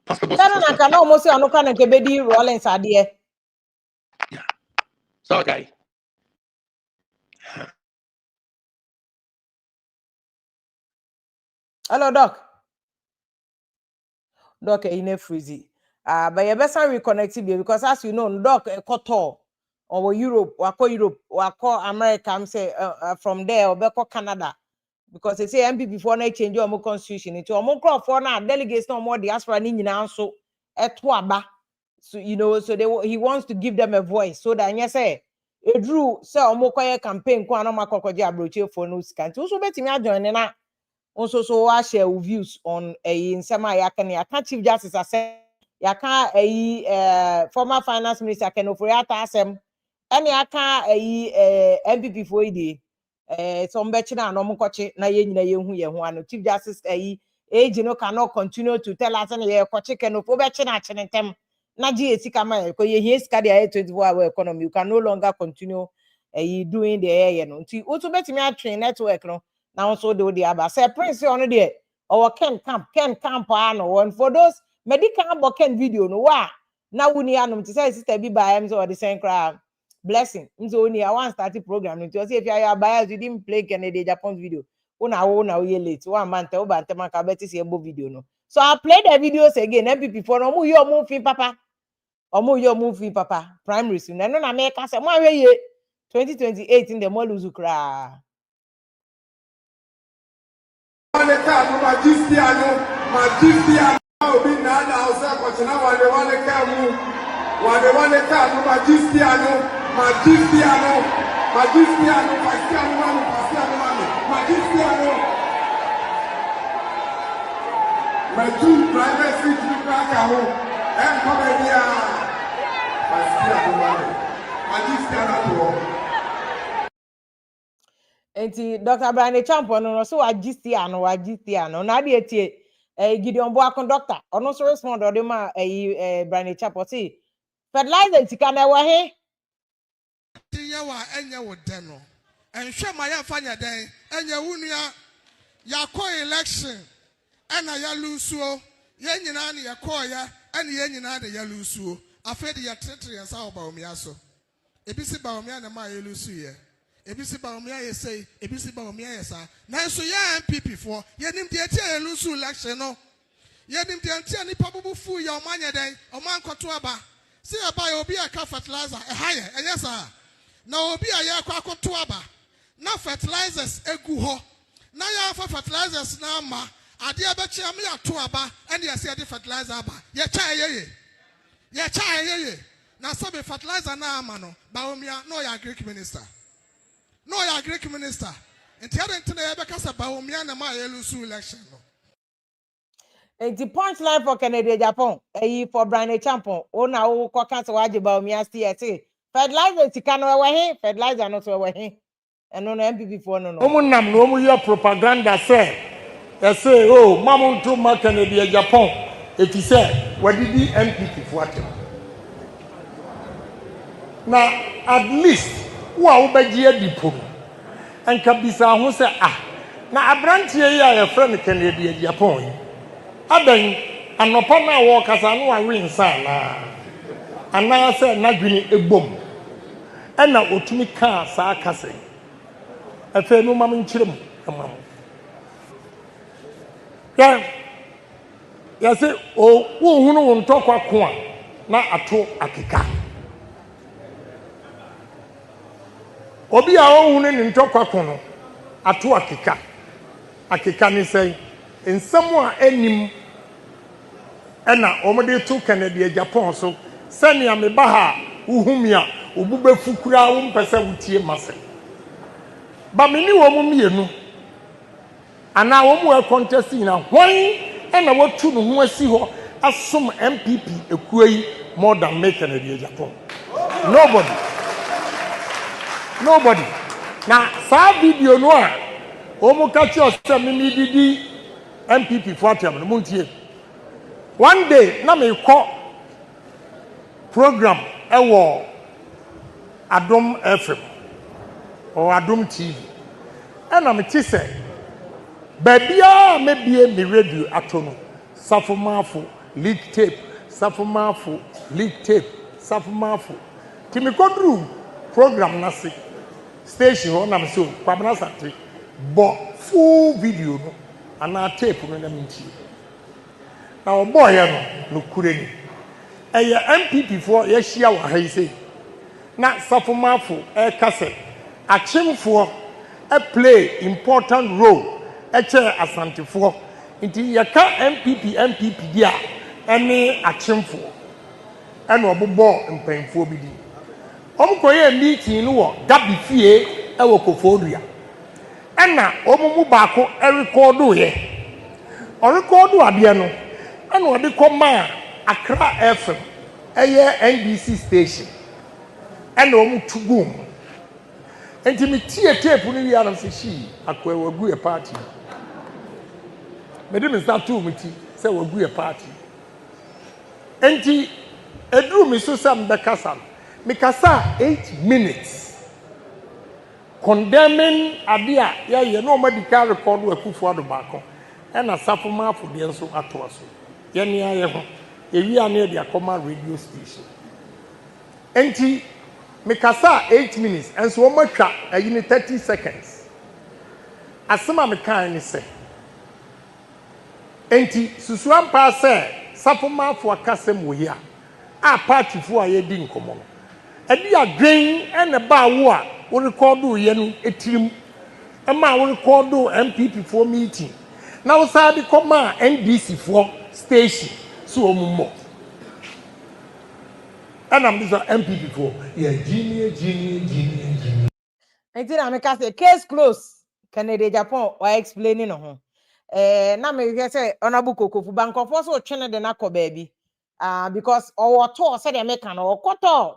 possible. I can almost say I know kind of Kebedi Rollins idea. Yeah. So okay. Hello, Doc. Doc, in a freezy. But you best reconnect because as you know, Doc, Kotor or Europe, or America, I'm say from there or back Canada. Because they say NPP before they change your constitution into a more crop for now delegates no more diaspora now so at Waba. So he wants to give them a voice so that you say a drew so more campaign Kwanoma Kokoja broche for no scan. So bet me join also I share views on in some I can't Chief Justice I said former finance minister Ken Ofori Atasem any NPP for some betchina no mukoche na ye nyina ye hu ye ho ano Chief Justice age no cannot continue to tell us any ye koche Ken Ofori betchina chenentem na ji esika ma ko ye hie sika dey 24-hour economy you can no longer continue doing the air no nti otu betimi atwen network no now also do the other. Say Prince on there or Ken Camp no and for those medical Ken video no wa now we need to say sister be by him or the same crowd blessing. So only I want started program to see if you are biased you didn't play Kennedy Japan video. Una ye late 1 month over Antemaka Betty see video no. So I play the videos again NPP for no your movie papa or your movie papa primary soon. And no make us 2028 in the Moluzu cry. Magistiano, Obi Nana, Osa Kochina, one Kamu, one Kamu, Magistiano, my two private seats to Kakaho, and Comedia, Magistiano. Enti Dr. Bryan Champion no so wagistiano na de tie Gideon Boakon doctor ono so respond o de ma Bryan Champion see fertilizer tika na wa he tiya wa enye wo de no enhwe ma ya fanya den enye wunua yakọ election ena ya lusuo ye nyina na yakọ ya ena ye nyina de ya lusuo afedi ya tretre ya sa oba omia so ebisi ba omia na ma ye lusu ye ebisi ba omia ye say ebisi ba omia ye sa na so ya NPP for ye nim de tie ye lusu election no ye nim de tie ni pabubu fu ya omanya den oman koto aba se aba ye obi aka fertilizer haye enye sa na obi aye akwa koto aba na fertilizers egu ho na ya fa fertilizers na ama ade abechi am ya to aba ene ya se de fertilizer aba ye cha yeye na sabe fertilizer na ama no ba omia no ya Greek minister enti ade ntena ye be kasa ba omia na ma ye lusu election no The punchline for Canada, Japan, for Bryan Champion. Oh, now, Cockans watch about me as TSA. Fertilizer, Ticano away, fertilizer not away. And on NPP for no. Omunam no mu ye propaganda say. Say, oh, mamun to ma Canada Japan. It is said, what did the NPP for it? Now, at least, who are obedient people. And Kabisa who say, ah, now a branch here, a friend Canada Japan. Adan, and no partner walk as I know I win, son. And now I said, not doing a bomb. And now, what to me car, sarcasm. I feel no mamma in children. Yeah, yes, oh, who won't talk about corn, not at all at the car. Obi a ohun ni ntokwa kono ato akeka ni say nsɛm a anim ɛna omode to Canada Japan so sɛnea me ba ha uhumi a obubefu kura wo mpɛsɛ wutie mase ba me ni wo mu mienu ana wo mu contest na hwan ɛna watu no ho asi hɔ asom NPP ekuo yi more than make Canada Japan. Nobody. Now, sa video no a omo catch us say me didi NPP for them no muntie. One day na me call program ewo Adom FM or Adom TV. And I'm say babia me bie me radio atono safomafo leak tape safomafo leak tape safomafo timi kodru program na se station on am so kwabna sante but full video no ana tape no na minti na o boy no kure ni eye NPP for ye hia wa ha sei na safomafo e kase achimfo e play important role e che asantefo nti ye ka NPP dia ene achimfo ene obobo mpanfo bi di omkoye meeting no wo gabi fie e wo Kokofu ena omumu baako e recordu ye o recordu ade no ena ode koma Accra FM eye NBC station ena omu tugum enti me tie tape no wi aram se shi akwa wagu e party me de me start to meti se wagu e party enti edru mi so sam be kasa Mikasa 8 minutes condemning Adia, yeah, no medical record with Kufu Adobako, and a Safuma for the Enso Atoaso. Yania, we are near the Akoma radio station. Enti Mikasa 8 minutes, and so much a unit 30 seconds. As some of the kind say, Enti Susuan Pase, Safuma for Kasem Wia, a party for a yedding common. Edi agren ene ba wo a wo recordu ye no etirim e ma wo recordu NPP for meeting na wo sa bi koma NDC for station so omummo and am this NPP for ye genie enti na me ka say case close Canada Japan or explaining no ho na me hear say honorable Kokofu bankofo so twene de na ko baabi because our tour said they make an okoto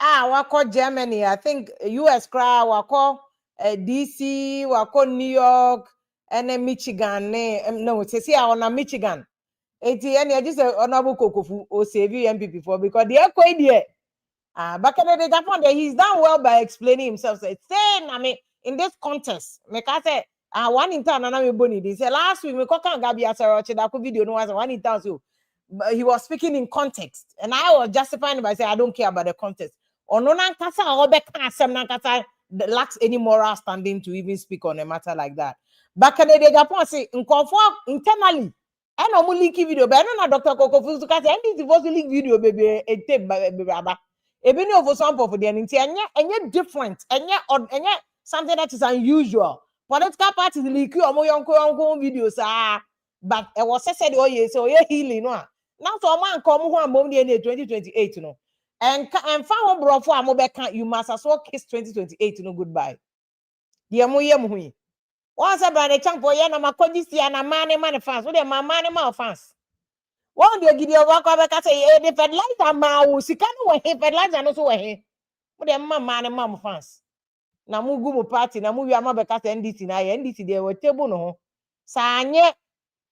wako Germany, I think US cry, wako DC, wako New York, and then Michigan. No, it's here on Michigan. I just honorable Kokofu or save NPP for because they are quite there. But Canada Japan, he's done well by explaining himself. So it's saying, I mean, in this contest, make I say, one in town, and I'm Bonnie. They say last week, we can't Gabi Asarachi, that video no was one in town. So he was speaking in context, and I was justifying by saying, I don't care about the context. Ononan kasa obeka asem nan kasa lacks any moral standing to even speak on a matter like that. But Canada Japan say internally, and omu leak video, but I know Dr. Kokofu to kasa any divorce leak video baby a tape baby aba. Ebe ni over sample for the nti enye different, enye something that is unusual. Political parties leak omo yonko videos but it was said oh yes so yeah healing no. Now so man come who am 2028 no. And found bro for Amobeka, you must as well kiss 2028 no goodbye. Dear Moyem, once I brand a chunk for Yana Makodis and a man fans, with my man fans. One day gidi owa kwa beka say the fertilizer ma wo sika no we he fertilizer no so we he. Mo de mama ne mama fans. Na mu gu mu party na mu wi ama beka say NDC na ye NDC de we table no ho. Sa anye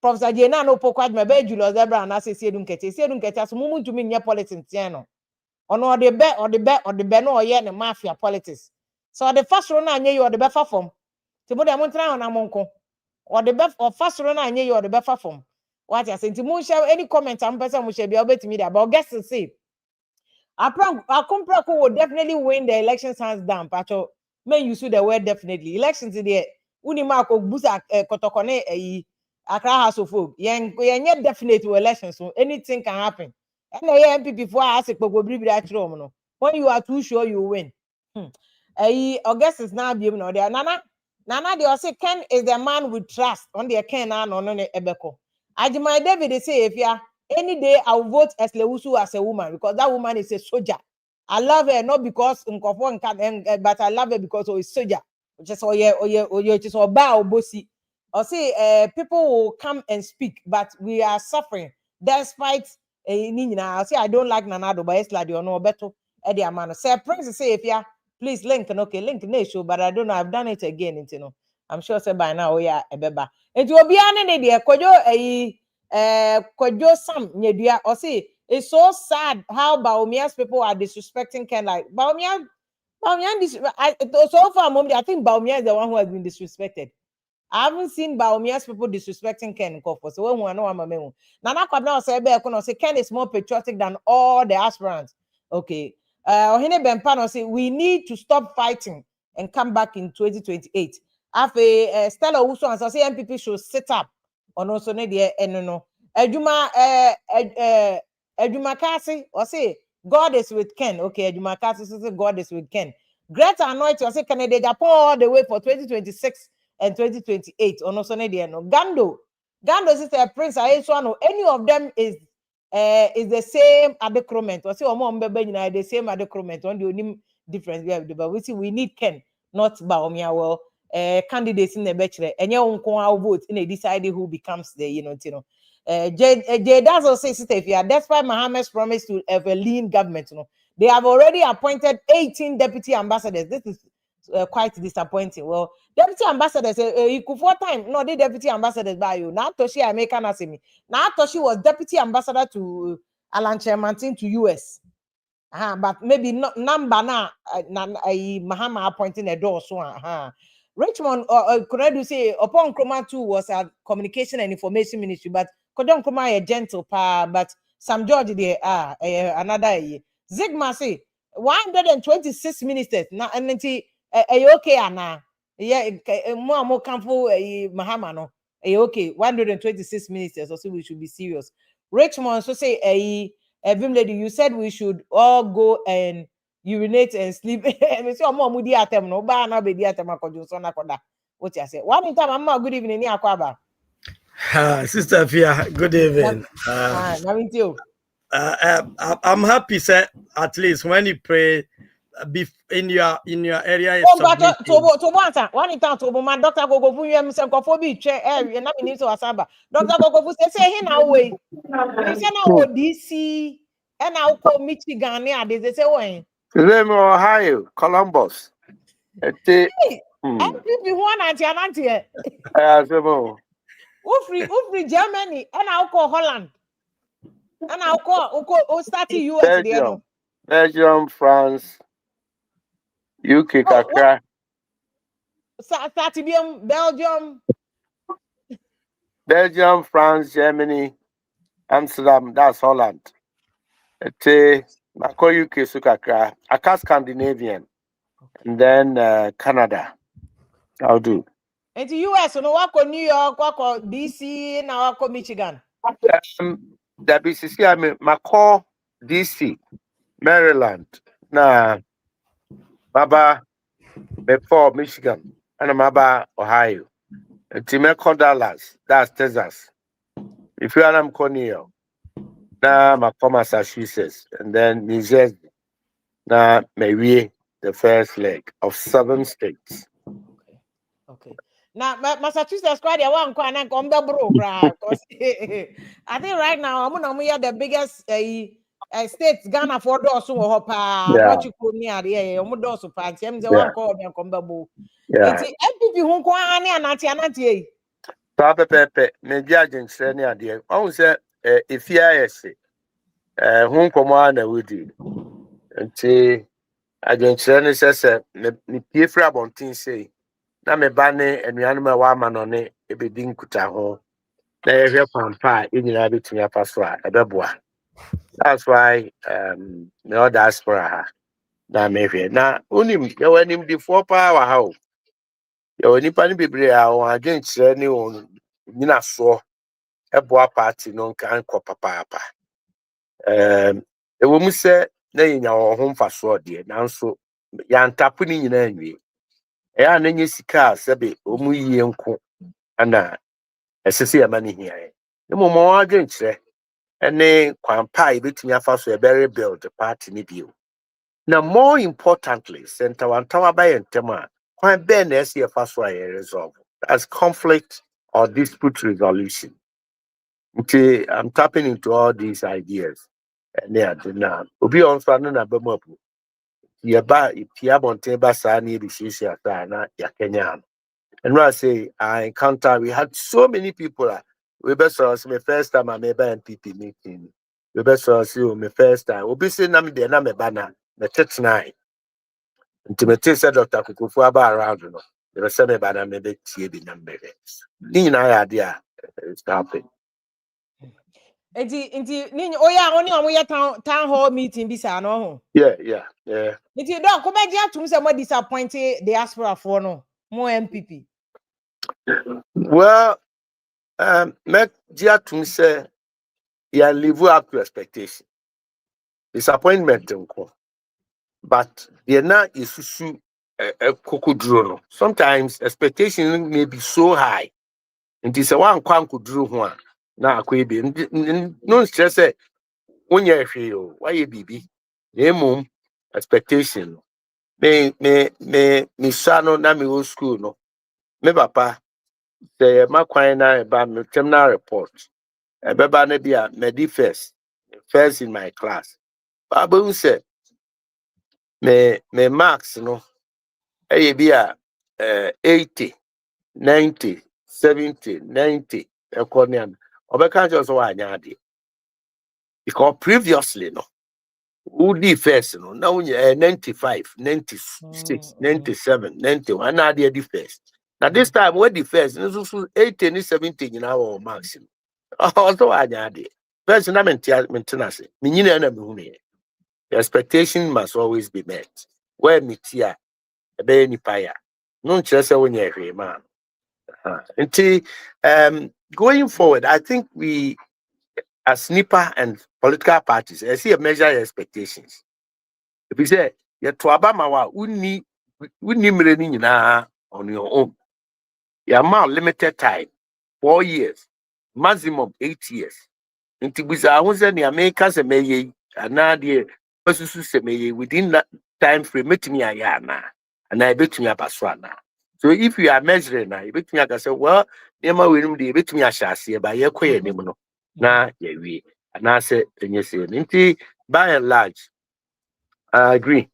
Professor Jena no pokwa me be Julius Zebra na say siedu nkete so mu ntumi nye politics tian no. Ono de be no oye ne mafia politics. So the first one na anye you the be fa form. Ti mo de mo try on amonko. Or the be or first one na anye you the be fa form. What I say, Timu share any comment I'm person we shall be able to media, but guess to say, Akumprako will definitely win the elections hands down. Pacho, may you see the word definitely. Elections today, Unimako Busa Kotokone, Accra House of Folk, Yang definite to elections, so anything can happen. And the NPP before I ask no. When you are too sure you win. August is now being no there. Nana, they also Ken is the man with trust on the Ken and on Ebeko. Ajimai David, they say, if you any day I'll vote as Lewusu as a woman because that woman is a soldier. I love her not because but I love her because she's soldier. Just just bow bossy. Or say people will come and speak, but we are suffering despite I say I don't like Nanado, but it's like you know better Eddie Amano. Say Prince say if you please link no show, but I don't know, I've done it again, you know. I'm sure say by now, yeah, a beba. It will be an idea. Kojo Sam Nyedua or say it's so sad how Baomia's people are disrespecting Ken. Like Baomia so far, I think Baomia is the one who has been disrespected. I haven't seen Baomia's people disrespecting Ken Kofu. So when I know I'm a man. Nana Kwabna say Ken is more patriotic than all the aspirants. Okay. Ohene Bempano say we need to stop fighting and come back in 2028. After Stella Uso and say NPP should sit up on also ne no. Ejuma Kasi or say God is with Ken. Okay, Ejuma Kasi say God is with Ken. Greta Anointing or say Canada Japan all the way for 2026 and 2028 on also ne no. Gando is a prince. I know any of them is the same adequate or say the same adequate on the only difference we have, but we see we need Ken, not Baomia. Well, candidates in the bachelor and your own vote in a decide who becomes the Jay Dazzle says if you are despite Mohammed's promise to have a lean government, they have already appointed 18 deputy ambassadors. This is quite disappointing. Well, deputy ambassadors, you could 4 times. No, they deputy ambassadors by you. Now Toshi American Asimi. Now Toshi was deputy ambassador to Alan Chairmantin to US. But maybe not number now. Mahama appointing a door so. Richmond could I say upon Chroma 2 was a communication and information ministry, but Kodon Chroma a gentle pa, but Sam George there another year. Zigma say 126 ministers now and okay Anna. Yeah, more comfortable Mahama no. Okay, 126 ministers, so we should be serious. Richmond so say Vim lady, you said we should all go and urinate and sleep. Me say omo mu di atem no ba na be di atem akojo so na koda. What you say? One time I'm good evening ni akwaba. Sister Fia, good evening. I'm happy, sir. At least when you pray, in your area. One time to my doctor Kokofu yem se Kokofu bi twe na me ni so asaba. Doctor Kokofu say he na we. He say na wo DC and na wo Michigan ni ade they say when. Name Ohio, Columbus. NPP one anti. Ufri Germany and I call Holland. And I call start US there. Belgium, France, UK, Kakra. Belgium, France, Germany, Amsterdam, that's Holland. I call UK, Sukakra. I call Scandinavian. And then Canada. I'll do. And the US, no wako New York, wako DC, na wako Michigan. The BCC, I mean, Macau, DC, Maryland, Baba, before Michigan, and Maba, Ohio. Timeco Dallas, that's Texas. If you are New York, now Macau, Massachusetts, and then New Jersey. Now maybe the first leg of 7 states. Okay. Now, Massachusetts crowd, one can and come the bro, because I think right now, I'm gonna the biggest states Ghana for those who are what you could near the those who party. I'm the one called and come the boo. It's NPP who go on and anti. Papa Pepe, me judging any idea. I say, if you are whom come on, I would do. And see, I don't say, says, me pay for about say. Na me bane anuanum a wa ma no ne ebedi nkuta ho na ye hwe pampa enyina betumi afa so a ebeboa. That's why me all diaspora ha na me hwe na onim ye wanim di for pa wa ha o ye woni pa ne bebre a o adwen kire ne o nyina so eboa party no nka nkọ papa ewo mu se na yenya wo ho mfa so de nanso ya ntapo ni nyina anwie ya na nye sika sebe omu yie nko ana esese ya mani here e mo mo adwen kire ene kwampa e betumi afa so e be rebuild the party ni bio na more importantly center one tower by entema kwan be na ese afa so a resolve as conflict or dispute resolution. Okay, I'm tapping into all these ideas and they are now obi on so na be mo apu ye ba ipia bonten ba sa na e bi sisi ata na ya Kenya. And when I say I encounter, we had so many people. We best us my first time I made NPP meeting. We best us you my first time. We be saying I'm there na me bana me 39. Intimate said Dr. Kokofu about around you know. They were saying me bana me be tie bi number. Ni na idea stopping. Inti ni oya oni omo ye town hall meeting bi sa no ho. Yeah. Inti don ko be dia tum se mo disappoint diaspora for no mo NPP. Well, make dia tum say ya live up to expectation. Disappointment nko. But they're not isusu kokoduro. Sometimes expectations may be so high. And this one kwan kuduro one. Na akwebi. No stress when you feel why you bibi. Name expectation. Me shano na me old school no. Me papa say ma kwan na ba me terminal report. Beba na bia me first in my class. Baba say me marks no. Be 80, 90, 70, 90 economian. Obeka just wa anyade. Because previously no, who did first no, now 95, 96, 97, 91, now they the first. Now this time we the first, no 80, 70 in our maximum. Also anyade. First na maintenance. Minyina na me hunu. The expectation must always be met. Where metia ebe ni paya. No chese when you man. Going forward, I think we, as NIPA and political parties, I see a measure expectations. If we say, you to Obama, we need money on your own. Your amount limited time, 4 years, maximum 8 years. Until we say, I was in the Americans and may now the person say may within that time frame, meet me a yana, and I bet me a paswana. So if you are measuring now, you bet me I can say, well, Nema will be bet me a chassis by your queer name. Na we and I said, and you say, by and large, I agree.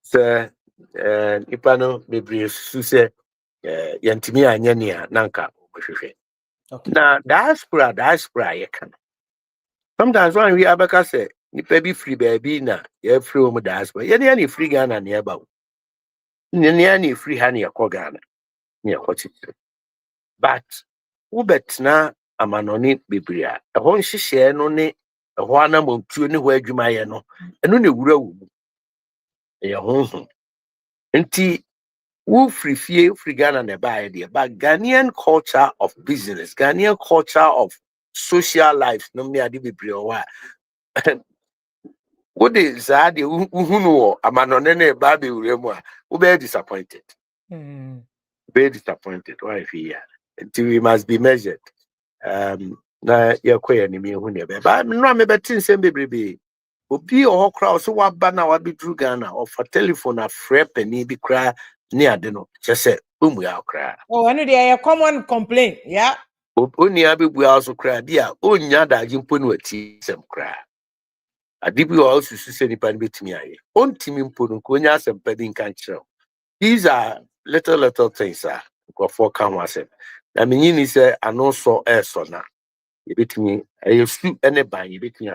Sir, Ipano, maybe Suse, Yantimia, Yania, Nanka. Now, diaspora, you can. Sometimes when we have say, you pay be free baby na, you're free home diaspora. Any free Ghana nearby. Any free honey or Ghana. Near what it. But who bet na amanoni bibria. A hon share no ne a wana montu ni where you may no. And only wuro. A home. Nti who free Ghana ne buy idea. But Ghanaian culture of business, Ghanaian culture of social life, no me adi bibria. What is that? Who know amanone baby uremwa? Who be disappointed? Very disappointed. Why fear? Until we must be measured. Na yakwe ni mi hu ne be. But no me betin sem bebrebe. Obi o crowd so wa ba na wa bi dru Ghana or for telephone a frɛ pani bi kra ni ade no. Just say Umuya cry. Oh, I know they are common complaint. Yeah. Only I be also cry, dear. Onya da jimponu ati sem cry. Adibi also say ni pan bit me aye. On timim ponu konya sem pedin cancer. These are little things, sir. Go for come was it. I mean, you say I know so air so now. You bit me. I used to anybody. You bit me.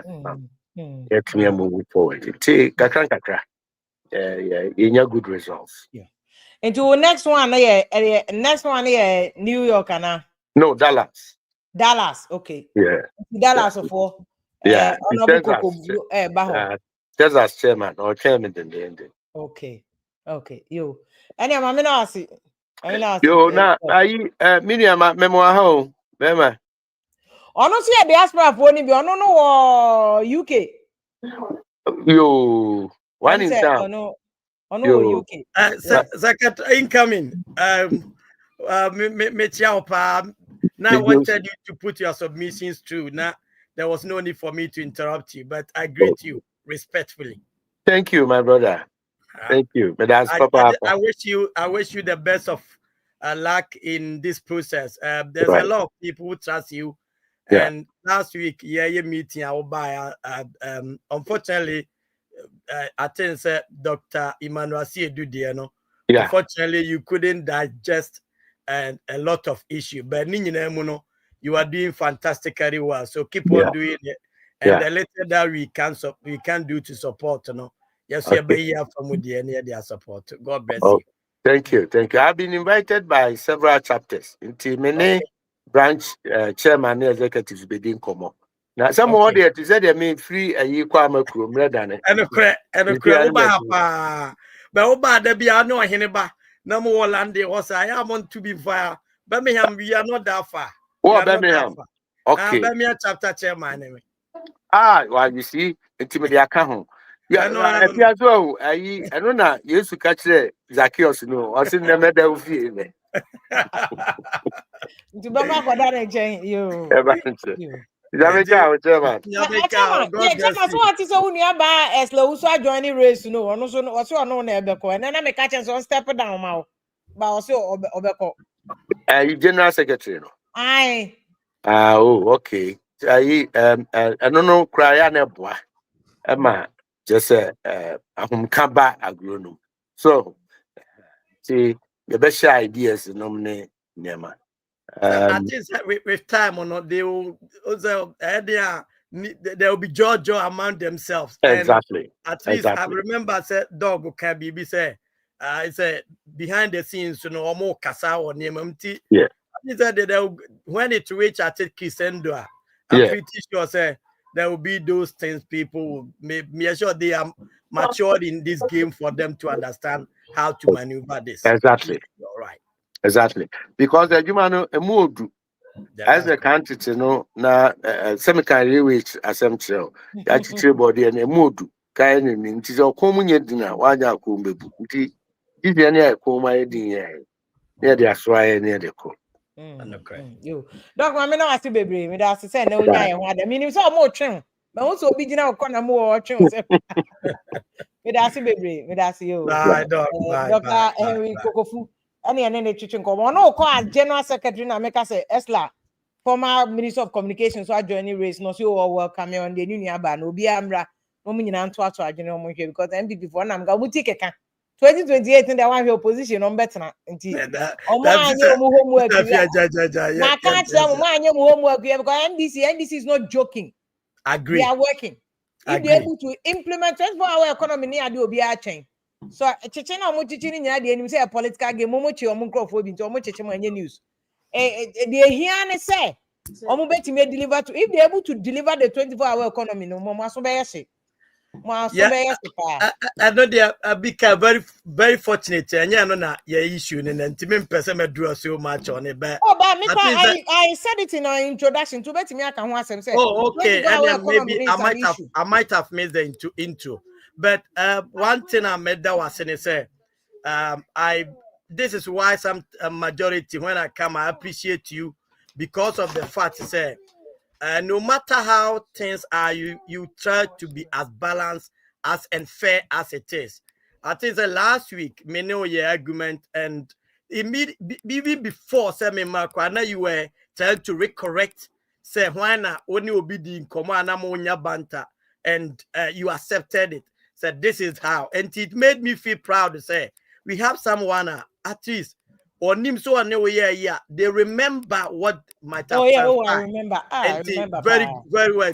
Let me move forward. Take kakra. Yeah, you good results. Yeah. Into next one, next one, New York, No, Dallas. Dallas. Okay. Yeah. Dallas of all. Yeah. Honorable Kokofu, Baho. Texas chairman or chairman in the end. Okay. You. Any I'm not see. Yo, now, Miriam, memoir home. Mema. Honestly, a diaspora for any be on no UK. Yo, one in Say, town. no Yo. UK. Second incoming. Now I wanted you to put your submissions through. Now there was no need for me to interrupt you, but I greet you respectfully. Thank you, my brother. Thank you. But that's Papa. I wish you the best of luck in this process. There's Right. a lot of people who trust you. Yeah. And last week, your meeting, I will buy. Unfortunately, I think Dr. Emmanuel Siedu, Yeah. unfortunately, you couldn't digest a lot of issues. But you are doing fantastically well. So keep on doing it. And the little that we can do to support, yes, we be here from their support. God bless you. Thank you. I've been invited by several chapters into many branch chairman and executives being common. Now, some more there to say they mean free a year kwama krum redane. And but there be no hineba. No more land was I want to be fire. Birmingham, we are not that far. Oh, Birmingham. Okay. Birmingham chapter chairman. Well, you see, intimidate account. Yeah, I feel as well. I don't know. You used to catch the Zacchaeus, I seen them at the field. To Baba for that you. Jamaica, chairman. So what is so nearby as low so joining race, no, or no, so no, never and then I make catch on step down, but also Obeko. General Secretary, no. Aye. Okay. I don't know, cry and boy. Emma, just kaba agronom. So, see, the best ideas nominate Nema. I think with time or not, they will also there will be judge among themselves. Exactly. And at least I remember I said dog can be say it's a behind the scenes, more kasa or nemamti. Yeah. When it reach at Kisendua, I'm pretty sure say there will be those things people will make sure they are matured in this game for them to understand how to maneuver this. Exactly. All right. Exactly. Because the human mood as the country, na semi-can reach assembly, actually body and a mood. Kind of means it's a common dinner. Why are you this is any coma near the Australia near the court. You dog, mamma, no, I see baby. Me that's say no, I mean, it's all more trim. But also be now corner more trim. Me that's baby. Me that's you. Dr. Henry Kokofu. Any teaching come on. No, call General Secretary na make us say Esla, former Minister of Communications. So I join race. No, so all welcome on the new Yaba. No, be Amra. No, me na to general money because NPP for nam ga muti keka. 2028 in the one opposition on better na. Homework. I can't say homework because NDC is not joking. Agree. They are working. If they're able to implement 24-hour economy near the OBR chain. So Chechena mo teaching near the enemy say a political game mo chi omo crofo into omo cheche mo news. They hear and say omo beti may deliver to if they're able to deliver the 24-hour economy no mo so be say. I know they are become very, very fortunate. And yeah, no, your issue and to person may draw so much on it. But I said it in our introduction to bet me I can once say. Oh, okay. And then maybe I might have made the intro. But one thing I made that was saying say, this is why some majority when I come, I appreciate you because of the fact say. No matter how things are, you try to be as balanced as and fair as it is. I think the last week, many of your argument and even before say me Marco, you were trying to recorrect say why na only obi di nkomo anamonya banter and you accepted it. Said this is how, and it made me feel proud to say we have someone at least or nim so yeah they remember what might have I transpired. remember. And I remember. very well.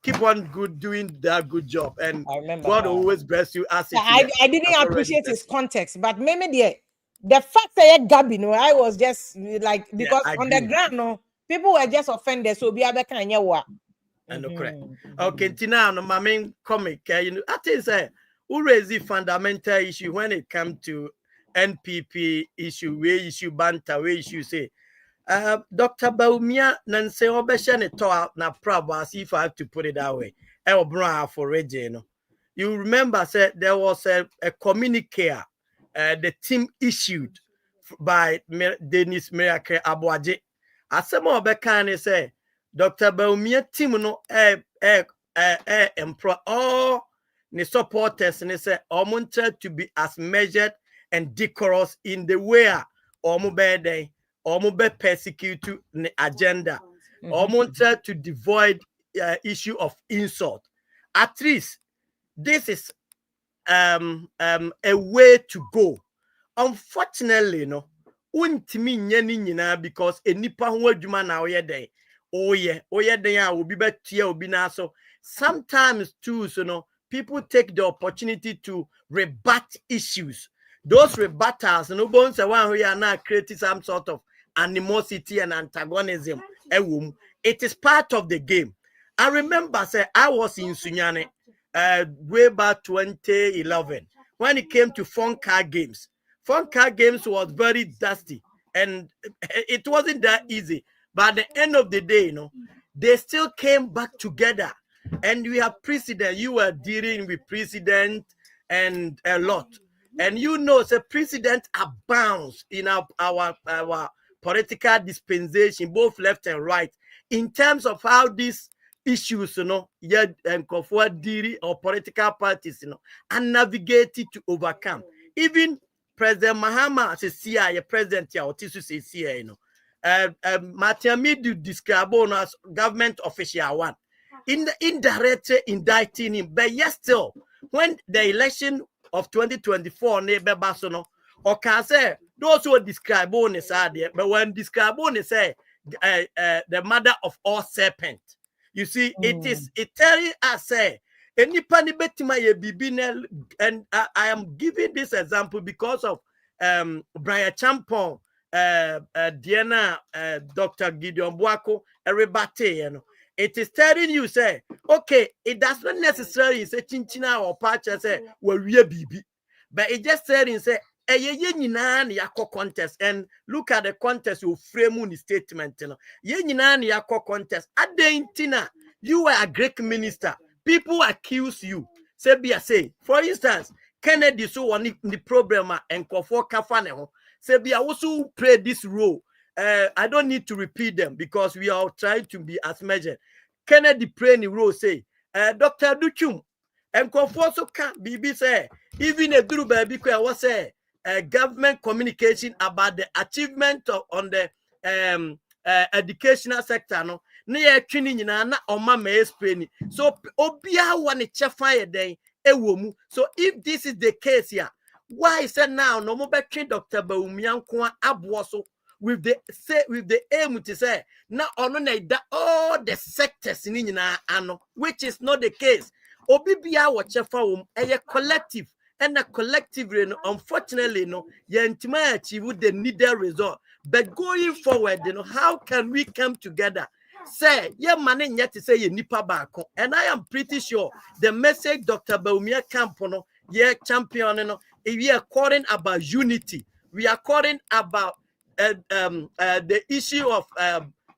Keep on doing that good job, and God always bless you. As I didn't appreciate his context, but maybe the fact that Gabi, I was just like, because on the ground, no, people were just offended. So be able to know. And correct. Okay, Tina, no, my main comic, you know, I think who raise the fundamental issue when it comes to NPP issue, where issue banter, where issue say. Dr. Baumia Nancy Obeshan talk na proud, if I have to put it that way. For Regino. You remember said there was a communique the team issued by Dennis Miracle Abuaje. As some of the say Dr. Baumia team no employ all the supporters and they say wanted to be as measured and decorous in the way day. Be persecute the agenda. Wanted to devoid issue of insult. At least this is a way to go. Unfortunately, no, untimi nyani nyina because enipa ho adwuma na oye den. Oye den will be betia obi na so. Sometimes too, so no, people take the opportunity to rebut issues. Those rebuttals, no bones one who are now creating some sort of animosity and antagonism. It is part of the game. I remember say I was in Sunyane way back 2011 when it came to phone card games. Phone card games was very dusty and it wasn't that easy. But at the end of the day, you know, they still came back together. And we have president. You were dealing with president and a lot. And you know, the president abounds in our political dispensation, both left and right, in terms of how these issues, you know, and or political parties, you know, are navigated to overcome. Even President Mahama says, "CIA president here, Otisu says, you know, Martin Midu described as government official one, in the indirect indicting him, but yes, still, when the election of 2024 neighbor Basono, or can say those who describe bonus are there, but when describe bonus say the mother of all serpent. You see, it telling us say any pani betima bibinel, and I am giving this example because of Bryan Champon, Diana, Dr. Gideon Buako, everybody, you know. It is telling you, say, okay, it does not necessarily say chinchina or patch, say, well, we are BB. But it just said, say, yako contest, and look at the contest you frame on the statement, you know. Yako contest. At the intina, you were a Greek minister. People accuse you. Say, for instance, Kennedy so on the program and Kofo Kafane, say, also play this role. I don't need to repeat them because we are trying to be as measured. Kennedy pray in the role say, Dr. Duchum, and Conforso can't be say, even a group baby was say government communication about the achievement on the educational sector. No, near training na oma me explain. So obia one fire day ewomu. So if this is the case here, why is it now no more train Dr. Baumiankwa Abwaso? With the aim to say now on that all the sectors in ano, which is not the case. Obibia watch a collective and a collective, unfortunately, no, yantima achieve the needed result. But going forward, you know, how can we come together? Say, yeah, man, yet to say you nipa bako. And I am pretty sure the message Dr. Baumia Campono, yeah, champion, you know, we are calling about unity. We are calling about the issue of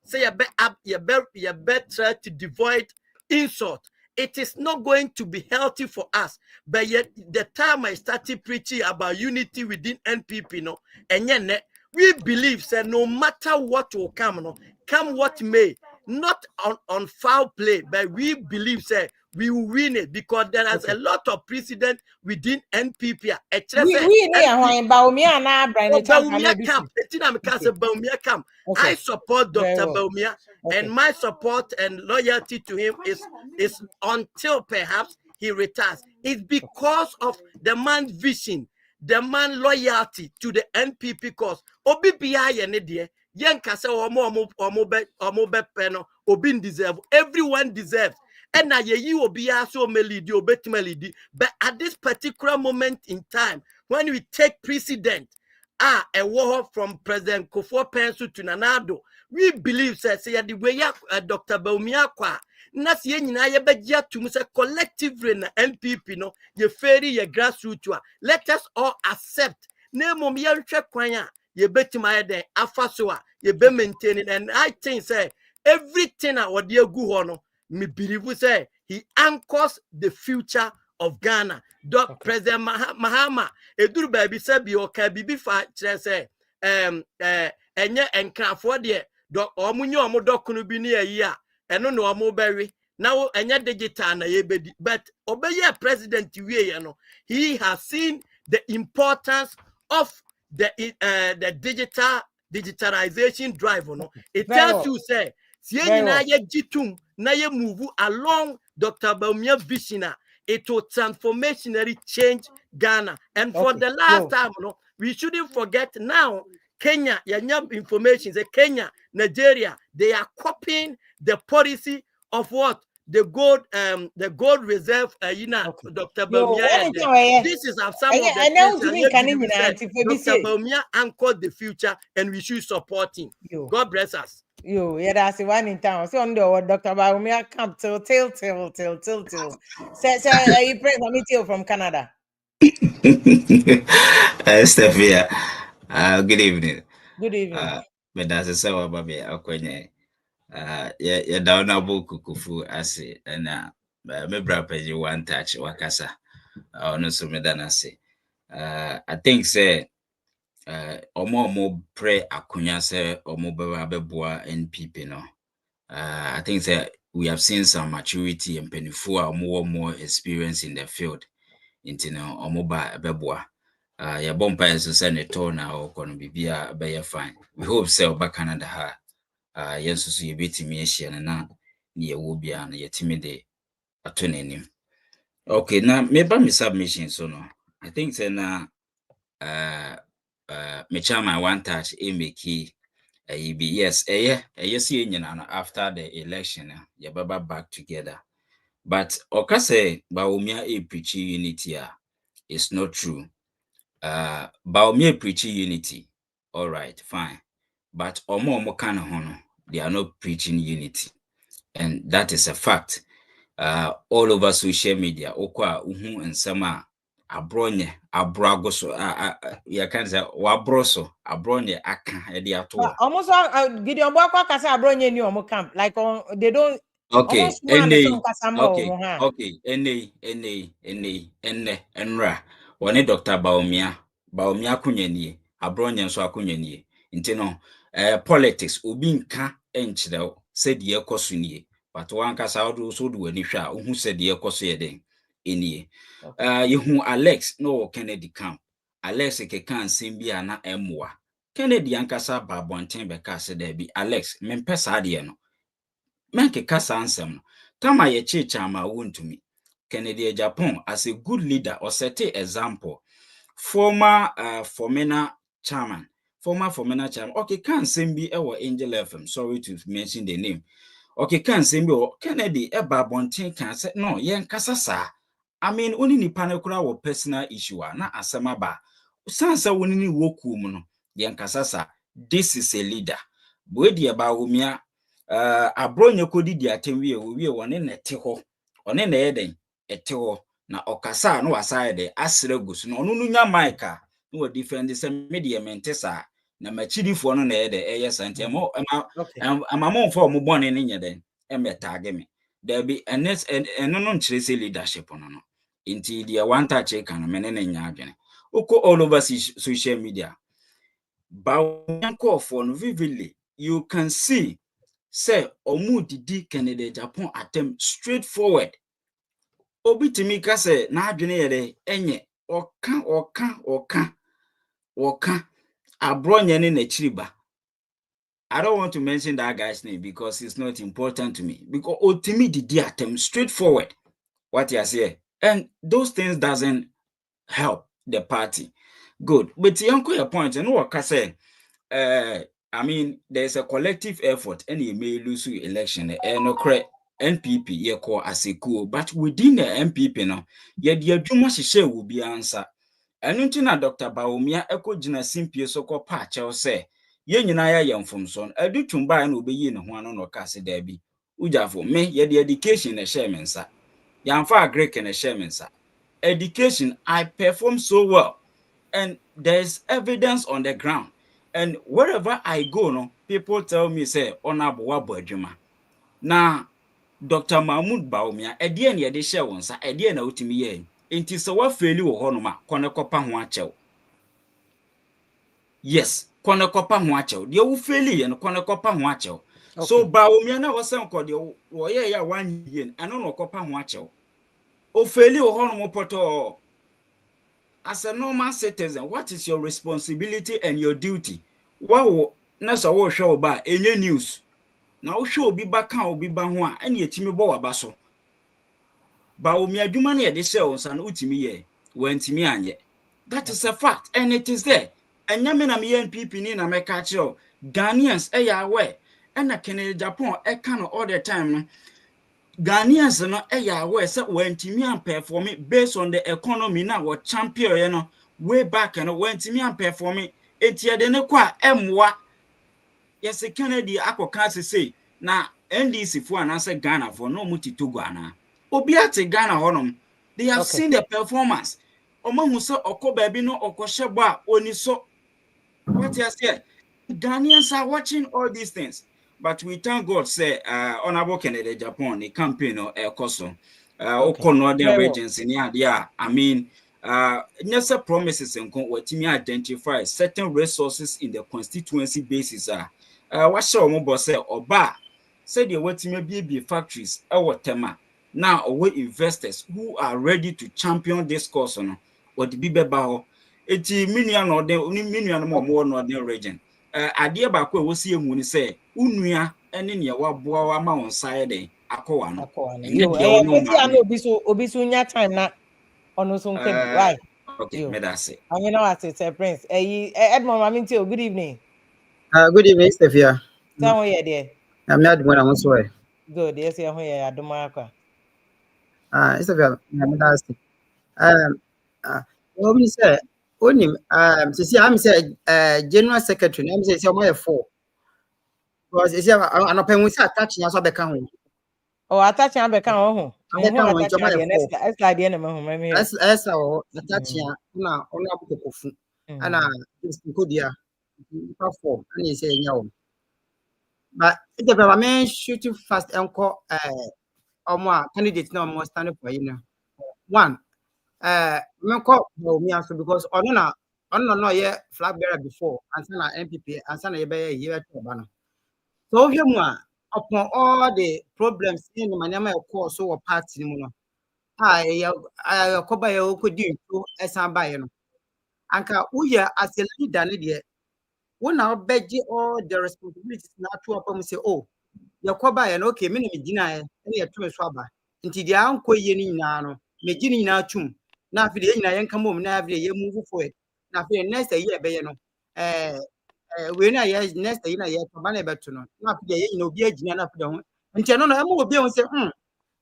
say you better to devoid insult. It is not going to be healthy for us. But yet the time I started preaching about unity within NPP, no, and yet we believe that no matter what will come, no, come what may, not on foul play, but we believe say we will win it because there is a lot of precedent within NPP. I support Dr. Baumia, and my support and loyalty to him is until perhaps he retires. It's because of the man's vision, the man's loyalty to the NPP cause. Obi biya ne de yen kase omo peno obi deserve. Everyone deserves. And now ye obi so melidi obetmelidi. But at this particular moment in time, when we take precedent, a war from President Kokofu Pencil to Nanado, we believe say the way Dr. Baumia kwa na si nyina ye begya to say collectively na NPP no ye ferry ye grassroots. Let us all accept na mom ye hwe kwan a ye betima den afa so a ye be maintain. And I think say everything a wode agu ho no me believe say he anchors the future of Ghana. President Mahama eduru baby say bi o ka bibi fa kire say enye enkrafo de omunye omodokunu bi ne ayi a eno na omobewe now enye digital na yebedi. But obeye president we no, he has seen the importance of the digitalization drive no. It tells you say sie na ye gitum na ye move along Dr. Baumia vision. It will transformationally change Ghana. And for the last time, no, we shouldn't forget now, Kenya, information, the Kenya, Nigeria, they are copying the policy of what? The gold reserve, Dr. Baumia. This is some of the things Dr. Baumia anchored the future, and we should support him. God bless us. Yeah, that's the one in town. So on the Dr. Baumia camp till. Say, you pray for me till from Canada. Stefia, good evening. Good evening. But that's a sawa baby. Akwenye. Yeah, down a book Kokofu ase and me brapa you one touch wakasa. No so me dana say. I think say omo pre akunya say omo beba NPP no. I think that we have seen some maturity and penifua more experience in the field. Into no omoba beboa. Ya bompa is senator now kono bibia be fine. We hope so back Canada ha. Yes, so you beat me na near wobia na yetimi de atonenim. Okay, now maybe me submission so no. I think say na me chairman one touch key. Yes, after the election, you back together. But Okase Baumia preach unity is not true. Baumia preach unity. All right, fine. But Omo Kana Hono, they are not preaching unity. And that is a fact. All over social media, Okwa Uhu and Sama Abronye, Abragoso, ya can say Wabroso, Abronye Aka, Ediato. Almost Gideon Baka Casa Abronye new Omo camp. Like they don't. Okay, okay, enra. Wane Dr. Baumia kunyenye, Abronye nso akunyenye. Nti no, politics obi nka enchire said ye kosunie. But one kasa odo so do ani hwa, ohu said ye koso ye den enie. Yehu Alex no Kennedy camp. Alex kekan simbia na emwa. Kennedy ankasa ba bonten beka se da bi Alex mempesa de no. Menke kasa ansem no. Tama ye chicha ma wuntumi. Kennedy Japan as a good leader or set a example. Former Fomena chairman. Okay, can simbi ewa Angel FM. Sorry to mention the name. Okay, can simbi Kennedy eba bonten can say no, yen kasasa. I mean, only ni panekura wo personal issue na asema ba. Sansa woni ni woku mu no, yen kasasa. This is a leader. Bwedi eba umia Abronye kodi di atemwie we wone nete ho. One na yeden ete ho na okasa no aside asregus no onu nya maika no defend se media mentesa na machidifo no na yede eye sante amamon for mo bone ne nyeden emetage me there be eno no nchire se leadership no inti dia one touch kan me ne nya adwene oko all over social media ba yanko for no vividly you can see say omu didi Kennedy Japan attempt straightforward. Obi timika say na adwene yede enye oka abronye ne na chiriba. I don't want to mention that guy's name because it's not important to me. Because ultimately did attempt straightforward what you say, and those things doesn't help the party. Good, but your point, and what I say, I mean, there's a collective effort, and you may lose your election, and no correct NPP you call as a cool, but within the NPP now, yet the Juma share will be answer. And until Dr. Baumia echo Jina Simpie so called patch or say. Ye nyina ya yam from son adu tumba na obeyi ne ho ano no kase da bi ujafo me ye the education na share mensa yamfa Greek na share mensa education I perform so well and there's evidence on the ground and wherever I go no people tell me say honorable wabo adwuma na Dr. Mahmoud Baumia ede na ye de share wonsa ede na otimi ye enti so wa feli wo ho no ma kone kopa ho achew. Yes, kone kopa ho achew. De wo feli ye no kone kopa ho achew. So Baumia na wo sen ko de wo ye ya 1 year eno no kopa ho achew. O feli wo ho no mo poto. As a normal citizen, what is your responsibility and your duty? Wow, na so wo hwe ba enye news. Na wo hwe obi ba kan obi ba ho a ene yetimi bo waba so. Baumia adwuma na ye de share onsa na utimi ye, wantimi anye. That is a fact and it is there. And yamina me NPP ni na meka kire Ghanaians aware and Kennedy Japan can all the time. Ghanaians no aware say wantimi am perform based on the economy na what champion you know way back and wantimi am perform etia de ne kwa emwa yes Kennedy akoka say na NDC fo anase Ghana for no mutito Ghana obi ate Ghana honom they have seen the performance omahu se okoba bi no okohye ba oni so what you say Ghanaians are watching all these things but we thank God say honorable Kennedy Japan the campaign or ekoso okono the regions in here I mean nyese promises enko watimi identify certain resources in the constituency basis what show mo boss say oba say the watimi be factories tema now away investors who are ready to champion this cause no or the bibeba ho eti minia no de minia no mo no de region ade ba ko wo sie hu ni say unua ene ne waboa wa ma won side den akowa no yo eti ana obi so nya time na ono so nkem why okay me that say I know what it's a prince Edmond Maminti good evening good evening Stefia tell me here there I'm not when I'm so good yes here adomaka Stefia I'm not what me say only see I'm say general secretary I'm say my 4 because you see I'm not paying with attach na so be kan ho attach am be kan ho attach my 4 slide there na me ho me esa attach na ona Kokofu ana nkodia platform and you say nyawo but if the government shooting fast enko omo candidate na omo stand for you know one me call me also because ono no ye flag bearer before and na NPP and na ye be here to ba no so him upon all the problems in the manama cause so party ni no koba ye okodi nto esan ba ye no anka uye as a leader ne de when now beji all the responsibilities na to up say oh yakoba ye no okay me na me gina ye na ye to so aba nti dia anko ye ni nyina no me gina nyina tum na afi de nyina ye nka mom na afi de ye move forward na afi next year be ye no we na ye next year na ye to ba na be to no na afi de ye nyina obi agina na afi de ho nti no e mo obi e say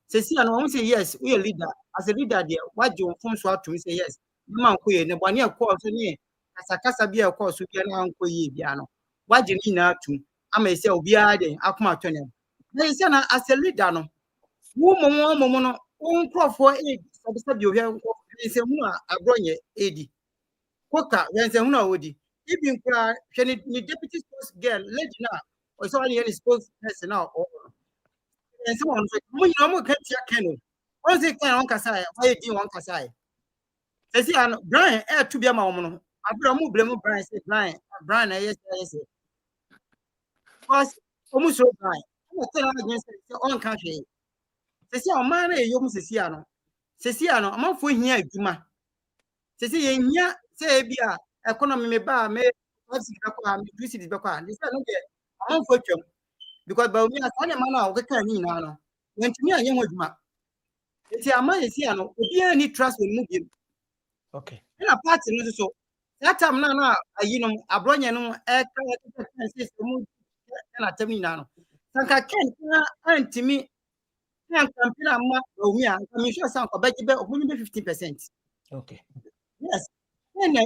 say see no say yes we a leader as a leader there what you phone so to say yes man ko ye ne bone e call so ni kasakasa bi e call so bi na anko ye bia no waje ni na tum ama say obi a den akoma to ne na say na as a leader no wo mo no nkrofo sabi obi say mu abronye edi koka when say hu na odi ibi nkra hwe ni deputy sports girl lady na o so any sports person na and someone say you know can tia kenu once they can on kasai why you want kasai say see an Bryan to be a mom no abra mu blame Bryan say Bryan yes because almost so Bryan on country. Sisi o man e yom sisi ano. Sisi ano amanfo hia adwuma. Sisi ye hia say bia economy me ba me taxi be kwa me electricity be kwa. This no dey amanfo twam because ba omi asa na man na o keka ni na no. Wentumi anye ho adwuma. Enti aman yesi ano obi ani trust we mu bi. Okay. Na party no so that time na ayi no abronye no e ka say mu na temi na no. Sanka ken na antimi na campaign amma omi a I'm sure some ko be 50%. Okay. Yes. And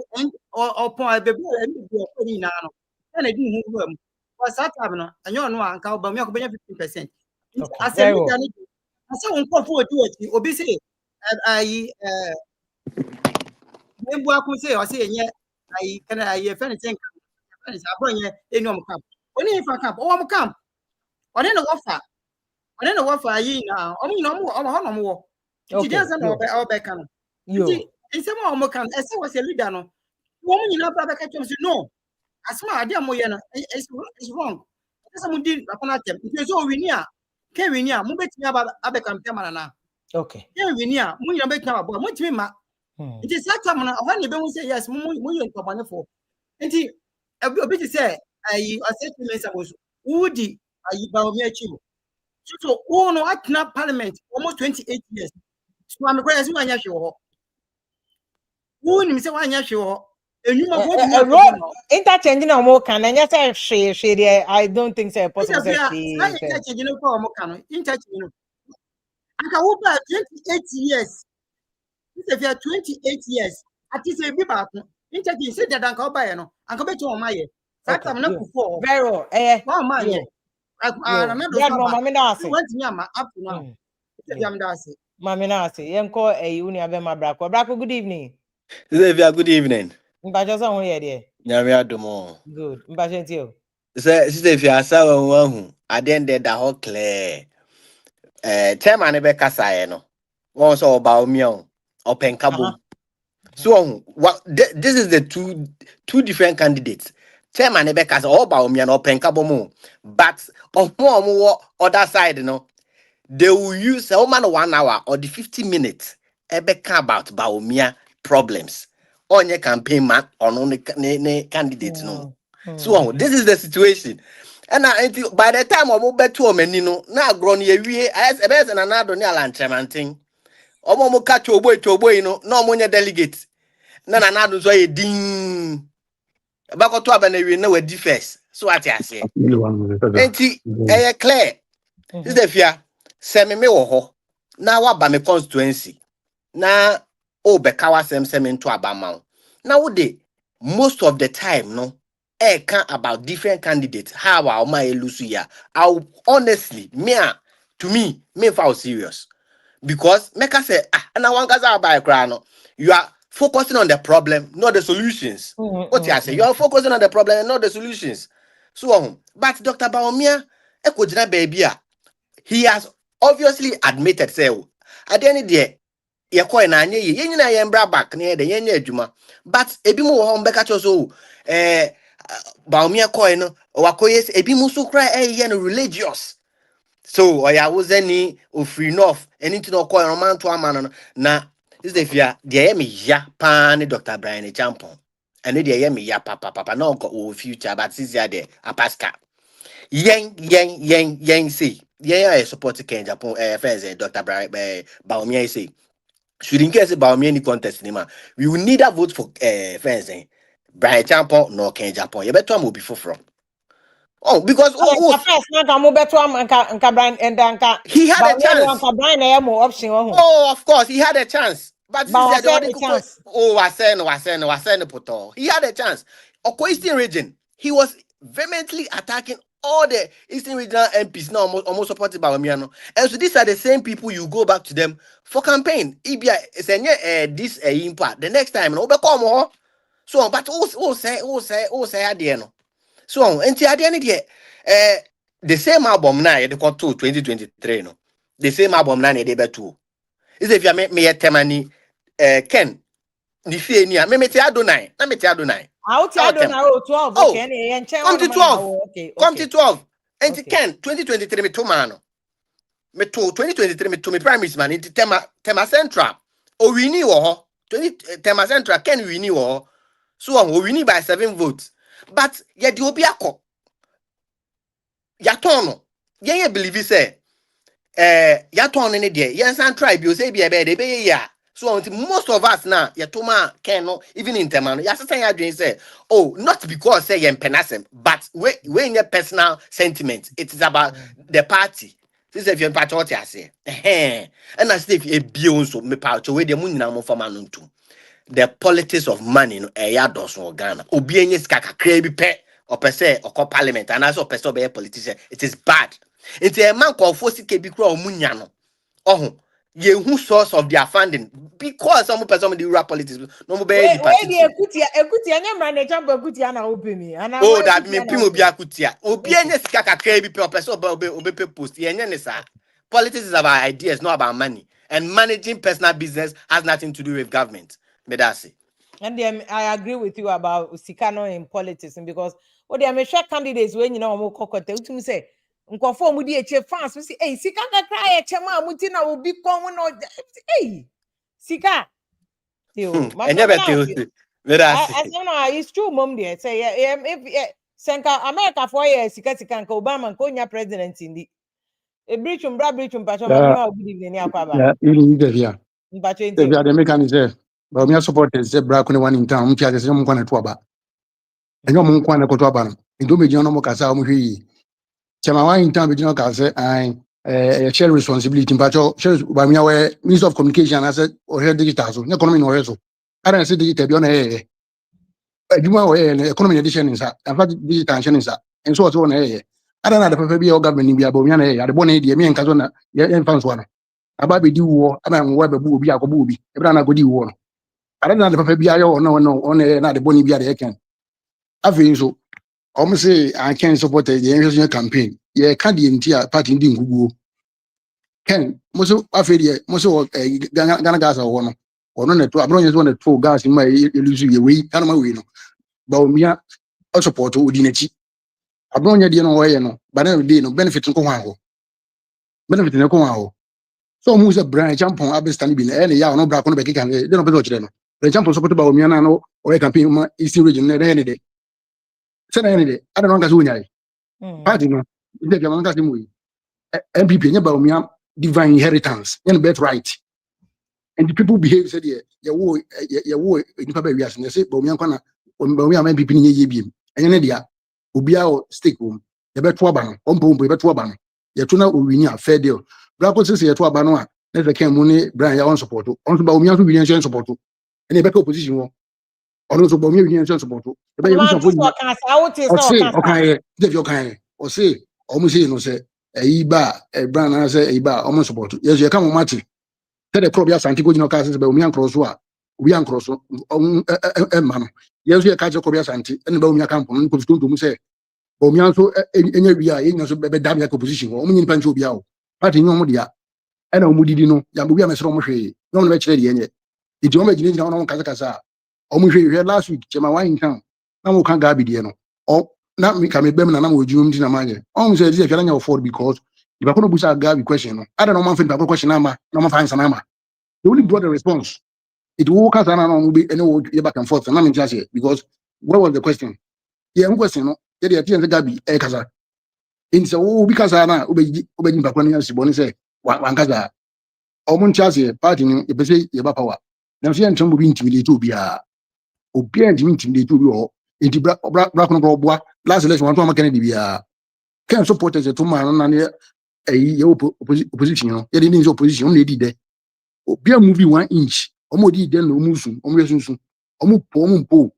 upon the bill and the opinion now. And I didn't move them. Was that time no and you know anka oba me ko be 50%. Okay. As a Very leader well. I say on call for do it obi say I membu akun say o say nye I can I friend think friend is abronye enu am camp. Oni fa camp o am camp. Oni no wafa ayi na omo no mo ho no mo. Ti Okay. dey say no obe kan. Yo. Nsem a omo kan ese was a leader no. Wo mo nyina ba ka twem say no. Asma ade amoye no is wrong. Ese mo di akona tem. Nti so wini a ke wini a mo betimi aba campaign mana na. Okay. Ke wini a mo nyina betimi aba mo timi ma. Nti sata mo na ho ne be mo say yes mo ye nkobane for. Nti obi ti say ayi ase to me say wudi ayi ba omi achi. So no atna parliament almost 28 years. So I'm going to say wanya hwe. Who ni say wanya hwe. Enuma go bi Interchanging na mo kan anya say hwe there. I don't think so possible say hwe. Interchanging no ko mo kan. Interchanging no. Aka wo ba 28 years. This if you 28 years. At least be back. Interchanging say that anka oba ye no. Anka be to o maye. That time na kufu. Very well. Wa maye. Mami na ase. Want me am up now. Am da ase. Mami na ase. Yenko uni abema brako. Brako, good evening. Good evening. Mbajo so ho ye de. Nyame adomo. Good. Mbajo ntio. Sister if you asa won hu, adende da ho clear. Chairman be kasa ye no. Won so oba omi on. Openkabom. So this is the two different candidates. Chairman be kasa oba omi on openkabom. But omo other side no. They will use a woman 1 hour or the 50 minutes ebeka about Baumia problems on your campaign man on only candidates no. So this is the situation. And by the time I'm over to menino now grown ye as a best and another near lanchamanting. Omo catch your boy no monya delegate. Nana another so a ding back to abane we know a defense. So what I say. Ain't clear. This the fear. Semi me wo ho na waba me constituency na o be kawa sem into abama na wo de most of the time no can about different candidates how our my elusu ya honestly to me if I was serious because make us say na one gaza by cry no you are focusing on the problem not the solutions. What you say you are focusing on the problem and not the solutions. So but Dr. Baumia ekojina baby he has obviously admitted say at the end of the day ye coin na nye ye nyina ye mbra back na ye de ye nya adwuma but ebi mu wo ho mbeka cho so Baumia coin no wakoye ebi mu so cry ye no religious so oya wo zani ofri north anything no coin no man to amana na is the fear de ye me ya pa ni Dr. Bryan Champon and de ye me ya papa na o future but this year de apaska yen say yeah, support Ken Japan friends Dr. Baumia say should in case Baumia any contest anymore. We will neither vote for friends Bryan Champon nor Ken Japan. You better move before from. Oh, because he had a chance. Oh, of course, he had a chance. But I said he had a chance. Oko Eastern region, he was vehemently attacking all the Eastern regional MPs now almost supported by Omiano. And so these are the same people you go back to them for campaign. Ibia this impact. The next time no become so but say at the end. So until at the end of the same album now they got 2023 no. The same album now they better. Is if you make me a temani Ken ni fie ni a me te Adonai na me te Adonai out Adonai 12 okay come to 12 come to 12 And Ken 2023 me to man. Me to 2023 me to me prime minister man in tema central. O wini wo 20 tema central Ken wini wo. So o wini by 7 votes. But ye di obi akọ. Ya tono. Ye believe say ya tono ne de. Ye san tribe you say be be ya. So most of us now, Yatoma can no even in Temano. Yes, I say, oh, not because say you're penasem, but when your personal sentiment, it is about the party. This is if you're patriotic, I say. And I say if you be so me part away the moon now for manuntu. The politics of money no dos no Ghana. Obi enye skaka krebi pe or per se or parliament and also per se be a politician. It is bad. It's a man called Fosi Kebi Kro Munyano. Oh. Ye who source of their funding because some person the rural politics no more be ekuti anya mrane chambo ekuti ana open me and oh that mean pimo bi akutia obi enye sika kakra bi pe person obe post ye enye ne sa politics is about ideas not about money and managing personal business has nothing to do with government me that say and I agree with you about sikano in politics because what they are share candidates when you know mo kokote utum say nkofo mu di eche fans say eh sika kakra eche ma muti na obi kon no eh sika yo enye bete me that say it's true mom there say if senka America for years sika nka Obama nka onya president ndi e brichum pacho ma good evening akwaba yeah ili there mpacho if you are the mechanism but me support is bra ko one in town mtia say mo kwa na to aba enyo mo kwa na ko to aba no ndo me jino no mo kasa mo hwi chama one in town be jino ka say share responsibility mpacho share ba me we Minister of Communication as or head digital so economy no reso ara say digital bi on adwuma wo economy edition nsa in fact digital edition nsa enso so na ada na da papa bi o government bi abo nya na ade bo na de me nka so na ye fans wa no aba be di wo ama nwo be bu obi akobo obi e bra na go di wo no ada na da papa bi ayo no na de bo ni bi ade ken afi so o mo say I can support the election campaign ye ka di ntia party ndi nguguo ken mo so afi de mo so Ghana gas wo no ono na to abro nye so na to gas ma elusu ye we kana ma we no ba omia o support odi na chi abro nye de no wo ye no ba na de no benefit nko ho benefit nko ho so mu se Bryan champon abestan bi na ya no bra ko no be kika de no be so kire no Bryan champon support ba omia na no o campaign ma eastern region na de de se na de ada no nka so nya party no de bi ma nka se mu NPP nya ba omia divine inheritance and birthright. And the people behave said ya wo nipa ba wiase na say ba omia nkwa na ba omia NPP ni ye biem enye dia obi a stake home ya beto aba no ompo beto aba no ya to na owini a fair deal bra ko say ya to aba no a na the ken mu ni Bryan ya on support on so ba omia so wini support and e beto opposition wo on so ba omia wini support e be you support okay dey okay o say o mu say no say eyi ba Bryan na say eyi ba o mu support yes you come mati the probia santi go jino ka say ba omia cross a obi an cross ma no yes you ka je probia santi and ba omia camp no ko fiton to mu say omia so enya wi a enya so be dam ya position o mu nyimpa nche obi a o party nyom dia e na omu didi no ya obi a mesro mo hwe no no be kire de enye iti o ma gine jina no kasa kasa o mu hwe last week chema wine town na mo kan ga bi de no o na mi ka me bem na na mo jum dina manje o mu say this if nya afford because if I couldn't busa ga bi question no I don't know man fit ba question na ma no man find sama ma they only brought the response it will cause na no be any back and forth na me just here because what was the question yeah question no dey at the gabi e kasa in so wo bi kasa na obeji bakwa na sibo ni say wan kasa o mun chase party ni e be say ye ba power na so yan chambo bi intimidate obi a intimidate obi o enti bra kono boa last election wan to ma Kennedy bia can supporters to man na ne ye opposition no ye dey opposition on dey dey obi a movie 1 inch o mo dey dey no musu o mo yesunsu o mo po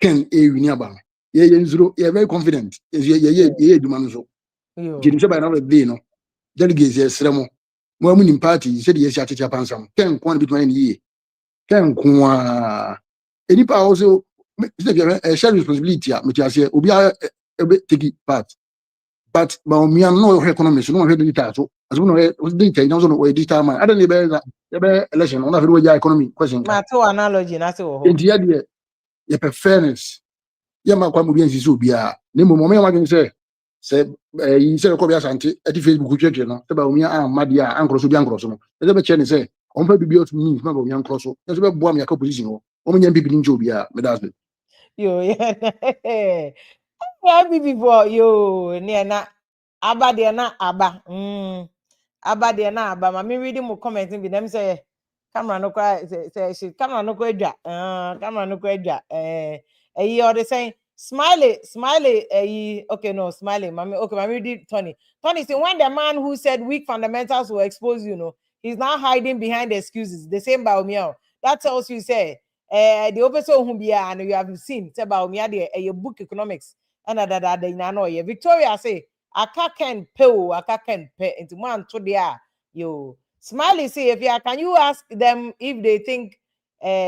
can e wini aba ye nzuro ye very confident ye duma no so gidi so by now the no delegates ye sremo mo amu party said ye sia checha pansam ken ko na bituma ni ye ken ko a enipa also share responsibility a metiase obi a take part but ba omia no economy so no he digital so as no digital no so no digital man ada ne be election on afi we economy question ma to analogy na se wo ho entia de ye fairness ye ma kwa mu bi nsi so bia ne mo me wa gen say yi se ko bia sante e di Facebook twetwe no te ba omi a made a ankroso bi ankroso no e be che ne se on pa bibi otu mi ma ba omi ankroso e so be boa me aka position ho o nya bibi ni njo bia me das Yo, yeah. Yeah, before yo, near na aba de na aba. Aba de na aba. Ma me reading mo commenting with them say camera no kwa say camera no kwa edwa. Camera no kwa edwa. You are saying smiley okay no smiley mami okay mami read Tony say when the man who said weak fundamentals will expose he's now hiding behind the excuses the same by Omiao. That tells you say the opposite who be and you have seen say by Omiao the book economics and that na no ye Victoria say aka can pay into one to there yo smiley say if you can you ask them if they think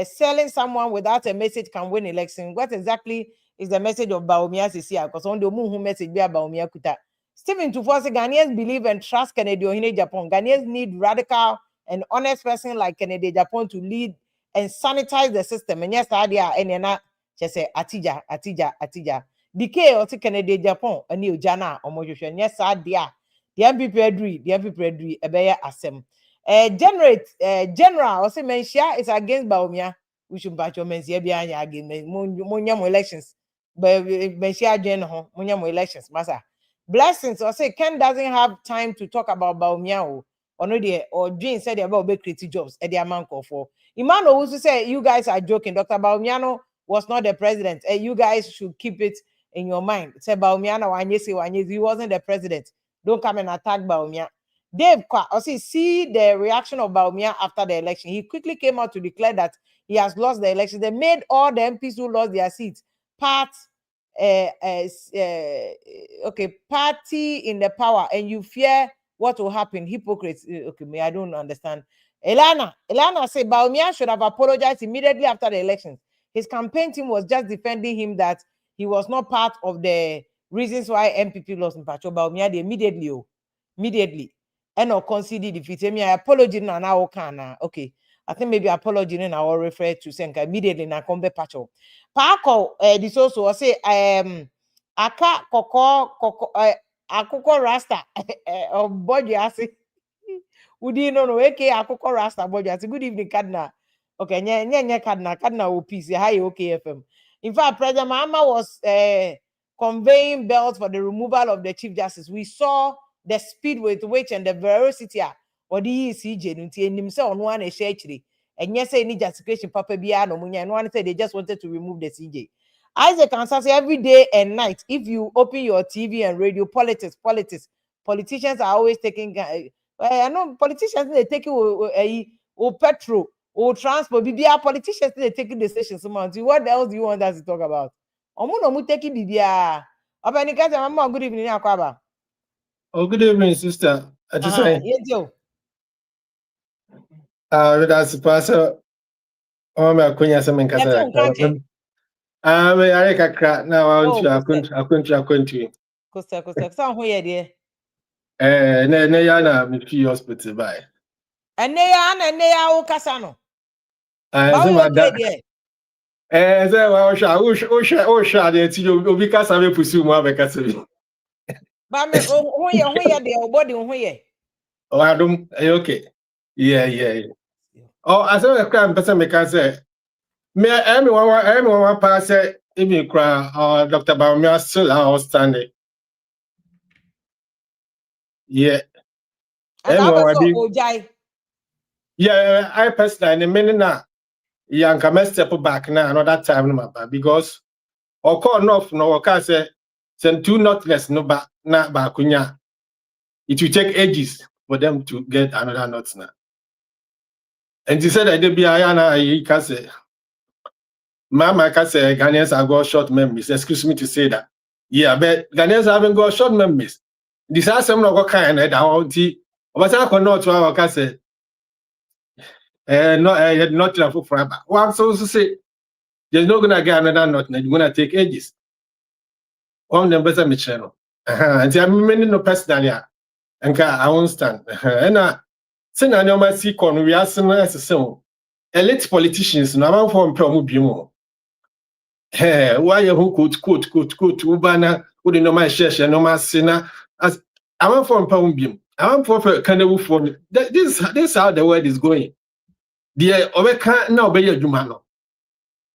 selling someone without a message can win election. What exactly is the message of Baumia Sisia? Because on the moon who message be Baumia Kuta. Stephen to force Ghanaians believe and trust Kennedy in Japan. Ghanaians need radical and honest person like Kennedy Japan to lead and sanitize the system. And yes, idea and not just say Atija. Decay or Kennedy Japan a new Jana or Mojo. Yes, idea. The NPP agree, a bear asem. General also mention is against Baumia. We should batch your men here behind again. Munyam elections, but mention general Munyam elections, massa. Blessings or say Ken doesn't have time to talk about Baumia or no dear or Jean said about bakery jobs at the amount of for. Imano also say you guys are joking. Dr. Baumiano was not the president. You guys should keep it in your mind. Say Baumiano he wasn't the president. Don't come and attack Baumia. Dave see the reaction of Baumia after the election. He quickly came out to declare that he has lost the election. They made all the MPs who lost their seats party in the power, and you fear what will happen. Hypocrites. Okay, I don't understand. Elana said Baumia should have apologized immediately after the election. His campaign team was just defending him that he was not part of the reasons why MPP lost in Pacho. Baumia immediately. And or consider defeat. I apology now can okay. I think maybe apology now or refer to Senka immediately na come be patch up. Paco this also say aka koko akoko rasta body ase udi no eke akoko rasta body ase good evening Cardinal. Okay, nye Cardinal o peace hi okay FM. In fact, President Mahama was conveying bells for the removal of the Chief Justice. We saw the speed with which and the veracity or the ECJ nti enim say ono an ehye akire enye say any justification papa bia no munya no one say they just wanted to remove the CJ. Isaac answer say every day and night if you open your TV and radio politicians are always taking I know politicians they taking petrol or transport bibia politicians they taking decisions amount. What else do you want us to talk about? Omo no mu taking bibia obanika say mama good evening akwaba. Oh, good evening, sister. I just say, yes, yo. That's the pastor. Oh, my queen, some in Casa. I crack now. I want to. Costa. So, who are there? Yana, me hospital by. And they are Casano. Because I will pursue more because of it. But who are there? Body who are? Oh, I don't. Okay. Yeah. Oh, I saw a crime person because me, everyone pass it. If you cry, Dr. Baumia still outstanding. Yeah. Yeah, I personally, in a minute now, young can step back now another time, because or call enough no can say send two not less no back not back. It will take ages for them to get another notes now. And he said that they be Ayana, he can say, Mama can say Ghanaians have got short memories. Excuse me to say that. Yeah, but Ghanaians haven't got short memories. This has some of kind of tea. But I cannot to our castle. Not enough forever. Well, I'm supposed to say there's not gonna get another note, it's gonna take ages. On the better channel. And I'm many no personally. And I won't stand. And send an normal see con we are some as a song. Elite politicians, no one from Promubium. Why you quote, Ubana, who the normal share, no mass sinner, as I went for Pambium, I went for Canavu for this is how the world is going. The Oveka now be a Jumano.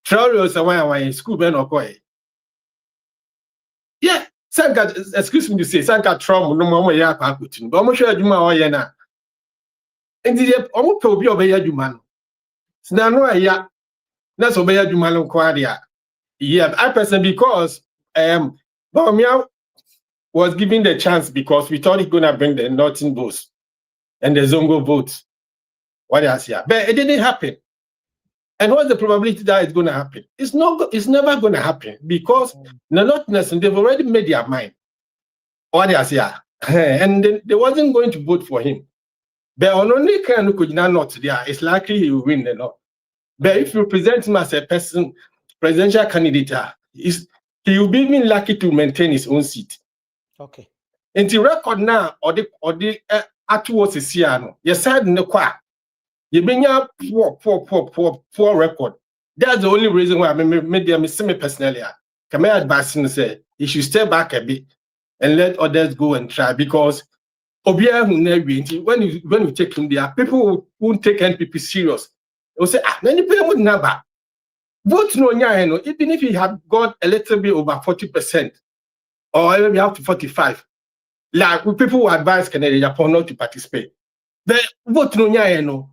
Travelers away in school, Ben or Koi. Yeah, Sanka, excuse me to say, Sanka Trom, no more ya pakutin, but I'm sure Juma or Yana. And the almost probably obey a Jumano. Snano, ya, that's obey a Jumano Quadia. Yeah, I personally because Bamia was given the chance because we thought he's gonna bring the Northern votes and the Zongo votes. What else? Yeah, but it didn't happen. And what's the probability that it's gonna happen? It's never gonna happen because the Northerners they've already made their mind. What else? Yeah, and they wasn't going to vote for him. But on only kind of could not there, it's likely he will win the North. But if you present him as a presidential candidate, he will be even lucky to maintain his own seat. Okay. And the record now, or the towards the Siano, you said in the qua, you bring up poor record. That's the only reason why I made them me personally. Come advise him say he should step back a bit and let others go and try because Obia when you take him there, people won't take NPP serious. They'll say, many people would never vote no, even if he had got a little bit over 40% or maybe up to 45%. Like people who advise Canada Japan not to participate. But vote no,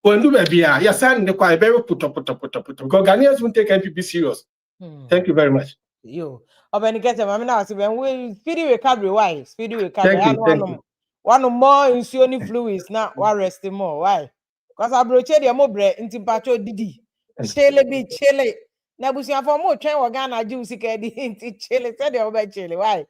when do baby, yes, and the quite very put up. Because Ghanaians won't take NPP serious. Thank you very much. You. When you get them, I mean, I when we speedy recovery, why? Speedy recovery. Thank you. One more insulin fluids now, what resting more? Why? Because I broached the mobre into Pacho Didi. Chile be chile. Nabusia for more train or Ghana juicy candy into chile. Said you about chile. Why?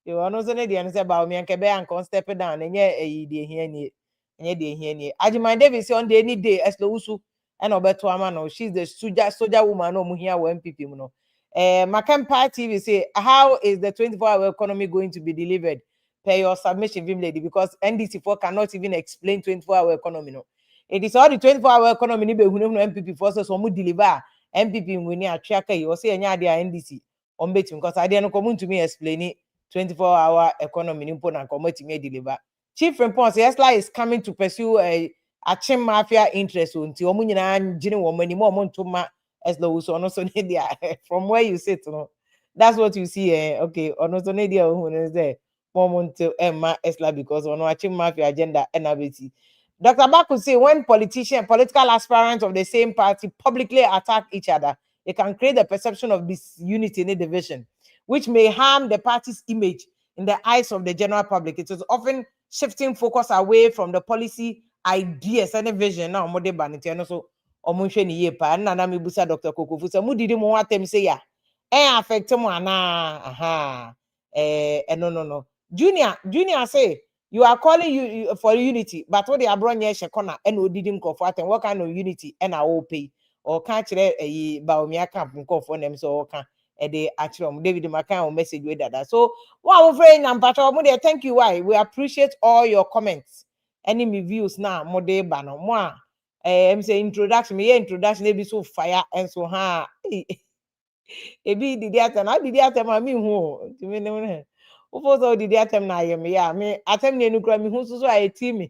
You are not the answer about me and Quebec and can step it down and yeah, dear here. And yeah, dear here. I demand Davis on the any day as Lousu and Obeto Amano. She's the soldier woman, no Muhia or MPP. Macampa TV say, how is the 24-hour economy going to be delivered? Per your submission, Vim lady, because NDC4 cannot even explain 24-hour economy. No, it is all the 24-hour economy. MPP forces so deliver MPP when you track you say any idea NDC on betting because I didn't come to me explain it 24-hour economy and come to me deliver. Chief response, Esla is coming to pursue a Chim mafia interest until Omunina Jini woman more to ma as low so no so from where you sit, no, that's what you see. Okay, or no so nadia who is there. Moment to Emma Esla because on watching mafia agenda NBC. Dr. Baku say when political aspirants of the same party publicly attack each other, they can create the perception of disunity in a division, which may harm the party's image in the eyes of the general public. It is often shifting focus away from the policy ideas and vision. Now, more and so omunhwe ni yepa na na mebusa Dr. Kokofu say mudidi mo watem say ya affect mo ana no junior say you are calling you for unity but what they abronye she corner and odidi nkofo atem what kind of unity and I will pay or can kire baomia camp nkofo nem so kan they actually David Makan message with that. So wow friend and patro mo thank you why we appreciate all your comments any reviews now mo dey ba no mo I'm saying introduction maybe so fire and so ha ebi did that mami hu to me no so did that na yem ya me atem na enukura me hu so I team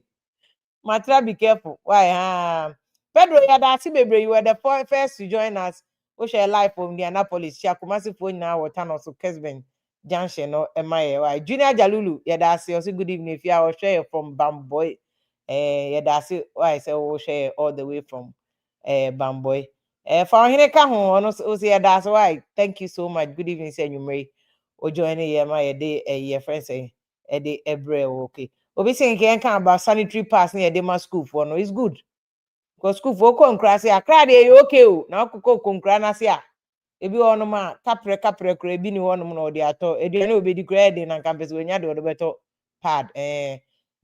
matra be careful why Pedro Yadasi Bebre, you were the first to join us. We share live from Indianapolis. Shakumasi phone now or turn also Kesben Junction no MIA. Junior Jalulu, Yadasi also good evening. If you are share from Bamboy, Yadasi, why say we share all the way from Bamboy. For Hineka home, also that's why. Thank you so much. Good evening, Senor Mary. O joining my day your friend say a day every okay. Obi saying can about sanitary pass near Dema school for no, it's good. Because school for konkra say akra dey okay o na akoko konkra na say ebi wono ma kapre kra bi ni wono na odi ato eduane obedi kra dey na campus we nya dey odobeto pad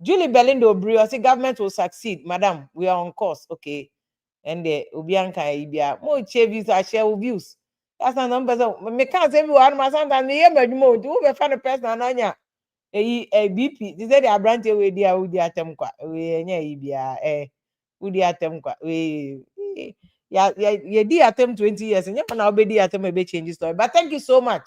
Julie Belinda Obri o say government will succeed madam we are on course okay and the obi anka ibia mo che views I share views that's not number so me can say we one ma sometimes me hear madmo do we find a person na nya BP they say the abrante we dia udi atem kwa we nya ibia udi atem kwa we ya di atem 20 years and you now be di atem be change story but thank you so much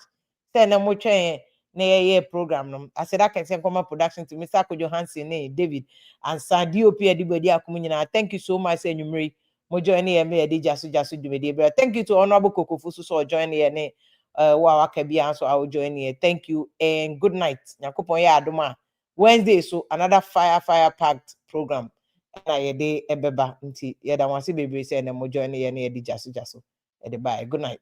say na mo twen na program no. I said I can send come production to Mr. Kojo Hansen David and San DOP Adibodi Akumina. Thank you so much, Enyumri. Mo join here me edi jasu dumedi. Thank you to Honorable Kokofu so join here ne wa wakabia so I will join here. Thank you and good night. Nyakopon ya adoma. Wednesday so another fire packed program. Na ye de ebeba nti ye da wansi bebre say na mo join here ne edi jasu. Bye. Good night.